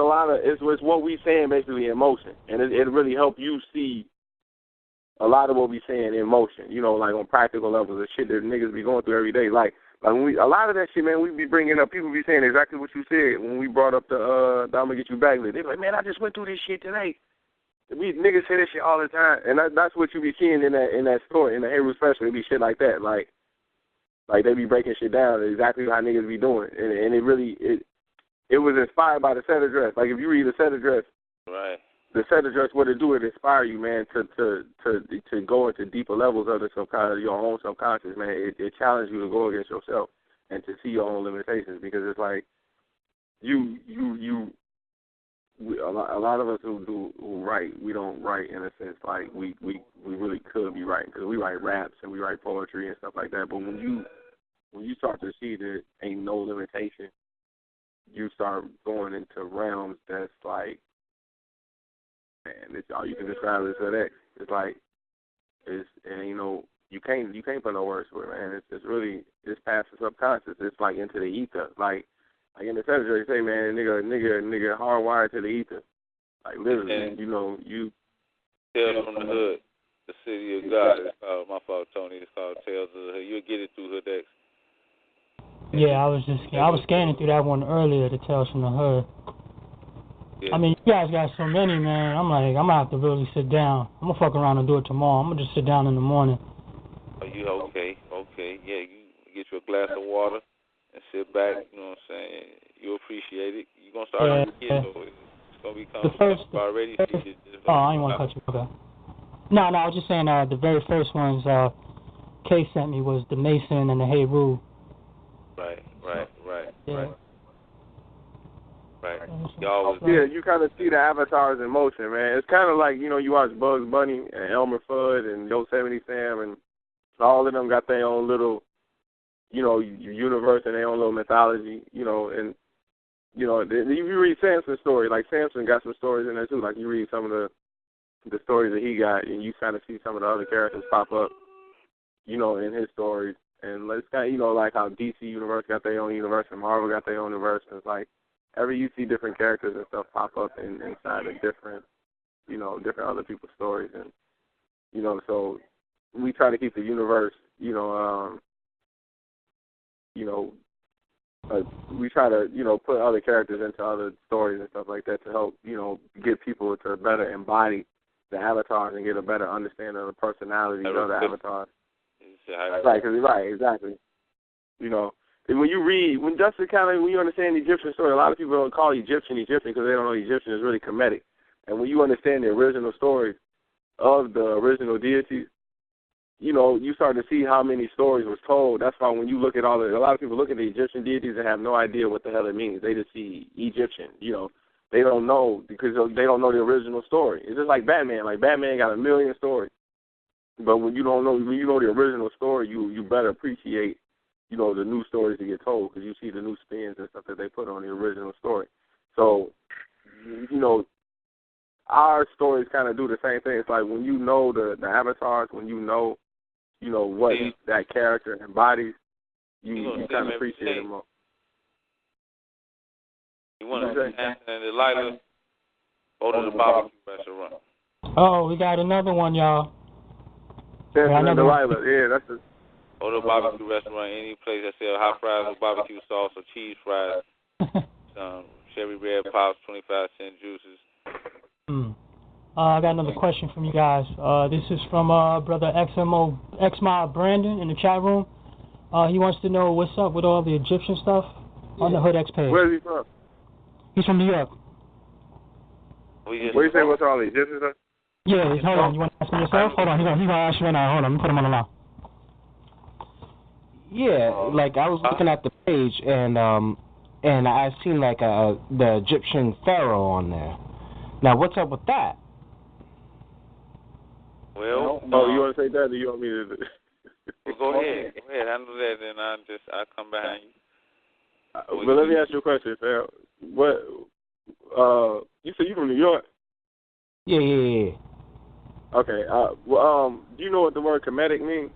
lot of it's what we saying basically in motion, and it really help you see a lot of what we saying in motion. Like on practical levels of shit that niggas be going through every day. Like when a lot of that shit, man, we be bringing up. People be saying exactly what you said when we brought up the I'm gonna get you back. They be like, man, I just went through this shit today. We niggas say that shit all the time, and that's what you be seeing in that story, in the Heru special. It be shit like that, like they be breaking shit down exactly how niggas be doing, and it really it was inspired by the set address. Like if you read the set address, right, the set address, what it do, it inspire you, man, to go into deeper levels of your own subconscious, man. It challenges you to go against yourself and to see your own limitations, because it's like a lot of us who write, we don't write in a sense like we really could be writing, because we write raps and we write poetry and stuff like that. But when you start to see that ain't no limitation you start going into realms that's like, man, it's all you can describe it as HOODX. It's like, and you know, you can't put no words to it, man. It's really, it's past the subconscious. It's like into the ether. Like in the cemetery, they say, man, nigga hardwired to the ether. Like literally, you know, you. Tales from the Hood, the City of God. It's called, my fault, Tony. It's called Tales of the Hood. You'll get it through HOODX. Yeah, I was scanning through that one earlier, the Tales from the Hood. Yeah. I mean, you guys got so many, man. I'm like, I'm gonna have to really sit down. I'm gonna fuck around and do it tomorrow. I'm gonna just sit down in the morning. Are you okay? Okay. Yeah, you get you a glass of water and sit back. You know what I'm saying? You'll appreciate it. You're gonna start to get it. It's gonna become already. I ain't want to cut you. Okay. No, I was just saying. The very first ones Kay sent me was the Mason and the Heru. Right. Yeah. Right. Yeah, you kind of see the avatars in motion, man. It's kind of like, you know, you watch Bugs Bunny and Elmer Fudd and Yosemite Sam, and all of them got their own little, you know, universe and their own little mythology, you know, and, you know, you read Samson's story, like Samson got some stories in there too, like you read some of the stories that he got, and you kind of see some of the other characters pop up, you know, in his stories, and it's kind of, you know, like how DC Universe got their own universe and Marvel got their own universe, and it's like, you see different characters and stuff pop up inside of different, you know, different other people's stories, and, you know, so we try to keep the universe, we try to, you know, put other characters into other stories and stuff like that to help, you know, get people to better embody the avatars and get a better understanding of the personalities of the avatars. Right, exactly. You know, when you understand the Egyptian story, a lot of people don't call Egyptian because they don't know Egyptian is really Kemetic. And when you understand the original stories of the original deities, you know, you start to see how many stories was told. That's why when you look at a lot of people look at the Egyptian deities and have no idea what the hell it means. They just see Egyptian, you know. They don't know because they don't know the original story. It's just like Batman. Like Batman got a million stories. But when you know the original story, you better appreciate, you know, the new stories that get told because you see the new spins and stuff that they put on the original story. So, you know, our stories kind of do the same thing. It's like when you know the avatars, when you know what that character embodies, you kind of appreciate it more. You want to Samson and Delilah, go to the barbecue restaurant. Oh, we got another one, y'all. Samson and Delilah, yeah, that's the. Go to a barbecue restaurant, any place that sells hot fries with barbecue sauce or cheese fries, cherry red pops, 25-cent juices. I got another question from you guys. This is from brother XMO Brandon in the chat room. He wants to know what's up with all the Egyptian stuff on the HOODX page. Where is he from? He's from New York. What do you say? What's all the Egyptian stuff? Yeah, hold on. You want to ask me yourself? Hold on. He's gonna ask you right now. Hold on. Let me put him on the line. Yeah, like I was looking at the page and I seen like the Egyptian pharaoh on there. Now, what's up with that? Well, you want to say that, or you want me to? Well, go ahead. Handle that, and I'll come behind you. But let me ask you a question, Pharaoh. What? You said you from New York? Yeah. Okay. Do you know what the word Kemetic means?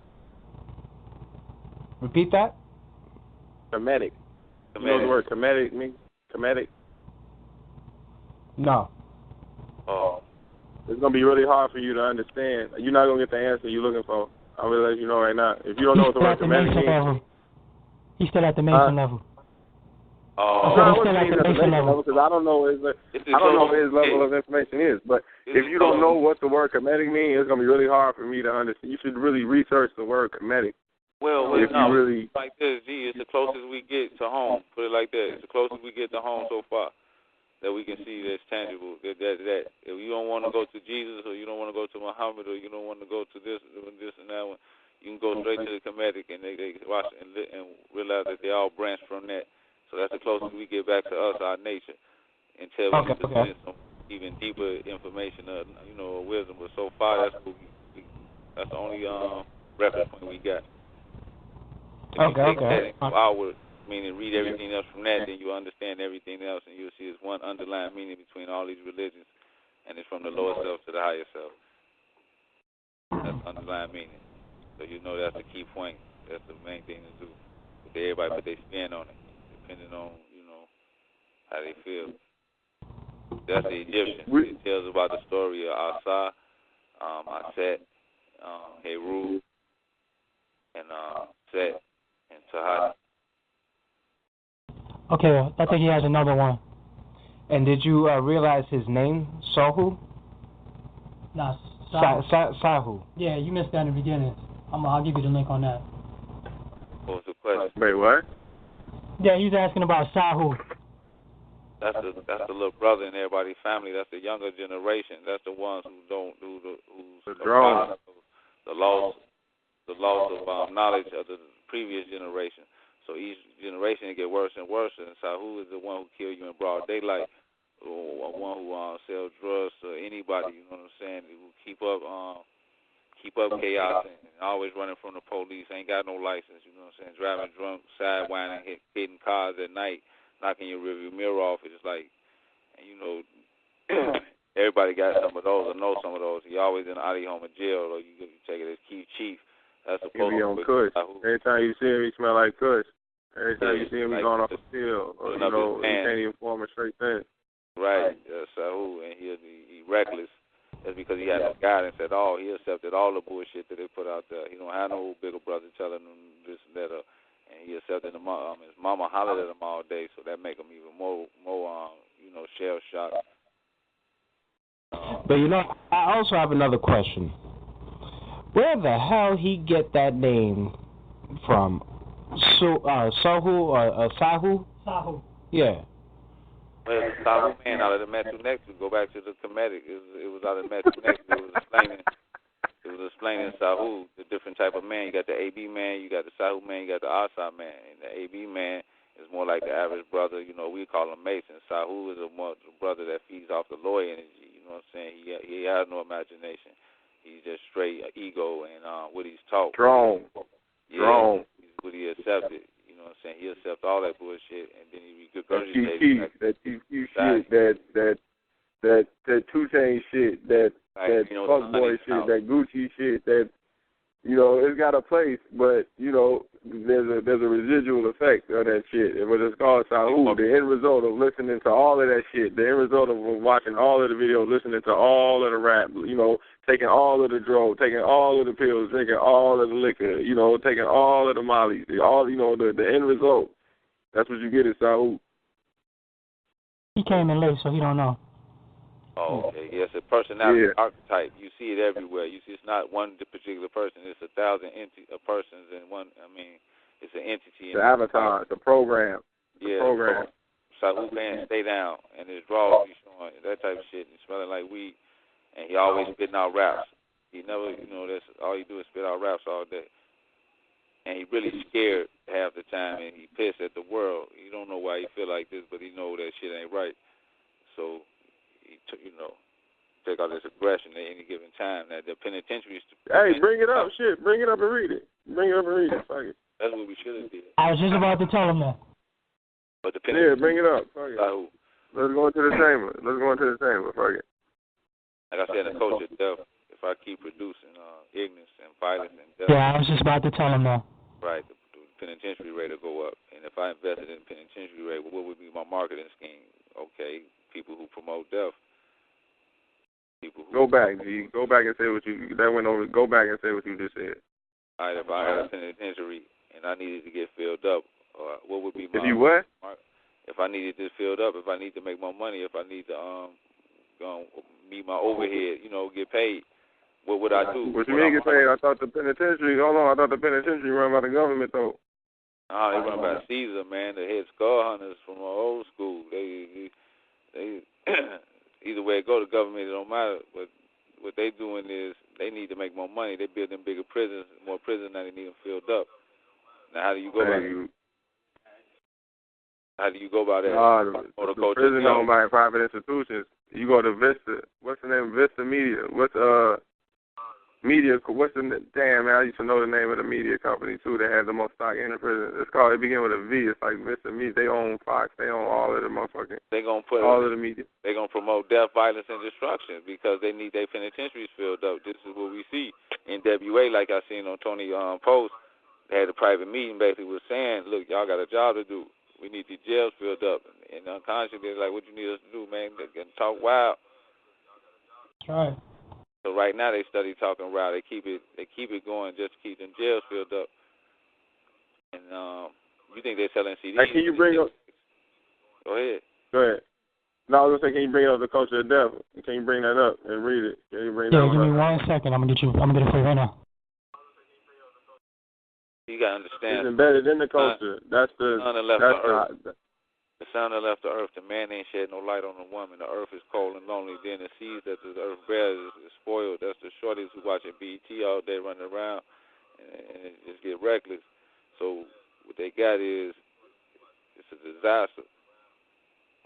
Repeat that. Kemetic. You know what the word Kemetic means? Kemetic. No. Oh. It's gonna be really hard for you to understand. You're not gonna get the answer you're looking for. I'm gonna let you know right now. If you don't know what the word Kemetic means, he's still at the Mason level. Oh, no, he's at the Mason level because I don't know what his level of information is. But if you don't know what the word Kemetic means, it's gonna be really hard for me to understand. You should really research the word Kemetic. Well, if you really like this, it's the closest we get to home. Put it like that. It's the closest we get to home so far that we can see that's tangible. That if you don't want to go to Jesus, or you don't want to go to Muhammad, or you don't want to go to this and that one, you can go straight to the Kemetic, and they watch and realize that they all branch from that. So that's the closest we get back to us, our nature, until we can present some even deeper information, wisdom. But so far, that's the only reference point we got. Okay. Our meaning read everything else from that, then you understand everything else, and you'll see it's one underlying meaning between all these religions, and it's from the lower self to the higher self. That's the underlying meaning. So you know that's the key point. That's the main thing to do. But everybody put their spin on it, depending on, how they feel. That's the Egyptians. It tells about the story of Asa, Aset, Heru, and Set, and Tahat. Okay, I think he has another one. And did you realize his name, Sahu? Nah, Sahu. Sahu. Yeah, you missed that in the beginning. I'll give you the link on that. What was the question? Wait, what? Yeah, he's asking about Sahu. That's the little brother in everybody's family. That's the younger generation. That's the ones who don't do the loss of knowledge of the previous generation. So each generation it get worse and worse. And Sahu is the one who kill you in broad daylight, or one who sells drugs to anybody. You know what I'm saying? Who keep up chaos and always running from the police. Ain't got no license. You know what I'm saying? Driving drunk, sidewinding, hitting cars at night, knocking your rearview mirror off. It's like, and everybody got some of those or know some of those. You always in out of home in jail, or you take it as chief. That's supposed to be on Kush. Every time you see him, he smell like Kush. Every time you see him, he going off a field, or he can't even form a straight thing. Right, Sahu, and he reckless. That's because he had no guidance at all. He accepted all the bullshit that they put out there. He don't have no bigger brother telling him this and that. And he accepted his mama hollered at him all day, so that make him even more shell shocked. But I also have another question. Where the hell he get that name from? Sahu or Sahu? Sahu. Yeah. Well, it's Sahu man out of the Metu Nexus. Go back to the Kemetic. It was out of the Metu Nexus. It was explaining Sahu, the different type of man. You got the AB man, you got the Sahu man, you got the Asa man. And the AB man is more like the average brother. We call him Mason. Sahu is a brother that feeds off the lawyer energy. You know what I'm saying? He has no imagination. He's just straight ego and what he's taught. Strong. He's what he accepted. You know what I'm saying? He accepts all that bullshit, and then he regurgitates that shit, that 2 Chainz shit, that fuckboy shit, that Gucci shit, that it's got a place, but there's a residual effect of that shit. But it's called Sahu. The end result of listening to all of that shit, the end result of watching all of the videos, listening to all of the rap, taking all of the drugs, taking all of the pills, drinking all of the liquor, taking all of the mollies, the end result. That's what you get at Sahu. He came in late, so he don't know. Oh, okay. Yes, a personality archetype. You see it everywhere. You see it's not one particular person. It's 1,000 persons in one. It's an entity. It's an avatar. It's a program. Program. Sahu man, stay down, and his draws be showing that type of shit. And smelling like weed, and he always spitting out raps. He never, that's all he do is spit out raps all day. And he really scared half the time, and he pissed at the world. He don't know why he feel like this, but he know that shit ain't right. So he, take out this aggression at any given time. That the penitentiary. Hey, bring it up, shit. Bring it up and read it. Fuck it. That's what we should have did. I was just about to tell him that. But the bring it up. Fuck it. Let's go into the chamber. Fuck it. Like I said, the culture of death. If I keep producing ignorance and violence and death. Yeah, I was just about to tell him that. Right, the penitentiary rate will go up. And if I invested in penitentiary rate, what would be my marketing scheme? Okay, people who promote death. Go back, G. Go back and say what you that went over. Go back and say what you just said. All right, if I had a penitentiary and I needed to get filled up, what would be my? If you what? If I needed this filled up, if I need to make more money, if I need to meet my overhead, get paid, what would I do? What you mean get paid? I thought the penitentiary. Hold on, I thought the penitentiary run by the government though. They run by Caesar, man. The head skull hunters from our old school. They either way it go, the government, it don't matter. But what they doing is they need to make more money. They building bigger prisons, more prisons than they need them filled up. Now, how do you go about that? How do you go about that? The prison owned by private institutions. You go to Vista. What's the name? Vista Media. media. What's the damn man? I used to know the name of the media company too. That has the most stock in the prison. It's called. It begin with a V. It's like Mr. Media. They own Fox. They own all of the motherfucking. They gonna put all of the media. They gonna promote death, violence, and destruction because they need their penitentiaries filled up. This is what we see in WA. Like I seen on Tony Post, they had a private meeting. Basically, was saying, look, y'all got a job to do. We need these jails filled up. And unconsciously, they're like, what you need us to do, man? They can talk wild. That's right. So right now they study talking wild. They keep it going just to keep them jails filled up. And you think they're selling CDs? Hey, can you bring up? Go ahead. Go ahead. No, I was gonna say, can you bring up the Culture of Death? Can you bring that up and read it? Can you bring that give me up? 1 second. I'm gonna get it for you right now. You gotta understand. It's embedded in the culture. That's the. The sun that left the earth, the man ain't shed no light on the woman. The earth is cold and lonely. Then the seeds that the earth bears is spoiled. That's the shorties who watching BET all day running around and just get reckless. So what they got is it's a disaster.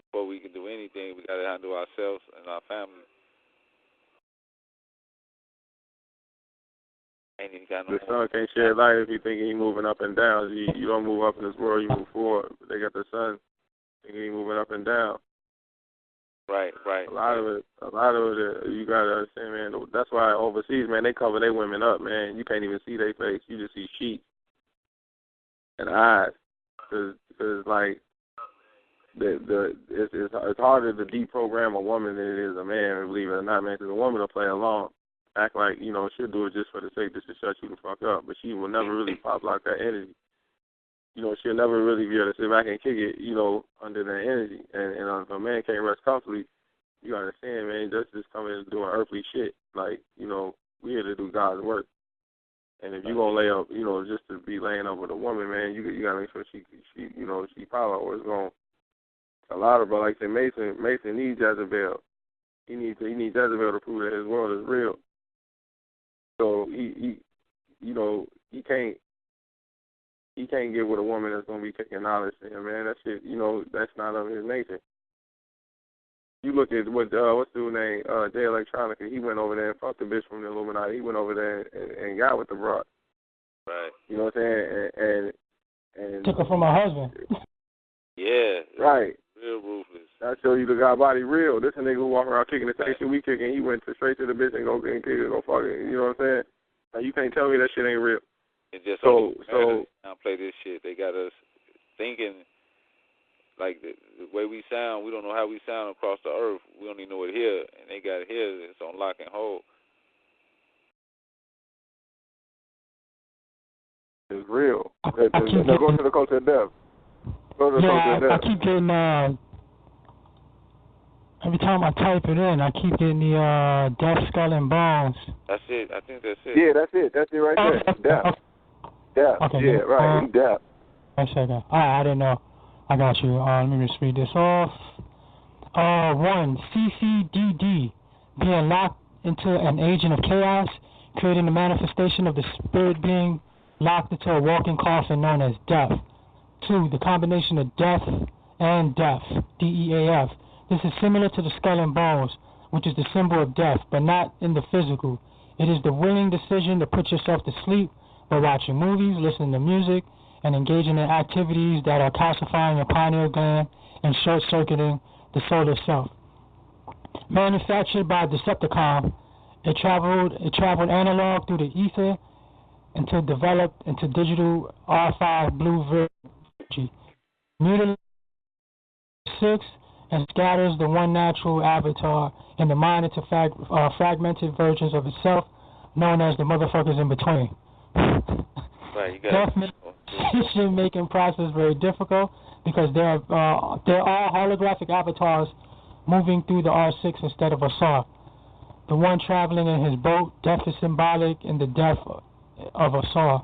Before we can do anything, we got to handle ourselves and our family. Ain't even got no the sun can't shed light if you think he's moving up and down. You don't move up in this world, you move forward. But they got the sun. He's moving up and down. Right. A lot of it, you gotta understand, man. That's why overseas, man, they cover their women up, man. You can't even see their face. You just see sheets and eyes, cause like it's harder to deprogram a woman than it is a man. Believe it or not, man. Cause a woman will play along, act like she'll do it just for the sake just to shut you the fuck up, but she will never really pop like that energy. She'll never really be able to sit back and kick it, under that energy. And if a man can't rest comfortably, you understand, man, just coming and doing earthly shit. Like, we here to do God's work. And if you're going to lay up, just to be laying up with a woman, man, you got to make sure she follow where it's going. A lot of, but like I said, Mason needs Jezebel. He needs Jezebel to prove that his world is real. So he can't get with a woman that's gonna be taking knowledge to him, man. That shit, that's not of his nature. You look at what's the name, Jay Electronica. He went over there and fucked the bitch from the Illuminati. He went over there and got with the broad. Right. You know what I'm saying? And took her from her husband. Yeah. Right. Real ruthless. That show you the God body real. This a nigga who walk around kicking the same shit we kicking. He went straight to the bitch and go kick it, go fuck it. You know what I'm saying? Now, you can't tell me that shit ain't real. It's just so play this shit. They got us thinking like the way we sound. We don't know how we sound across the earth. We only know it here, and they got it here. It's on lock and hold. It's real. Go to the Culture of Death. Go to the Culture of Death. I keep getting every time I type it in, I keep getting the Death, Skull, and Bones. That's it. I think that's it. Yeah, that's it. That's it right there. Death. Death. Okay, yeah, right. He's deaf. One second. All right, I didn't know. I got you. Let me just read this off. 1. CCDD, being locked into an agent of chaos, creating the manifestation of the spirit being locked into a walking coffin known as death. 2. The combination of death and death, DEAF. This is similar to the skull and bones, which is the symbol of death, but not in the physical. It is the willing decision to put yourself to sleep by watching movies, listening to music, and engaging in activities that are calcifying your pineal gland and short-circuiting the solar self. Manufactured by Decepticon, it traveled analog through the ether until developed into digital R5 blue energy. Mutilates 6 and scatters the one natural avatar in the mind into fragmented versions of itself, known as the motherfuckers in between. Right, you got decision-making process very difficult because there are holographic avatars moving through the R6 instead of a saw. The one traveling in his boat, death is symbolic in the death of a saw.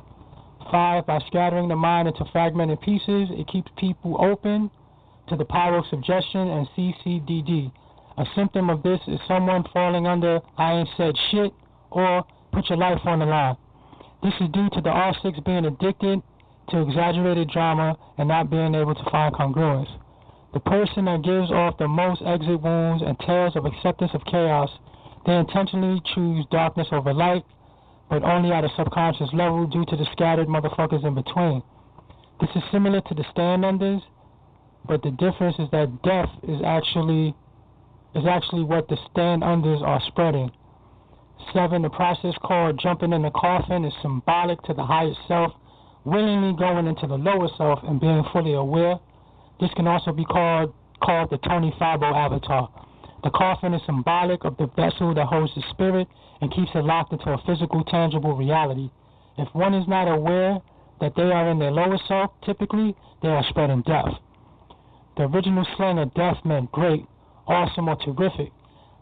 5, by scattering the mind into fragmented pieces, it keeps people open to the power of suggestion and CCDD. A symptom of this is someone falling under I ain't said shit or put your life on the line. This is due to the R6 being addicted to exaggerated drama and not being able to find congruence. The person that gives off the most exit wounds and tales of acceptance of chaos, they intentionally choose darkness over light, but only at a subconscious level due to the scattered motherfuckers in between. This is similar to the stand-unders, but the difference is that death is actually what the stand-unders are spreading. 7, the process called jumping in the coffin is symbolic to the higher self, willingly going into the lower self and being fully aware. This can also be called the Tony Fabo avatar. The coffin is symbolic of the vessel that holds the spirit and keeps it locked into a physical, tangible reality. If one is not aware that they are in their lower self, typically they are spreading death. The original slang of death meant great, awesome, or terrific.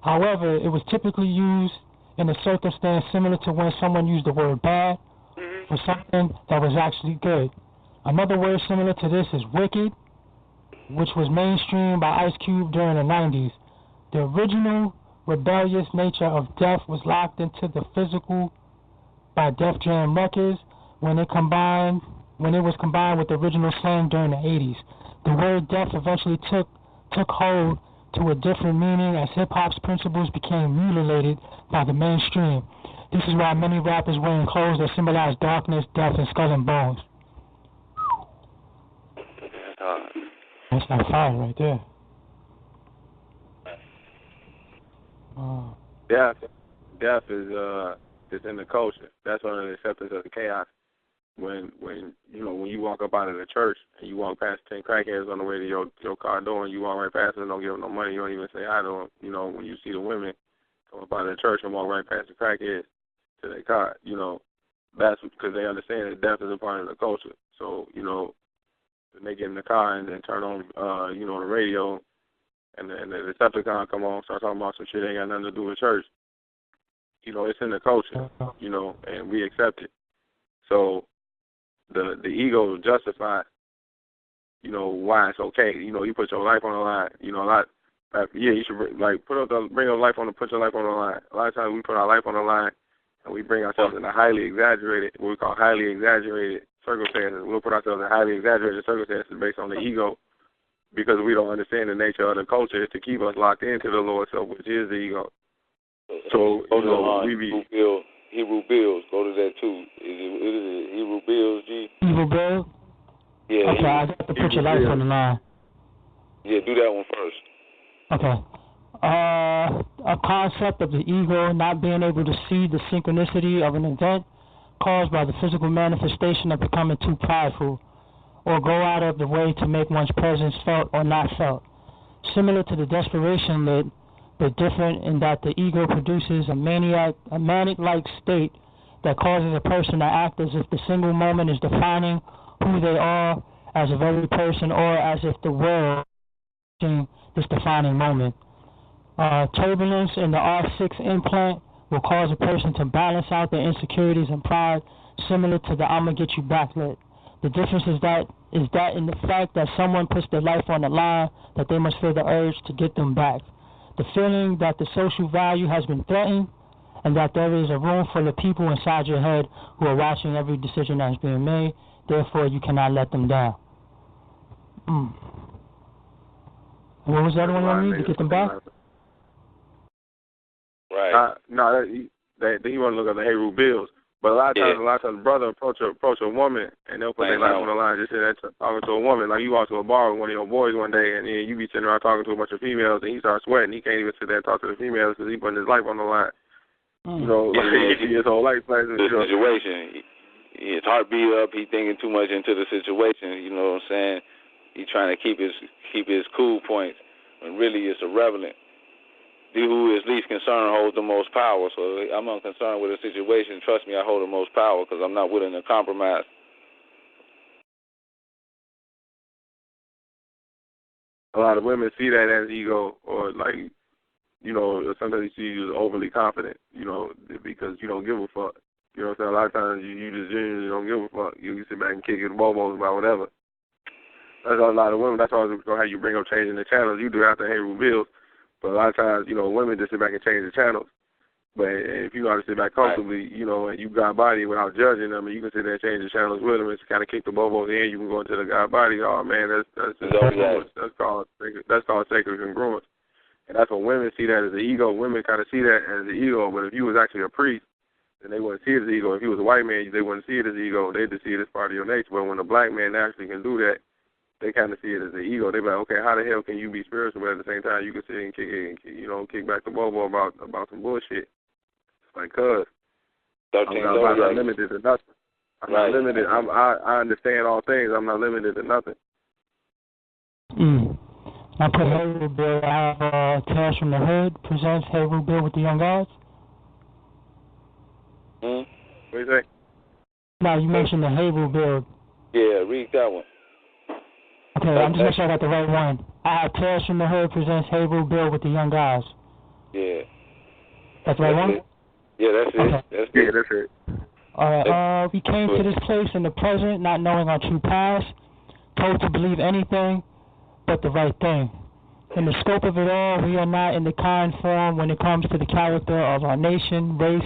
However, it was typically used in a circumstance similar to when someone used the word bad for something that was actually good. Another word similar to this is wicked, which was mainstreamed by Ice Cube during the 90s. The original rebellious nature of death was locked into the physical by Def Jam Records when it was combined with the original slang during the 80s. The word death eventually took hold to a different meaning as hip-hop's principles became mutilated by the mainstream. This is why many rappers wearing clothes that symbolize darkness, death, and skull and bones. That's not fire right there. Death is in the culture. That's one of the acceptance of the chaos. When you walk up out of the church and you walk past 10 crackheads on the way to your car door and you walk right past them and don't give them no money, you don't even say hi to them. When you see the women come up out of the church and walk right past the crackheads to their car, that's because they understand that death is a part of the culture. So, when they get in the car and then turn on, the radio and the Decepticon come on, start talking about some shit that ain't got nothing to do with church, it's in the culture, and we accept it. So, the ego justifies, why it's okay. You put your life on the line. You should bring your life on put your life on the line. A lot of times we put our life on the line and we bring ourselves in a highly exaggerated, what we call highly exaggerated circumstances. We'll put ourselves in highly exaggerated circumstances based on the ego because we don't understand the nature of the culture is to keep us locked into the lower self, which is the ego. So, we be... Hebrew Bills, go to that too. Is it Hebrew Bills, G? Hebrew Bills? Yeah. Okay, I got to put your life on the line. Yeah, do that one first. Okay. A concept of the ego not being able to see the synchronicity of an event caused by the physical manifestation of becoming too prideful or go out of the way to make one's presence felt or not felt. Similar to the desperation lit, but different in that the ego produces a manic-like state that causes a person to act as if the single moment is defining who they are as a very person or as if the world is this defining moment. Turbulence in the R6 implant will cause a person to balance out their insecurities and pride, similar to the I'ma get you back lit. The difference is that in the fact that someone puts their life on the line, that they must feel the urge to get them back. The feeling that the social value has been threatened and that there is a room full of people inside your head who are watching every decision that's being made, therefore you cannot let them down. What was the other one on me to get them back? Right. He want to look at the Hebrew Bills. But a lot of times, brother approach a woman and they'll put their life on the line. Just say that talking to a woman, like you walk to a bar with one of your boys one day, and then you be sitting around talking to a bunch of females, and he starts sweating. He can't even sit there and talk to the females because he putting his life on the line. His whole life. The situation, his heart beat up. He thinking too much into the situation. You know what I'm saying? He trying to keep his cool points when really it's irrelevant. Who is least concerned holds the most power. So I'm unconcerned with a situation. Trust me, I hold the most power because I'm not willing to compromise. A lot of women see that as ego, or sometimes you see you as overly confident, because you don't give a fuck. You know what I'm saying? A lot of times you just genuinely don't give a fuck. You sit back and kick your bobos about whatever. That's a lot of women. That's always how you bring up changing the channels. You do after Hebrew Bills. But a lot of times, women just sit back and change the channels. But if you know how to sit back comfortably, and you got body without judging them, and you can sit there and change the channels with them and kind of kick the bobos in, you can go into the God body. Oh man, that's called sacred congruence. And that's when women see that as the ego. Women kind of see that as the ego. But if you was actually a priest, then they wouldn't see it as ego. If he was a white man, they wouldn't see it as ego. They'd just see it as part of your nature. But when a black man actually can do that, they kind of see it as an ego. They be like, okay, how the hell can you be spiritual, but at the same time you can sit and kick back the bobo about some bullshit? It's like, cuz I'm not limited to nothing. I'm not limited. I understand all things. I'm not limited to nothing. I put Hazel Bill. I have Tales from the Hood presents Hazel Bill with the Young Gods. What do you say? No, you mentioned the Hazel Bill. Yeah, read that one. Okay, I'm just making sure I got the right one. I have Tales from the Hood presents Hazel Bill with the Young Guys. Yeah. That's the right one? Yeah, that's it. Okay. That's it. Yeah, that's it. Alright, we came to this place in the present, not knowing our true past, told to believe anything but the right thing. In the scope of it all, we are not in the kind form when it comes to the character of our nation, race,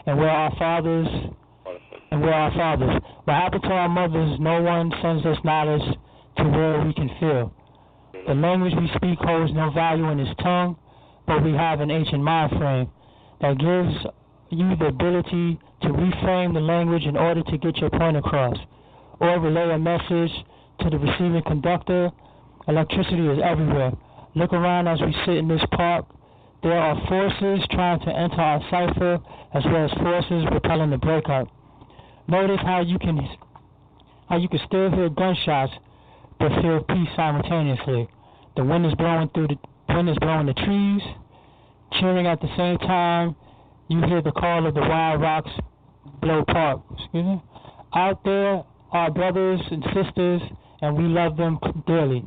and where our fathers. What happened to our mothers, no one sends us knowledge to where we can feel. The language we speak holds no value in its tongue, but we have an ancient mind frame that gives you the ability to reframe the language in order to get your point across, or relay a message to the receiving conductor. Electricity is everywhere. Look around as we sit in this park. There are forces trying to enter our cipher, as well as forces repelling the breakup. Notice how you can still hear gunshots, but feel peace simultaneously. The wind is blowing the trees, cheering at the same time. You hear the call of the Wild Rocks Blow Park. Excuse me. Out there are brothers and sisters, and we love them dearly.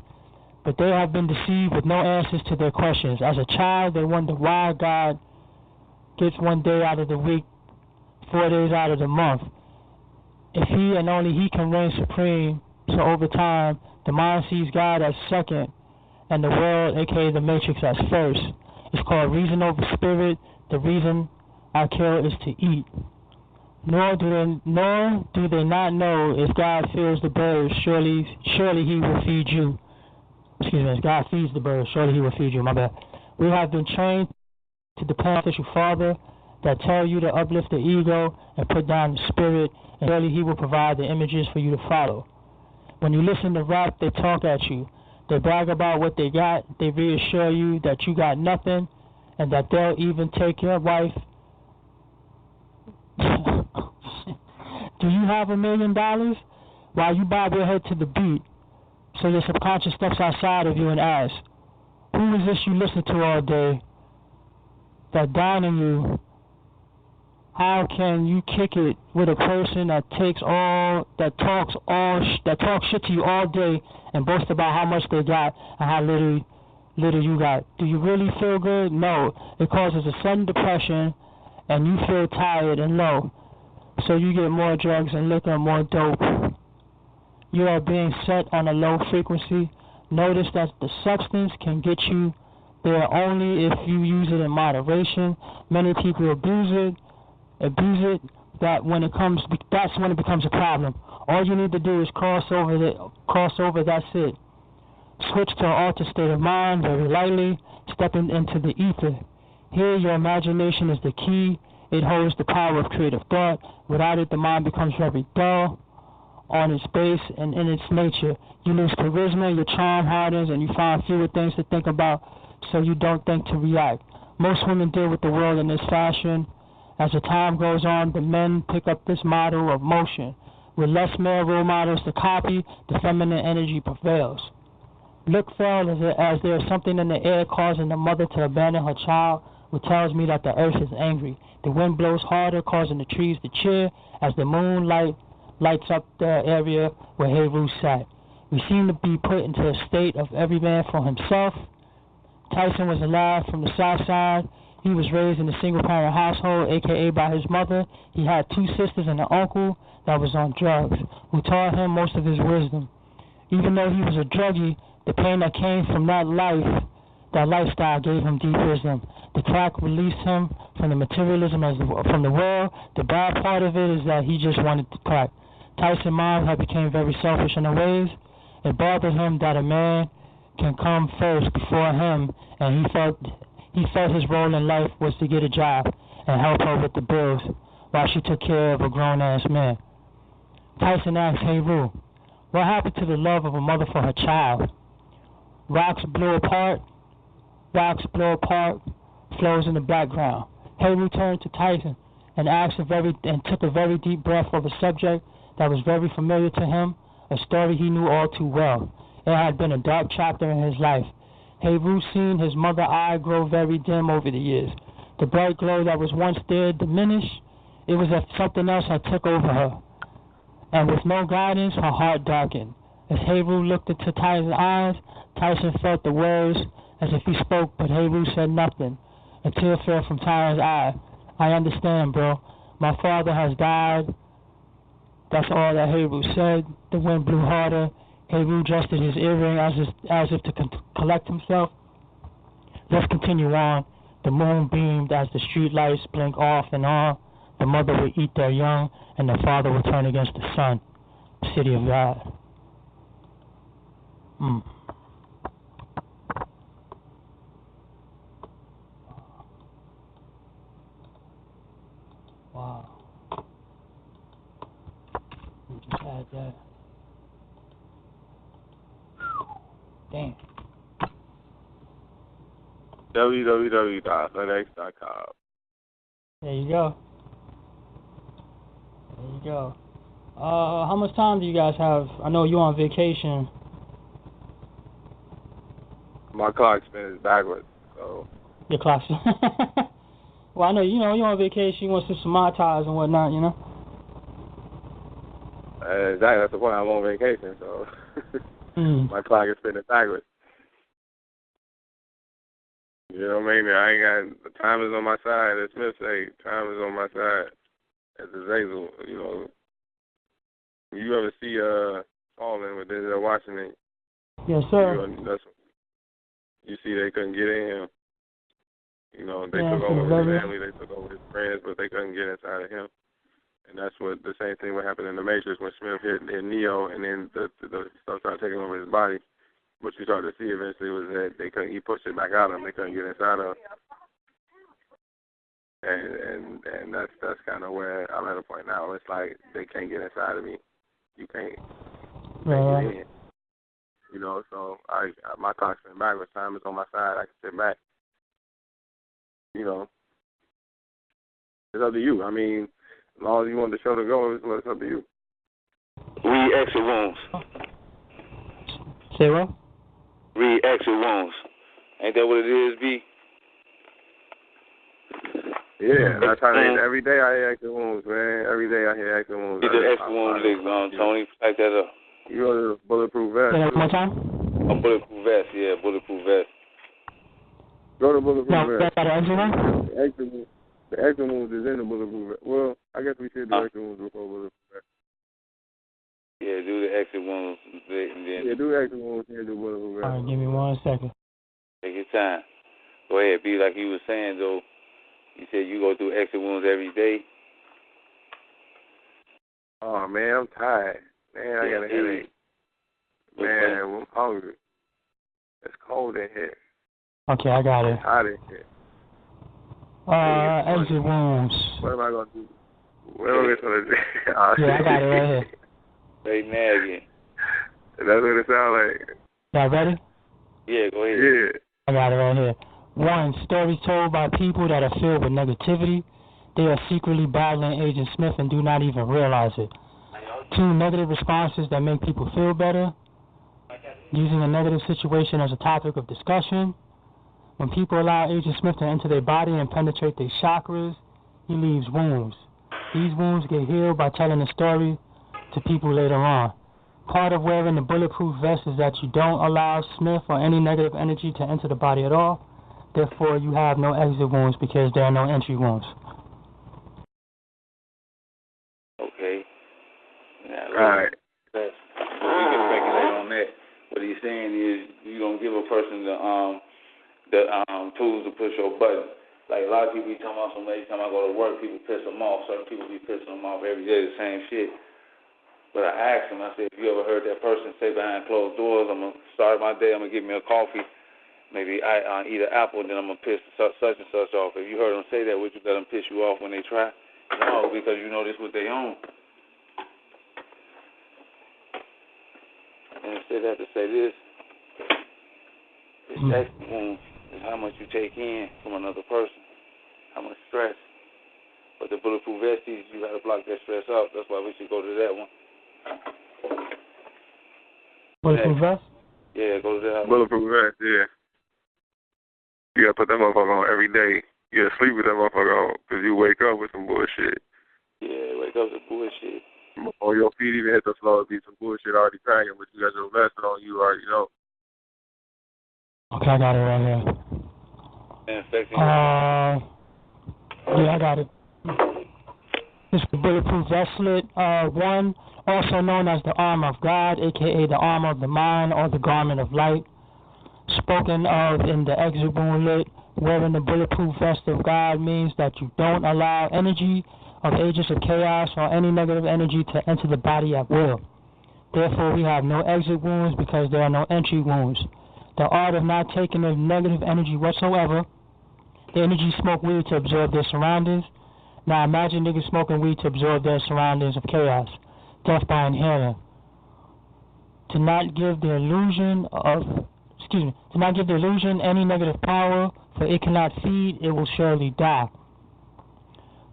But they have been deceived with no answers to their questions. As a child, they wonder why God gets 1 day out of the week, 4 days out of the month. If he and only he can reign supreme, so over time, the mind sees God as second, and the world, aka the Matrix, as first. It's called reason over spirit. The reason I kill is to eat. Nor do they not know if God feeds the birds, surely he will feed you. Excuse me, if God feeds the birds, surely he will feed you. My bad. We have been trained to depend on your Father that tell you to uplift the ego and put down the spirit, and surely he will provide the images for you to follow. When you listen to rap, they talk at you. They brag about what they got. They reassure you that you got nothing, and that they'll even take your wife. Do you have $1 million? While you bob your head to the beat, so your subconscious steps outside of you and asks, who is this you listen to all day that downing you? How can you kick it with a person that talks shit to you all day and boast about how much they got and how little you got? Do you really feel good? No. It causes a sudden depression and you feel tired and low. So you get more drugs and liquor and more dope. You are being set on a low frequency. Notice that the substance can get you there only if you use it in moderation. Many people abuse it. That's when it becomes a problem. All you need to do is cross over, that's it. Switch to an altered state of mind very lightly, stepping into the ether. Here, your imagination is the key. It holds the power of creative thought. Without it, the mind becomes very dull on its base and in its nature. You lose charisma, your charm hardens, and you find fewer things to think about, so you don't think to react. Most women deal with the world in this fashion. As the time goes on, the men pick up this model of motion. With less male role models to copy, the feminine energy prevails. Look fell as there is something in the air causing the mother to abandon her child, which tells me that the earth is angry. The wind blows harder, causing the trees to cheer as the moonlight lights up the area where Heru sat. We seem to be put into a state of every man for himself. Tyson was a lad from the south side. He was raised in a single-parent household, a.k.a. by his mother. He had 2 sisters and an uncle that was on drugs, who taught him most of his wisdom. Even though he was a druggie, the pain that came from that lifestyle gave him deep wisdom. The crack released him from the materialism from the world. The bad part of it is that he just wanted to crack. Tyson's mom had become very selfish in her ways. It bothered him that a man can come first before him, and he felt his role in life was to get a job and help her with the bills. while she took care of a grown-ass man. Tyson asked Heru, what happened to the love of a mother for her child? Rocks blow apart, flows in the background. Heru turned to Tyson and took a very deep breath of a subject that was very familiar to him, a story he knew all too well. It had been a dark chapter in his life. Heru seen his mother's eye grow very dim over the years. The bright glow that was once there diminished. It was as if something else had took over her. And with no guidance, her heart darkened. As Heru looked into Tyson's eyes, Tyson felt the words as if he spoke, but Heru said nothing. A tear fell from Tyson's eye. I understand, bro. My father has died. That's all that Heru said. The wind blew harder. Heru adjusted his earring as if to collect himself. Let's continue on. The moon beamed as the street lights blinked off and on. The mother would eat their young, and the father would turn against the son. City of God. Wow. We just had that. Damn. www.HOODX.com. There you go. There you go. How much time do you guys have? I know you're on vacation. My clock spins backwards, so. Your clock's. Well, I know you're on vacation. You want to see some Mai Tais and whatnot, you know. Exactly. That's the point. I'm on vacation, so my clock is spinning backwards. You know what I mean? I ain't got the time is on my side. As Smith say, time is on my side. As the Zazel, you know. You ever see Fallen with Denzel Washington? Yes, sir. You see, they couldn't get in him. You know, they took over his family, they took over his friends, but they couldn't get inside of him. And that's what the same thing what happened in the Matrix when Smith hit Neo, and then the stuff started taking over his body. What you started to see eventually was that they couldn't. He pushed it back out of him. They couldn't get inside of him. And that's kind of where I'm at a point now. It's like they can't get inside of me. You can't get in. You know, so my clock's been backwards. Time is on my side. I can sit back. You know, it's up to you. I mean, as long as you want the show to go, it's up to you. Read exit wounds. Say what? Read exit wounds. Ain't that what it is, B? Yeah, that's how every day I hear exit wounds, man. Every day I hear exit wounds. Get the exit wounds links, Tony. Type that up. You go to Bulletproof Vest. Say that one more time? Bulletproof Vest, yeah, Bulletproof Vest. Go to Bulletproof Vest. The exit wound? The exit wounds is in the Bulletproof Vest. Well, I guess we should do exit wounds before Bulletproof Vest. Yeah, do the exit wounds. And then do the exit wounds and do Bulletproof Vest. All right, give me 1 second. Take your time. Go ahead, B. Like you was saying, though, you said you go through exit wounds every day. Oh, man, I'm tired. Man, I got a headache. Man, I'm hungry. It's cold in here. Okay, I got it. It's hot in here. Exit wounds. What am I going to do? What am I going to do? Yeah, I got it right here. They nagging. That's what it sounds like. Y'all ready? Yeah, go ahead. Yeah. I got it right here. 1, stories told by people that are filled with negativity. They are secretly battling Agent Smith and do not even realize it. 2, negative responses that make people feel better. Using a negative situation as a topic of discussion. When people allow Agent Smith to enter their body and penetrate their chakras, he leaves wounds. These wounds get healed by telling a story to people later on. Part of wearing the bulletproof vest is that you don't allow Smith or any negative energy to enter the body at all. Therefore, you have no exit wounds because there are no entry wounds. Okay. Now, all right. We can speculate on that. What he's saying is you don't give a person the tools to push your button. Like a lot of people be talking about every time I go to work, people piss them off. Certain people be pissing them off every day, the same shit. But I asked him, I said, if you ever heard that person say behind closed doors, I'm going to start my day, I'm going to get me a coffee, maybe I eat an apple, and then I'm going to piss such and such off. If you heard them say that, would you let them piss you off when they try? No, because you know this what they own. And instead I have to say this exit wound is how much you take in from another person, how much stress. But the bulletproof vesties, you got to block that stress out. That's why we should go to that one. Bulletproof vest? Yeah, go to that one. Bulletproof vest, yeah. You got to put that motherfucker on every day. You got to sleep with that motherfucker on because you wake up with some bullshit. Yeah, wake up with bullshit. Or your feet even hit the floor, be some bullshit already cracking, but you got your vest on, you already know. Okay, I got it right here. Yeah, I got it. This is the Bulletproof Vestlet 1, also known as the Armor of God, a.k.a. the Armor of the Mind or the Garment of Light. Spoken of in the Exit Woundlet, wearing the Bulletproof Vest of God means that you don't allow energy of agents of chaos or any negative energy to enter the body at will. Therefore, we have no exit wounds because there are no entry wounds. The art of not taking the negative energy whatsoever. The energy smoke weed to absorb their surroundings. Now imagine niggas smoking weed to absorb their surroundings of chaos. Death by inhaling. To not give the illusion any negative power, for it cannot feed, it will surely die.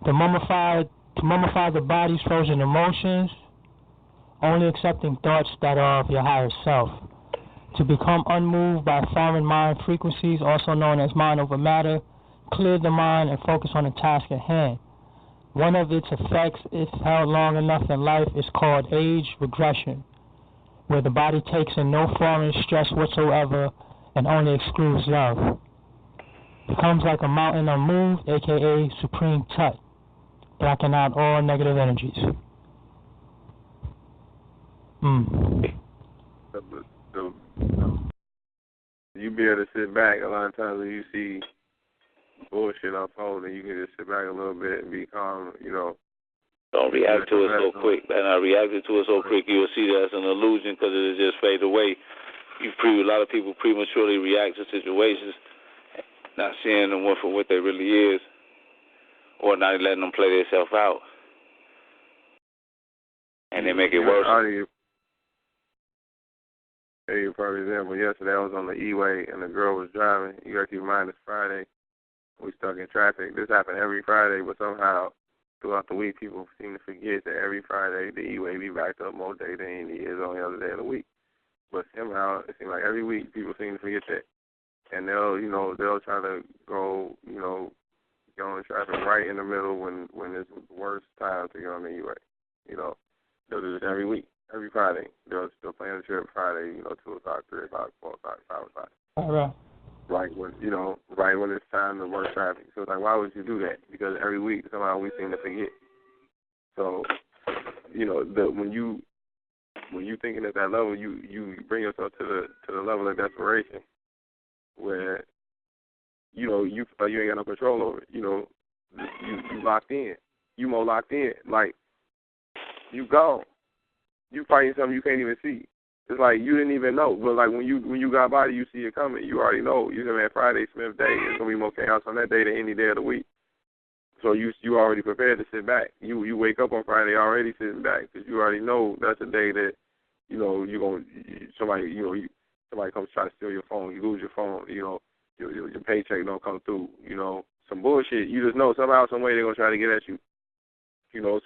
To mummify the body's frozen emotions, only accepting thoughts that are of your higher self. To become unmoved by foreign mind frequencies, also known as mind over matter, clear the mind and focus on the task at hand. One of its effects, if held long enough in life, is called age regression, where the body takes in no foreign stress whatsoever and only excludes love. Becomes like a mountain unmoved, aka supreme tut, blocking out all negative energies. You be able to sit back a lot of times when you see bullshit unfolding, you can just sit back a little bit and be calm, you know. Don't react to it so quick. And I reacted to it so quick, you'll see that as an illusion because it'll just fade away. A lot of people prematurely react to situations, not seeing them for what they really is, or not letting them play themselves out. And they make it worse. I'll give you a perfect example. Yesterday I was on the E-way and the girl was driving. You got to keep in mind it's Friday. We stuck in traffic. This happened every Friday, but somehow throughout the week people seem to forget that every Friday the E-way be backed up more day than it is on the other day of the week. But somehow it seems like every week people seem to forget that. And they'll try to go in traffic right in the middle when it's the worst time to get on the E-way. They'll do this every week. Every Friday, they'll plan the trip Friday, 2 o'clock, 3 o'clock, 4 o'clock, 5 o'clock. All right. Right when it's time to work traffic. So it's like, why would you do that? Because every week somehow we seem to forget. So, when you thinking at that level, you bring yourself to the level of desperation where, you ain't got no control over it. You locked in. You more locked in. Like, you gone. You fighting something you can't even see. It's like you didn't even know. But like when you got body, you see it coming. You already know. You know, man, Friday, Smith Day, it's gonna be more chaos on that day than any day of the week. So you already prepared to sit back. You wake up on Friday already sitting back because you already know that's a day that somebody comes try to steal your phone. You lose your phone. Your paycheck don't come through. Some bullshit. You just know somehow, some way they're gonna try to get at you.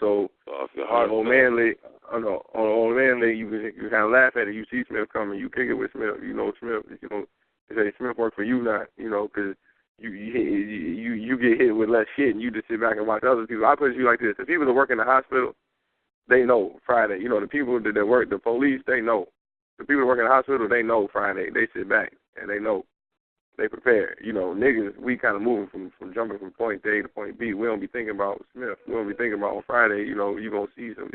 So on old man leg, you kind of laugh at it. You see Smith coming, you kick it with Smith. Smith. They say Smith work for you not. Because you get hit with less shit, and you just sit back and watch other people. I put it to you like this: the people that work in the hospital, they know Friday. The people that work, the police, they know. The people that work in the hospital, they know Friday. They sit back and they know. They prepare. Niggas, we kind of moving from jumping from point A to point B. We don't be thinking about Smith. We don't be thinking about on Friday. You gonna see some.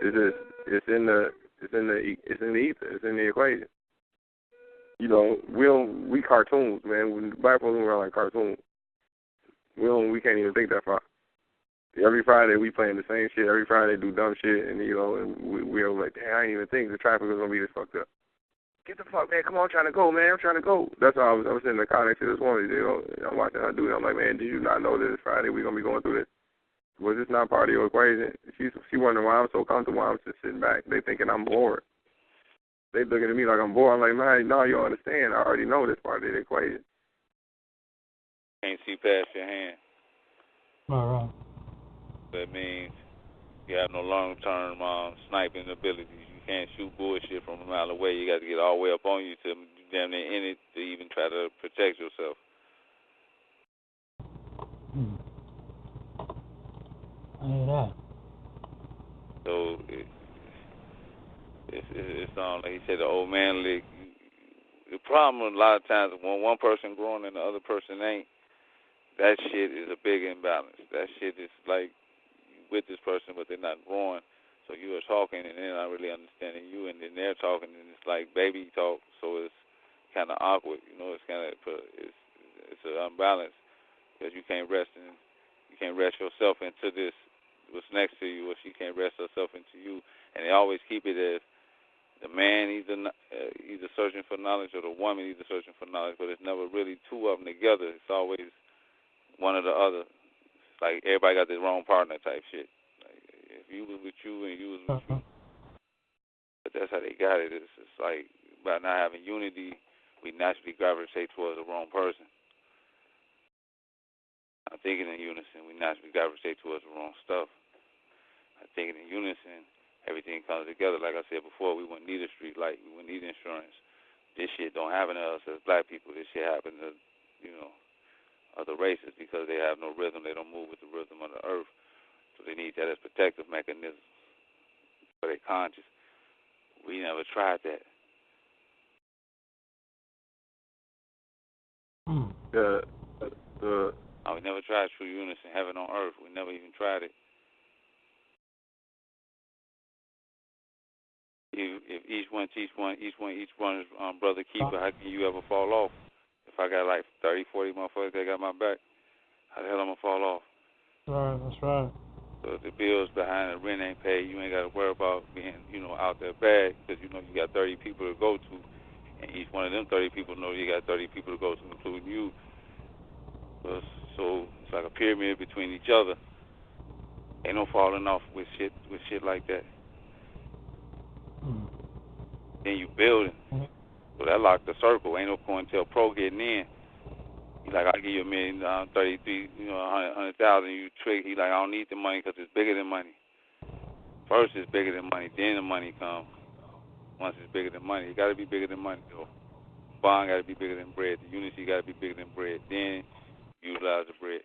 It's in the ether. It's in the equation. We cartoons, man. When black folks move around like cartoons. We can't even think that far. Every Friday we playing the same shit. Every Friday do dumb shit, and we're like, damn, I didn't even think the traffic was gonna be this fucked up. Get the fuck, man, come on, I'm trying to go, man, I'm trying to go. That's why I was in the car next to this woman, I'm watching her do it. I'm like, man, did you not know that it's Friday, we're going to be going through this? Was this not part of your equation? She wondering why I'm so comfortable. I'm just sitting back. They thinking I'm bored. They looking at me like I'm bored. I'm like, man, no, you don't understand. I already know this part of the equation. Can't see past your hand. All right. That means you have no long-term sniping abilities. You can't shoot bullshit from a mile away. You got to get all the way up on you to damn near in it to even try to protect yourself. I hear that. So it's like he said, the old man lick. The problem a lot of times when one person growing and the other person ain't, that shit is a big imbalance. That shit is like with this person, but they're not growing. So you are talking and they're not really understanding you, and then they're talking and it's like baby talk. So it's kind of awkward, you know. It's kind of it's an unbalance because you can't rest yourself into this what's next to you, or she can't rest herself into you. And they always keep it as the man either searching for knowledge or the woman either searching for knowledge, but it's never really two of them together. It's always one or the other. It's like everybody got their wrong partner type shit. Like if you was with you and you was with you, but that's how they got it. It's like by not having unity, we naturally gravitate towards the wrong person. I'm thinking in unison, we naturally gravitate towards the wrong stuff. I'm thinking in unison, everything comes together. Like I said before, we wouldn't need a street light. We wouldn't need insurance. This shit don't happen to us as black people. This shit happen to, other races because they have no rhythm. They don't move with the rhythm of the earth. So they need that as protective mechanism for their conscience. We never tried that. We never tried true unison, heaven on earth. We never even tried it. If each one is brother keeper, how can you ever fall off? If I got like 30, 40 motherfuckers that got my back, how the hell am I fall off? That's right. So if the bills behind the rent ain't paid, you ain't got to worry about being, out there bad because, you got 30 people to go to, and each one of them 30 people know you got 30 people to go to, including you. So it's like a pyramid between each other. Ain't no falling off with shit like that. Then you building. So that locked the circle. Ain't no COINTELPRO getting in. He like, I'll give you $1 million, 33, 100,000. You trick. He like, I don't need the money because it's bigger than money. First it's bigger than money, then the money comes. Once it's bigger than money, it got to be bigger than money though. Bond got to be bigger than bread. The unity got to be bigger than bread. Then utilize the bread.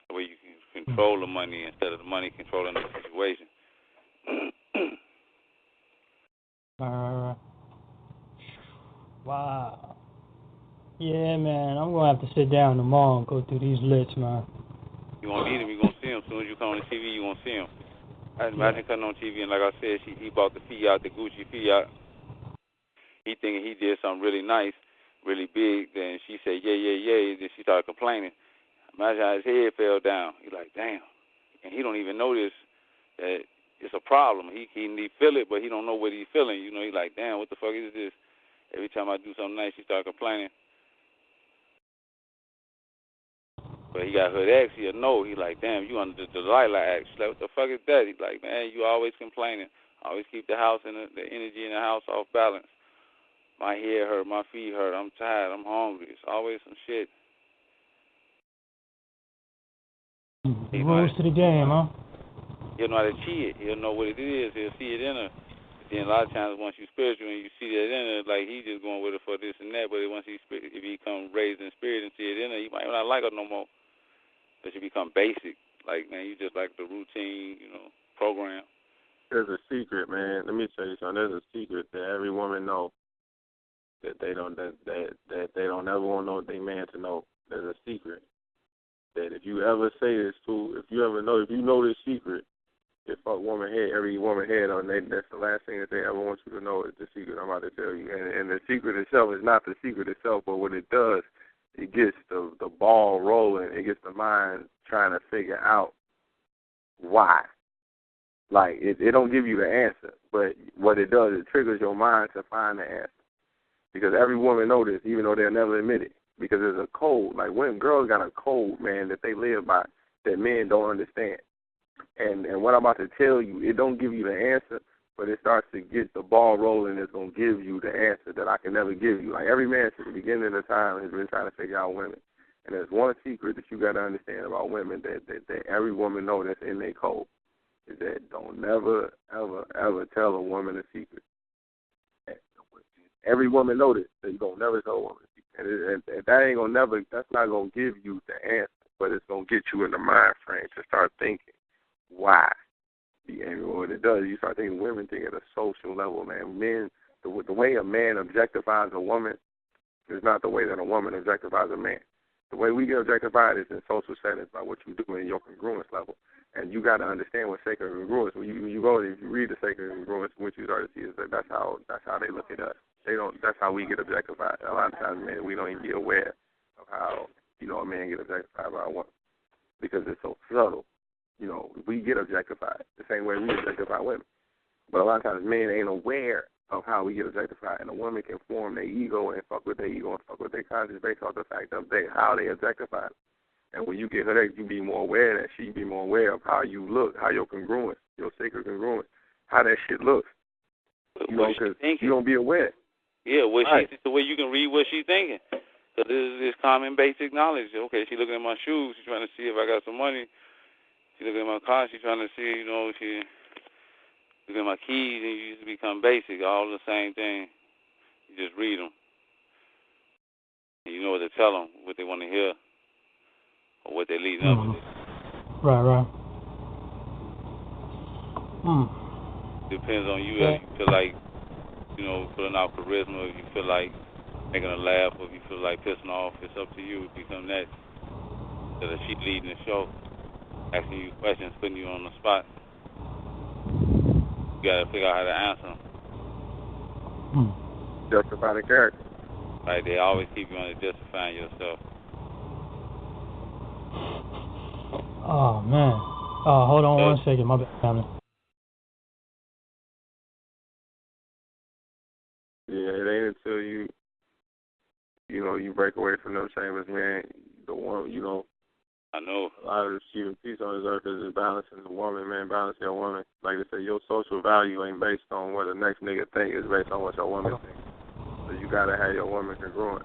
That way you can control the money instead of the money controlling the situation. Wow. Yeah, man. I'm going to have to sit down tomorrow and go through these lists, man. You won't need him. You're going to see him. As soon as you come on the TV, you're going to see him. I didn't come on TV, and like I said, he bought the Fiat, the Gucci Fiat. He thinking he did something really nice, really big. Then she said, yeah. Then she started complaining. Imagine how his head fell down. He's like, damn. And he don't even notice that it's a problem. He feel it, but he don't know what he's feeling. He's like, damn, what the fuck is this? Every time I do something nice, she start complaining. But he got HOODX, he'll know. He like, damn, you under the Delilah Act. She's like, what the fuck is that? He's like, man, you always complaining. Always keep the house and the energy in the house off balance. My head hurt, my feet hurt, I'm tired, I'm hungry. It's always some shit. The rules to the game, huh? He'll know how to cheat it. He'll know what it is. He'll see it in her. Then a lot of times once you're spiritual and you see that in her, like he just going with her for this and that, but if he come raised in spirit and see it in her, you might not like her no more. But you become basic. Like, man, you just like the routine, program. There's a secret, man. Let me tell you something. There's a secret that every woman knows that they don't ever want their man to know. There's a secret that if you ever say this to, if you know this secret, if every woman head on they, that's the last thing that they ever want you to know is the secret I'm about to tell you. And the secret itself is not the secret itself, but what it does, it gets the ball rolling. It gets the mind trying to figure out why. Like, it don't give you the answer, but what it does, it triggers your mind to find the answer. Because every woman knows this, even though they'll never admit it. Because there's a code. Like, when girls got a code, man, that they live by. that men don't understand. And what I'm about to tell you, it don't give you the answer, but it starts to get the ball rolling. It's going to give you the answer that I can never give you. Like every man since the beginning of time has been trying to figure out women. And there's one secret that you got to understand about women that every woman know that's in their code, is that don't never, ever, ever tell a woman a secret. Every woman know this, that you don't never tell a woman a secret. And that ain't gonna never, that's not going to give you the answer, but it's going to get you in the mind frame to start thinking why. And what it does, you start thinking, women think at a social level, man. Men, the way a man objectifies a woman is not the way that a woman objectifies a man. The way we get objectified is in social settings by what you do in your congruence level. And you got to understand what sacred congruence. When you go, if you read the sacred congruence, what you start to see is that that's how they look at us. That's how we get objectified. A lot of times, man, we don't even be aware of how a man get objectified by a woman because it's so subtle. We get objectified the same way we objectify women. But a lot of times men ain't aware of how we get objectified. And a woman can form their ego and fuck with their ego and fuck with their conscience based off the fact of how they objectify. And when you get her, you be more aware of that. She be more aware of how you look, how your congruence, your sacred congruence, how that shit looks. Because you don't be aware. Yeah, the way you can read what she's thinking. Because this is common basic knowledge. Okay, she looking at my shoes. She's trying to see if I got some money. She looking at my car, she's trying to see, she looking at my keys, and you just become basic, all the same thing. You just read them. And you know what to tell them, what they want to hear, or what they're leading up with. Right. Depends on you. If you feel like, putting out charisma, if you feel like making her laugh, or if you feel like pissing off, it's up to you. It become that. Instead of she leading the show, asking you questions, putting you on the spot. You got to figure out how to answer them. Justify the character. Right, they always keep you on to justifying yourself. Oh, man. Hold on 1 second. My bad, family. Yeah, it ain't until you break away from those chambers, man. The one, I know. A lot of the achieving peace on this earth is balancing the woman, man. Balance your woman. Like they say, your social value ain't based on what the next nigga think. It's based on what your woman thinks. So you gotta have your woman congruent.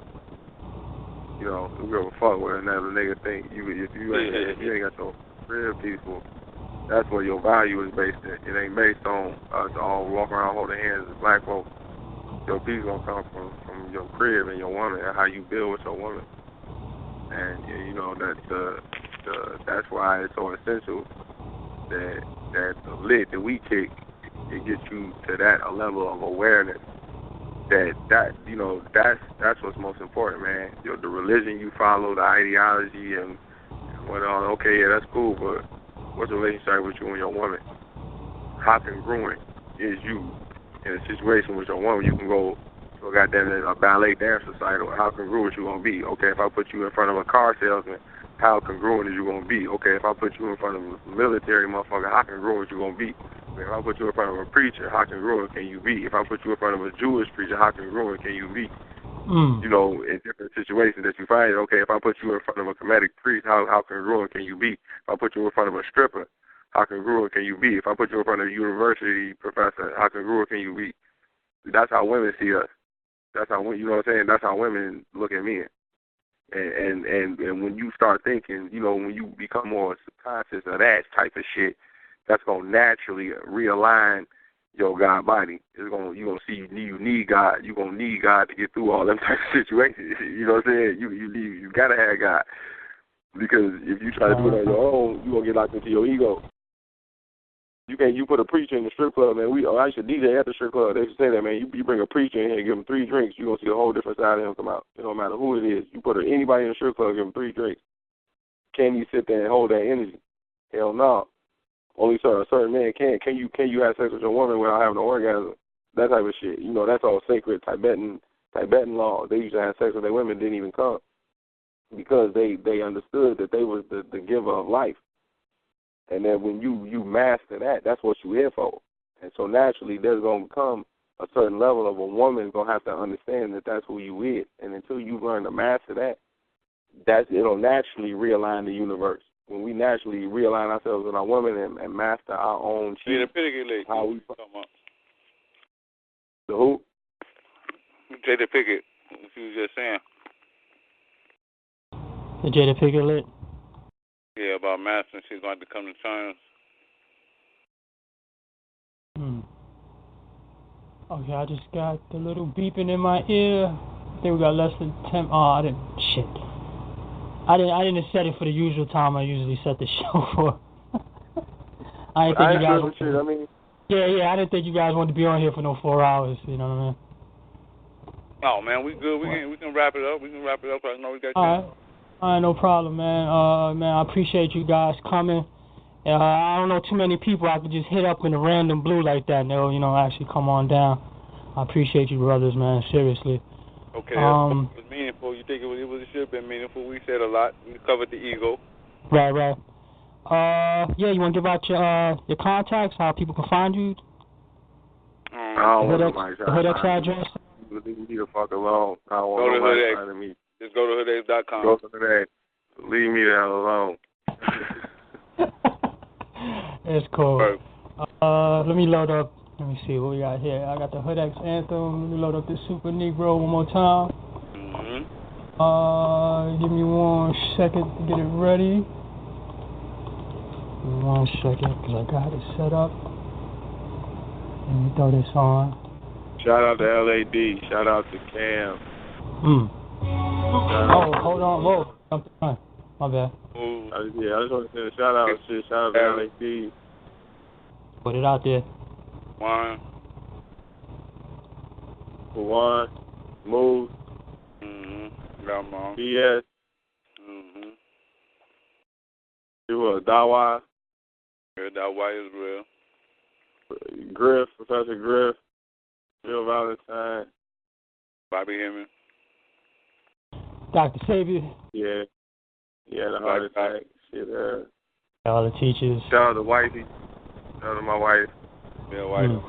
Don't give a fuck what another nigga think. If you ain't got your real peaceful, that's where your value is based in. It ain't based on us all walking around holding hands as black folks. Your peace gonna come from your crib and your woman and how you build with your woman. And that's why it's so essential that the lit that we kick, it gets you to that level of awareness. That's what's most important, man. The religion you follow, the ideology, and what on. Okay, yeah, that's cool, but what's the relationship with you and your woman? How congruent is you in a situation with your woman? You can go to a ballet dance recital. How congruent you gonna be? Okay, if I put you in front of a car salesman, how congruent is you gonna be? Okay, if I put you in front of a military motherfucker, how congruent you gonna be? If I put you in front of a preacher, how congruent can you be? If I put you in front of a Jewish preacher, how congruent can you be? In different situations that you find, okay, if I put you in front of a comedic priest, how congruent can you be? If I put you in front of a stripper, how congruent can you be? If I put you in front of a university professor, how congruent can you be? That's how women see us. That's how, that's how women look at men. And when you start thinking, when you become more subconscious of that type of shit, that's going to naturally realign your God body. You're going to see you need God. You're going to need God to get through all them type of situations. You know what I'm saying? You got to have God. Because if you try to do it on your own, you're going to get locked into your ego. You put a preacher in the strip club, man. I used to DJ at the strip club. They used to say that, man. You bring a preacher in here and give him 3 drinks, you're going to see a whole different side of him come out. It don't matter who it is. You put anybody in the strip club, give him 3 drinks. Can you sit there and hold that energy? Hell no. Only a certain man can. Can you have sex with your woman without having an orgasm? That type of shit. That's all sacred Tibetan law. They used to have sex with their women, didn't even come. Because they understood that they was the giver of life. And then when you master that, that's what you're here for. And so naturally there's going to come a certain level of a woman going to have to understand that that's who you is. And until you learn to master that, it'll naturally realign the universe. when we naturally realign ourselves with our women and master our own chi. How we the who? Jada Pickett, what you was just saying. The Jada Pickett lit? Yeah, about mastering. She's going to come to terms. Okay, I just got the little beeping in my ear. I think we got less than 10. Oh, I didn't. Shit. I didn't set it for the usual time I usually set the show for. I didn't think you guys. Yeah. I didn't think you guys wanted to be on here for no 4 hours. You know what I mean? Oh man, we good. We can wrap it up. I know we got you. All right, no problem, man. Man, I appreciate you guys coming. I don't know too many people I could just hit up in a random blue like that, and they'll, actually come on down. I appreciate you, brothers, man. Seriously. Okay, it was meaningful. You think it should have been meaningful? We said a lot. We covered the ego. Right. Yeah, you want to give out your contacts, how people can find you? I don't want nobody the HOODX address. Leave me the fuck alone. I don't want nobody finding me. Just go to HOODX.com. Go to HOODX. Leave me the hell alone. It's cool. Let me load up. Let me see what we got here. I got the HOODX anthem. Let me load up this Super Negro one more time. Give me 1 second to get it ready. Give me 1 second because I got it set up. Let me throw this on. Shout out to LAD. Shout out to Cam. Oh, hold on. Whoa. Something on. My bad. I just want to say a shout out to LAD. Put it out there. One. Move. BS. Dawa. Yeah, Dawa is real. Griff, Professor Griff. Bill Valentine. Bobby Hemming. Dr. Savior. Yeah, the heart attack. Shit, all the teachers. Shout out to Wifey. Shout out to my wife. Yeah, Wifey.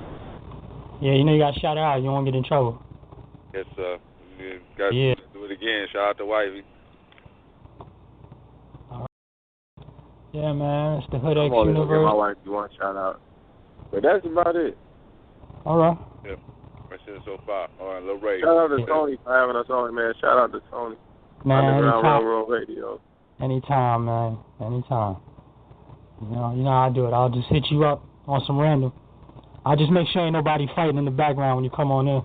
Yeah, you got to shout her out. You won't get in trouble. Yes, sir. You got to do it again. Shout out to Wifey. All right. Yeah, man. It's the HOODX Universe. Give my wife one shout out. But that's about it. All right. Yeah. That's it so far. All right, Lil Ray. Shout out to Tony for having us on, man. Shout out to Tony. Man, Underground Railroad Radio. Anytime, man. Anytime. You know how I do it. I'll just hit you up on some random. I'll just make sure ain't nobody fighting in the background when you come on in.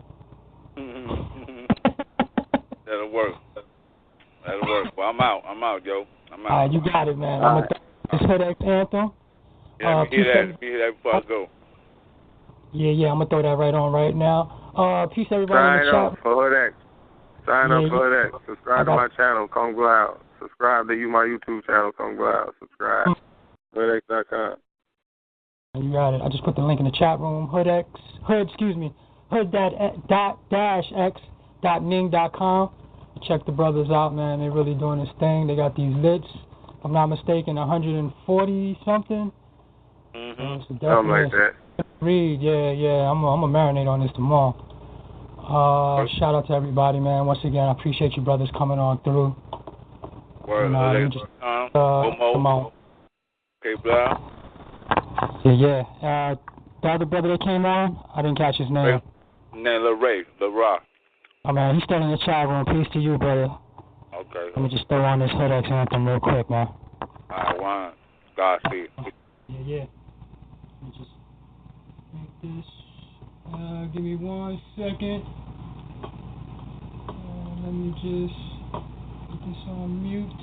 That'll work. Well, I'm out, yo. I'm out. All right, you got it, man. I'm going to this HOODX anthem. Yeah, let me hear that before I go. Yeah, I'm going to throw that right on right now. Peace, everybody in the chat. Sign up for HOODX. Subscribe to my channel, K-Blao. Subscribe to my YouTube channel, K-Blao. Subscribe. HOODX.com. You got it. I just put the link in the chat room. hood-x.ning.com. Check the brothers out, man. They're really doing this thing. They got these lits. If I'm not mistaken, 140 something. Something like that. Read, yeah. I'm gonna marinate on this tomorrow. Shout out to everybody, man. Once again, I appreciate you brothers coming on through. Come on. K-Blao. Yeah. The other brother that came on, I didn't catch his name. Lil Rock. Oh man, he's still in the chat room. Peace to you, brother. Okay. Let me just throw on this HOODX anthem real quick, man. Alright, one. Godspeed. Yeah. Let me just make this. Give me 1 second. Let me just put this on mute.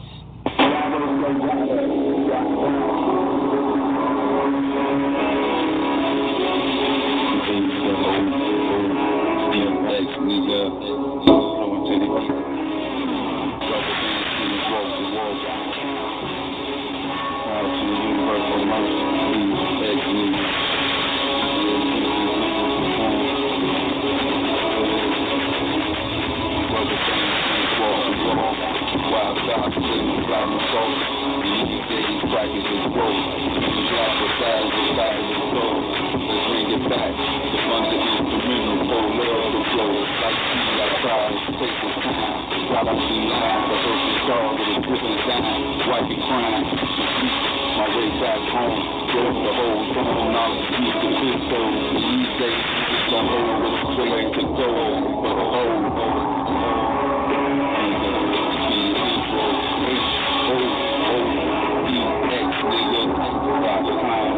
Wifey crying, way back home. Get up the whole phone, all the youth to this soul. These days, it's the whole way to go. But the whole, HOODX, nigga, .com.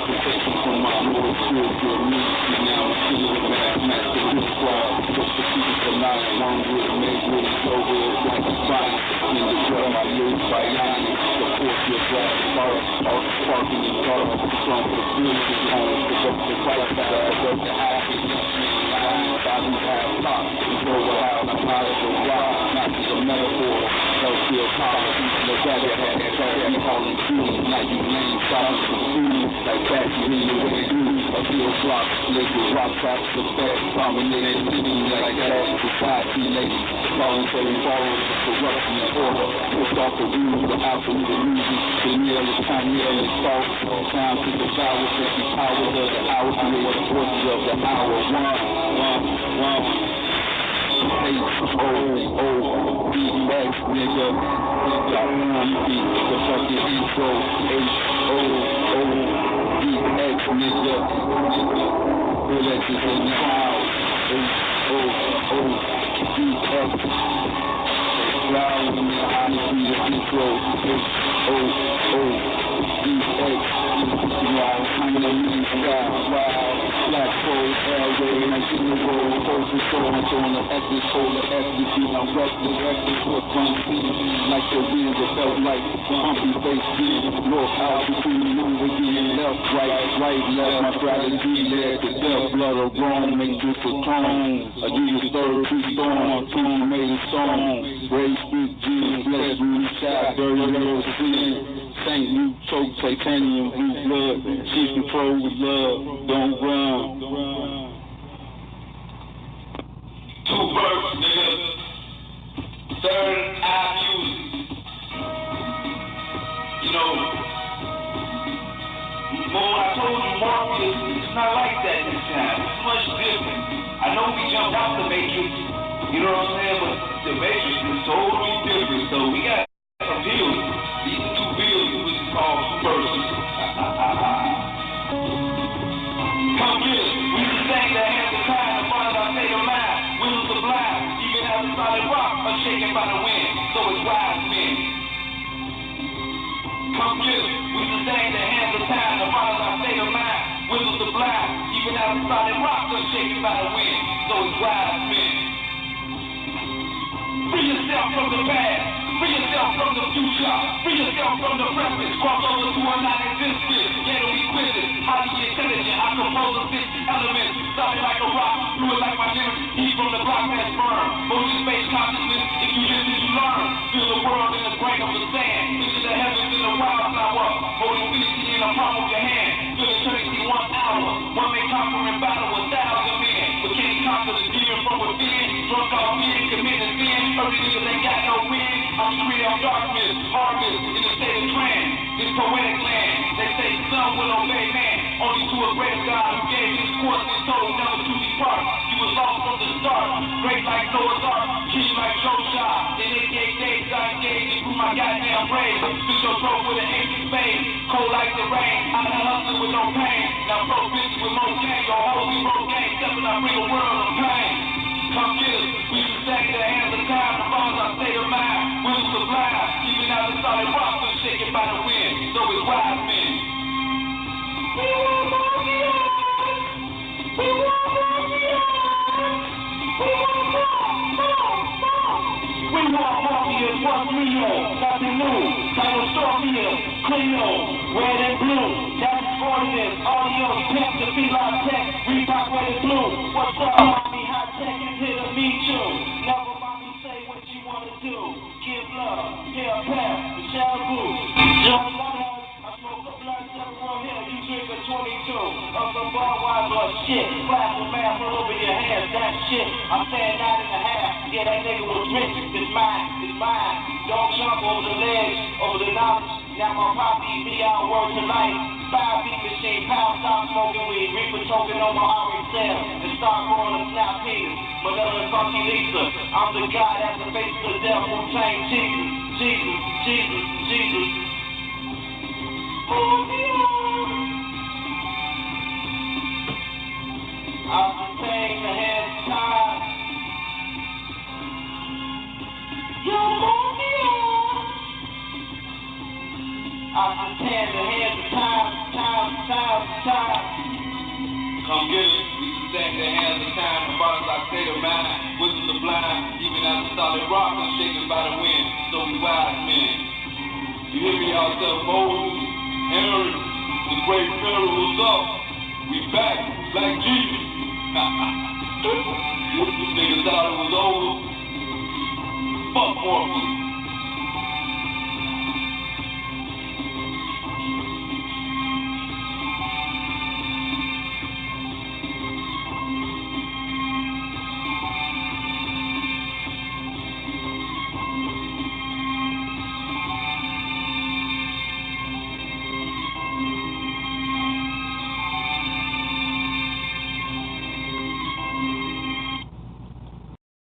Protection from my Lord, spiritual music. Now I'm still a mathematical squad. Just the people from not one would make wood so good like a spine. In the drum, I live bionic. The force your glass bar, all sparking in car. From the beautiful home, the fight side of the happiness. Body half pop, go wild, I'm out of the wild. Not just a metaphor, healthcare policy. The dagger had that bad, calling food. Like you lame, silence for food. Like that, you need to way to do. A field block, liquid rock traps, the best. Dominated food like that. Society ladies, voluntary followers, corruption and order. Pushed off the rules, the absolute illusion. The meal is time, meal is salt. Time to devour, 50 powers of the hour. I mean, the forces of the hour. One. HOODX, nigga. The fucking intro. HOODX, nigga. HOODX is in the house. HOODX. Loud in the honesty, the intro. HOODX. Wild, kind of new style, wild. Black cold, airway, like universal, focus on the essence, hold the essence, I'm restless, with fun feet, like the wind that felt like humpy face beat, north altitude, move again, left, right, left, my strategy, there to death, blood of wrong, make this a tone, I do the third, true storm, tune made a song, raise speak, Jesus, bless, really shot, dirty little sin. Thank you, choke, titanium, blue blood, she's control with love, don't run. Two birds, nigga. Third eye music. You know, when I told you Morpheus, it's not like that this time. It's much different. I know we jumped out the Matrix, you know what I'm saying, but the Matrix is totally different, so we got some deals. These are two bills, which is called two persons. Come get us. We just sang the hands of time, the part of our state of mind. Wills sublime, even as a solid rock, unshaken by the wind. So it's wise men. Come get us. We just sang the hands of time, the part of our state of mind. Wills sublime, even as a solid rock, unshaken by the wind. So it's wise men. Free yourself from the past. Free yourself from the future. Free yourself from the present. Cross over to a non-existent. Yet we quit it. Highly intelligent. I compose of 6 elements. Solid like a rock. Fluid like my lyrics. Heat from the block that's burned. Motion space consciousness. If you listen, you learn. Feel the world in the grain of the sand. Picture the heavens in the wildflower. Hold infinity in the palm of your hand. Feel eternity 1 hour. One may conquer in battle 1,000 men. But can he conquer the demon from within? Drunk off men, committing sin. Early niggas ain't got no wind. I'm free of darkness, harvest in the state of trance. This poetic land, they say some will obey man. Only to a greater God who gave his course and told never to depart. You was lost from the start, great like Noah's Ark, king like Joshua. In 88 days I engaged and grew my goddamn brave. Spit your throat with an ancient spade, cold like the rain. I'm not hustling with no pain. Now pro bitches with more game, your holy road game, stepping I bring a world of pain. Come get us, we just sang the hands of time, the bonds our state of mind. Wills sublime, even out the solid rock, was shaken by the wind. So it's wise men. We want Morpheus! We want Morpheus! We want more! We want Morpheus, what's real? Nothing new. Cyberstoria, Cleo, red and blue. That's ordinance, audio, pimp, the feline tech, Reebok, red and blue. What's up, mommy? High tech is here to meet you. Never mommy say what you wanna do. Give love, hair pep, the shell boo. Just one hand, I smoke a blunt, several here. You drink a 22 of some Budweiser shit. Glass of math all over your hands, that shit. I'm saying 9.5. Yeah, that nigga was rich. It's mine. Don't jump over the legs, over the knowledge. Now my poppy, me out word to life. 5 beat machine, pound, stop smoking weed. Reaper token on my orange cell. And start growing a snap penis. Manila and Funky Lisa. I'm the guy that's the face of the devil, Wu-Tang Jesus. Jesus, Jesus, Jesus. Move me on. I'll contain the hands tied. You move me on. I'll contain the hands of time. Come get us. We sustain the hands of time. The bodies like state of mind. Wisdom the blind. Even as a solid rock unshaken by the wind. So we wise men. You hear me out there, Moses, Aaron, the great Pharaoh was up. We back, like Jesus. Niggas thought it was over. Fuck Morpheus.